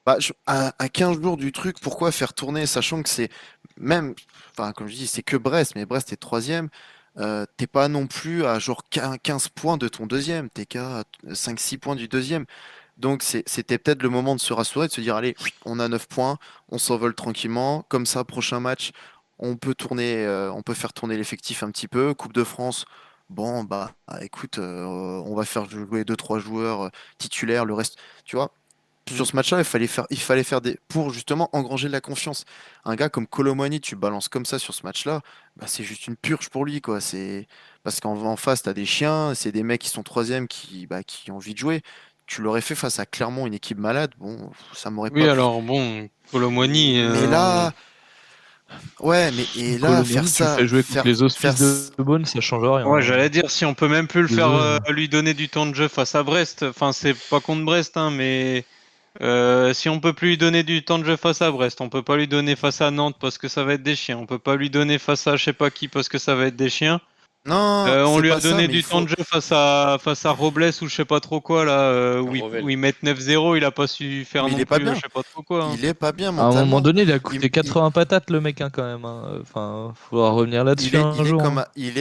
Bah, à 15 jours du truc, pourquoi faire tourner, sachant que c'est même, enfin, comme je dis, c'est que Brest, mais Brest est troisième. T'es pas non plus à genre 15 points de ton deuxième, t'es qu'à 5-6 points du deuxième. Donc c'était peut-être le moment de se rassurer, de se dire, allez, on a 9 points, on s'envole tranquillement. Comme ça, prochain match, on peut faire tourner l'effectif un petit peu. Coupe de France, bon, écoute, on va faire jouer deux trois joueurs titulaires, le reste, tu vois. Mm. Sur ce match-là, il fallait faire pour justement engranger de la confiance. Un gars comme Colomani, tu balances comme ça sur ce match-là, c'est juste une purge pour lui, quoi. C'est parce qu'en face, t'as des chiens, c'est des mecs qui sont troisième, qui ont envie de jouer. Tu l'aurais fait face à Clermont, une équipe malade, bon, ça m'aurait Oui, pas plu. alors bon, Colomwani, Mais là, ouais, mais et là, faire Colomani, tu le ça, fais jouer contre les faire, Hospices de Beaune, ça change rien, ouais, hein. j'allais dire si on peut même plus le faire Désolé, hein. lui donner du temps de jeu face à Brest. Enfin, c'est pas contre Brest, hein, mais si on peut plus lui donner du temps de jeu face à Brest, on peut pas lui donner face à Nantes parce que ça va être des chiens. On peut pas lui donner face à je sais pas qui parce que ça va être des chiens. non, On c'est lui a pas ça, donné mais il du temps faut. de jeu face à Robles ou je sais pas trop quoi là où Revel. ils mettent 9-0, il a pas su faire Mais il non est pas plus je bien. sais pas trop quoi, hein. Il est pas bien À un moment mentalement. donné, il a Il, coûté il- 80 patates, le mec, hein, quand même, hein. Enfin, faudra revenir Il là-dessus est, un il est jour, comme, hein. il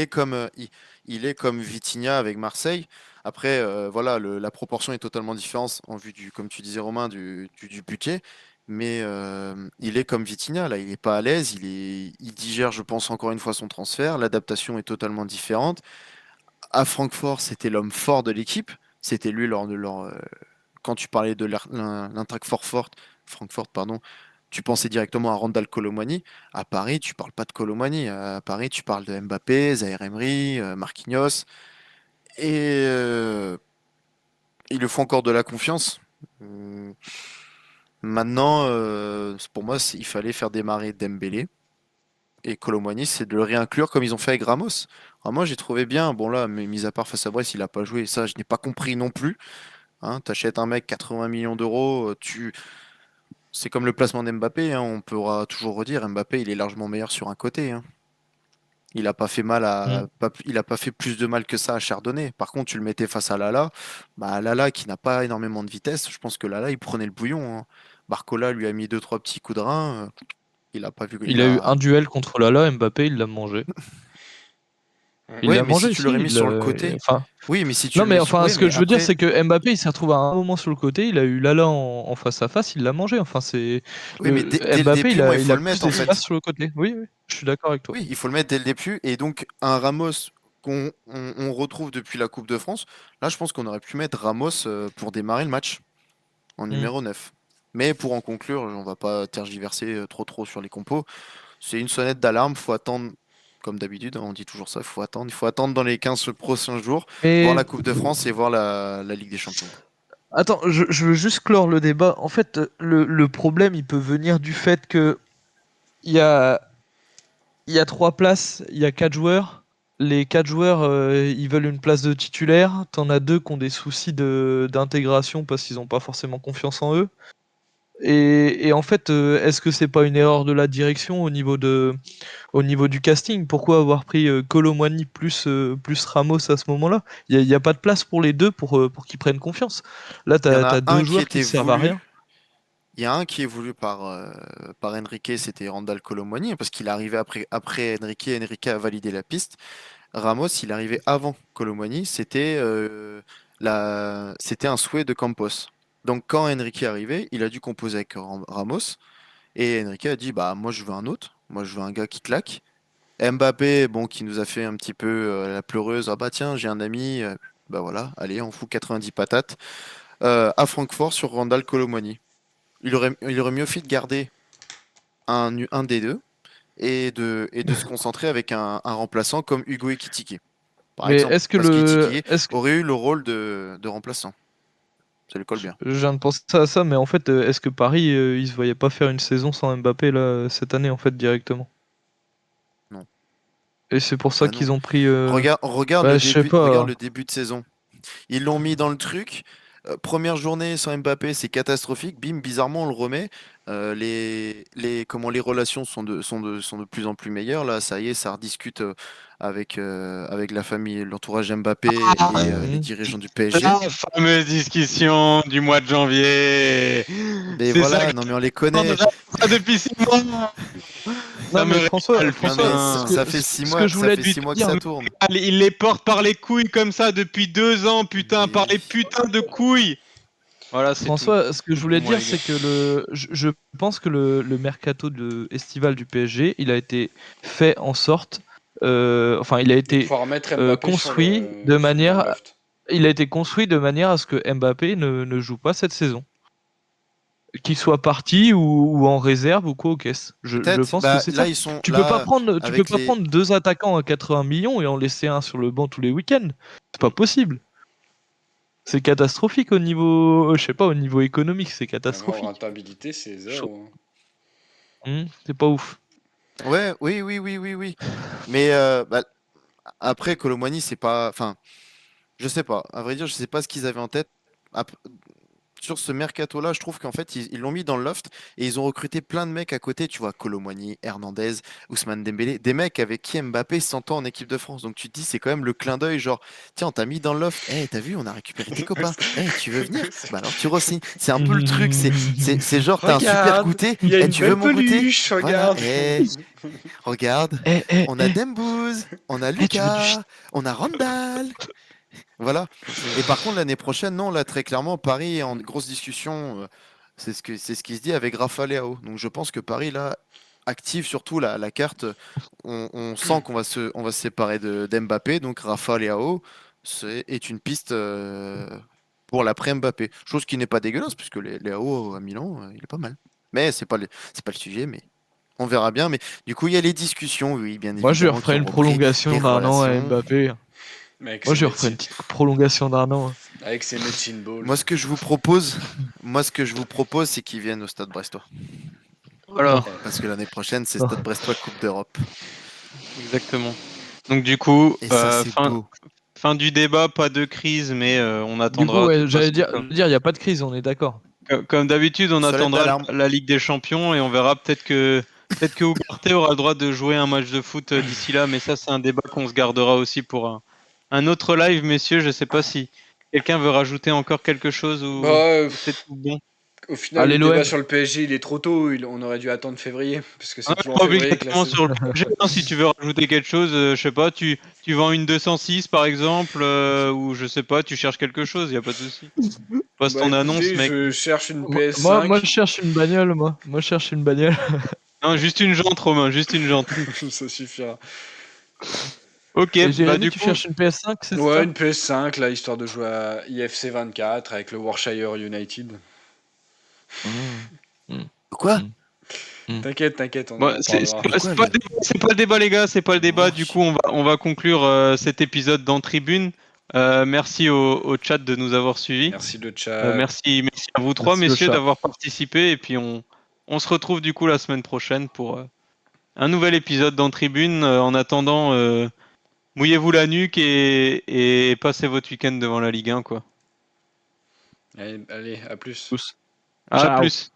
est comme Vitinha avec Marseille. Après, voilà, la proportion est totalement différente en vue du, comme tu disais Romain, du budget. Mais il est comme Vitinha, là, il est pas à l'aise, il digère, je pense, encore une fois son transfert. L'adaptation est totalement différente. À Francfort, c'était l'homme fort de l'équipe. C'était lui quand tu parlais de l'Eintracht Francfort, pardon, tu pensais directement à Randal Colomani. À Paris, tu parles pas de Colomani. À Paris, tu parles de Mbappé, Zaïre Emery, Marquinhos. Et il lui faut encore de la confiance. Hum, Maintenant, pour moi, il fallait faire démarrer Dembélé. Et Colomani, c'est de le réinclure comme ils ont fait avec Ramos. Ramos, j'ai trouvé bien. Bon, là, mais mis à part face à Brest, il a pas joué. Ça, je n'ai pas compris non plus. Hein, t'achètes un mec 80 millions d'euros, c'est comme le placement d'Mbappé, hein, on pourra toujours redire, Mbappé, il est largement meilleur sur un côté, hein. Il a pas fait mal Mm. il a pas fait plus de mal que ça à Chardonnay. Par contre, tu le mettais face à Lala, Lala qui n'a pas énormément de vitesse, je pense que Lala, il prenait le bouillon, hein. Barcola lui a mis deux trois petits coups de rein, il a pas vu, Il a eu un duel contre Lala, Mbappé, il l'a mangé. Mm. Il Oui, l'a mais si mangé, tu si. l'aurais mis sur le côté, Enfin, oui, mais si tu non, le mais mets sur, enfin, oui, ce que mais je veux dire, après, c'est que Mbappé, il s'est retrouvé à un moment sur le côté, il a eu Lala en face à face, il l'a mangé. Enfin, c'est oui, mais dès le Mbappé, début, moi, il il faut a le plus mettre en d'espace fait. sur le côté. Oui, oui, je suis d'accord avec toi. Oui, il faut le mettre dès le début. Et donc, un Ramos qu'on retrouve depuis la Coupe de France, là, je pense qu'on aurait pu mettre Ramos pour démarrer le match en Mm. numéro 9. Mais pour en conclure, on va pas tergiverser trop sur les compos. C'est une sonnette d'alarme, faut attendre, comme d'habitude, hein, on dit toujours ça, faut attendre. Il faut attendre dans les 15 prochains jours, voir Mais la Coupe de France et voir la Ligue des Champions. attends, je veux juste clore le débat. En fait, le problème, il peut venir du fait que il y a, il y a trois places, il y a quatre joueurs. Les quatre joueurs, ils veulent une place de titulaire. T'en as deux qui ont des soucis d'intégration parce qu'ils n'ont pas forcément confiance en eux. Et en fait, est-ce que c'est pas une erreur de la direction au niveau du casting? Pourquoi avoir pris Kolo Muani plus Ramos à ce moment-là? Il y a pas de place pour les deux pour qu'ils prennent confiance. Là, Il y en t'as a deux un qui joueurs qui était servent à voulu. rien. Il y a un qui est voulu par Enrique, c'était Randal Colomwani, parce qu'il est arrivé après Enrique. Enrique a validé la piste. Ramos, il arrivait avant Colomwani. C'était un souhait de Campos. Donc quand Enrique est arrivé, il a dû composer avec Ramos. Et Enrique a dit, bah moi je veux un autre. Moi je veux un gars qui claque. Mbappé, bon, qui nous a fait un petit peu la pleureuse. Ah bah tiens, j'ai un ami. Bah voilà, allez, on fout 90 patates. À Francfort sur Randal Colomwani. Il aurait mieux fait de garder un des deux et de se concentrer avec un remplaçant comme Hugo Ekitike, par Mais exemple. est-ce que Parce le. qu'Ekitike Est-ce que. aurait eu le rôle de remplaçant. Ça lui colle bien. Je viens de penser à ça, mais en fait, est-ce que Paris, ils se voyaient pas faire une saison sans Mbappé là, cette année, en fait, directement? Non. Et c'est pour ça Bah non. qu'ils ont pris. Regarde Bah, le je sais début, regarde pas. le début de saison. Ils l'ont mis dans le truc. Première journée sans Mbappé, c'est catastrophique. Bim, bizarrement, on le remet. Les relations sont de plus en plus meilleures. Là, ça y est, ça rediscute avec la famille, l'entourage Mbappé et les Mhm. dirigeants du PSG. La fameuse discussion du mois de janvier. Mais C'est ça voilà, que non mais on les on connaît. ça depuis 6 mois. Non, Ça me mais François, régale, Non mais putain. ça fait six ce que mois, je ça voulais fait lui 6 mois que dire, ça tourne. Allez, il les porte par les couilles comme ça depuis 2 ans, putain, Mais- par les putains de couilles. Voilà, c'est tout. François, ce que je voulais Moi, dire, les gars. c'est que je pense que le mercato estival du PSG, il a été fait en sorte, enfin, il a De été pouvoir mettre Mbappé construit dans le loft. il a été construit de manière à ce que Mbappé ne joue pas cette saison, qu'il soit parti ou en réserve ou quoi aux caisses. Je Peut-être. pense que Bah c'est ça. là ils sont Tu peux pas là prendre, tu peux avec pas les. prendre deux attaquants à 80 millions et en laisser un sur le banc tous les week-ends. C'est pas possible. C'est catastrophique au niveau, je sais pas, au niveau économique, c'est Niveau catastrophique. rentabilité, c'est Je trouve- 0. Hein. C'est pas ouf. Ouais, oui, oui, oui, oui, oui. Mais bah, après, Colomwani, c'est pas. Enfin, je sais pas. À vrai dire, je sais pas ce qu'ils avaient en tête. Sur ce mercato-là, je trouve qu'en fait, ils l'ont mis dans le loft et ils ont recruté plein de mecs à côté. Tu vois, Colomwani, Hernandez, Ousmane Dembélé, des mecs avec qui Mbappé s'entend en équipe de France. Donc tu te dis, c'est quand même le clin d'œil, genre, tiens, on t'a mis dans le loft. Eh, t'as vu, on a récupéré tes copains. Eh, tu veux venir? Bah alors tu re-signes. C'est un peu le truc. C'est genre, t'as un super Regarde, goûter. il y a Eh, une tu veux belle mon goûter? peluche, Voilà. regarde. Regarde. Eh, eh, On a eh, Dembouz, on a tu veux du shit? Lucas, on a Randall. Voilà. Et par contre, l'année prochaine, non, là, très clairement, Paris est en grosse discussion. C'est ce qui se dit avec Rafa Leao. Donc je pense que Paris, là, active surtout la carte. On sent qu'on va se séparer d'Mbappé. Donc Rafa Leao est une piste pour l'après Mbappé. Chose qui n'est pas dégueulasse, puisque Leao à Milan, il est pas mal. Mais c'est pas le sujet, mais on verra bien. Mais du coup, il y a les discussions, oui, bien Moi, je lui évidemment, qui referai ont une repris prolongation les d'un an à relations. Mbappé. Avec Moi, ses je lui referai une médecines, petite prolongation d'un an. avec ses medicine balls. Moi, ce que je vous propose, c'est qu'ils viennent au Stade Brestois. Voilà, Parce que l'année prochaine, c'est Non. Stade Brestois Coupe d'Europe. exactement. Donc du coup, Et ça, c'est beau. fin du débat, pas de crise, mais on Du coup, attendra de ouais, toute j'allais façon, dire, il n'y a pas de crise, on est d'accord. comme d'habitude, on Sonnette attendra d'alarme. la Ligue des Champions et on verra peut-être que Ugarte aura le droit de jouer un match de foot d'ici là, mais ça c'est un débat qu'on se gardera aussi pour un autre live, messieurs. Je sais pas si quelqu'un veut rajouter encore quelque chose Bah, ou c'est tout bon. au final, Allez, le débat l'OM. sur le PSG, il est trop tôt. On aurait dû attendre février. Parce que Ah, c'est toujours en pas février que la obligatoirement saison. sur le projet, hein, si tu veux rajouter quelque chose, je sais pas, tu vends une 206 par exemple, ou je sais pas, tu cherches quelque chose, y a pas de souci. Passe Bah ton annonce, écoutez, mec. je cherche une Moi, je PS5. cherche une bagnole, moi. Moi, je cherche une bagnole. Non, juste une jante, Romain, juste une jante. Ça suffira. Ok, Et bah Jérémy, du tu coup, cherches une PS5, c'est Ouais, ça? une PS5, là, histoire de jouer à IFC 24 avec le Warshire United. Quoi? T'inquiète, t'inquiète, on en bon, reparlera. Pourquoi c'est pas le débat, les gars, c'est pas le débat. Du Warsh- coup, on va conclure cet épisode dans Tribune. Merci au chat de nous avoir suivis. Merci le chat. Merci à vous trois, Merci, le messieurs, chat. d'avoir participé. Et puis, on se retrouve du coup la semaine prochaine pour un nouvel épisode dans Tribune. En attendant, mouillez-vous la nuque et passez votre week-end devant la Ligue 1, quoi. Allez, à plus. Tous. À Ciao. plus.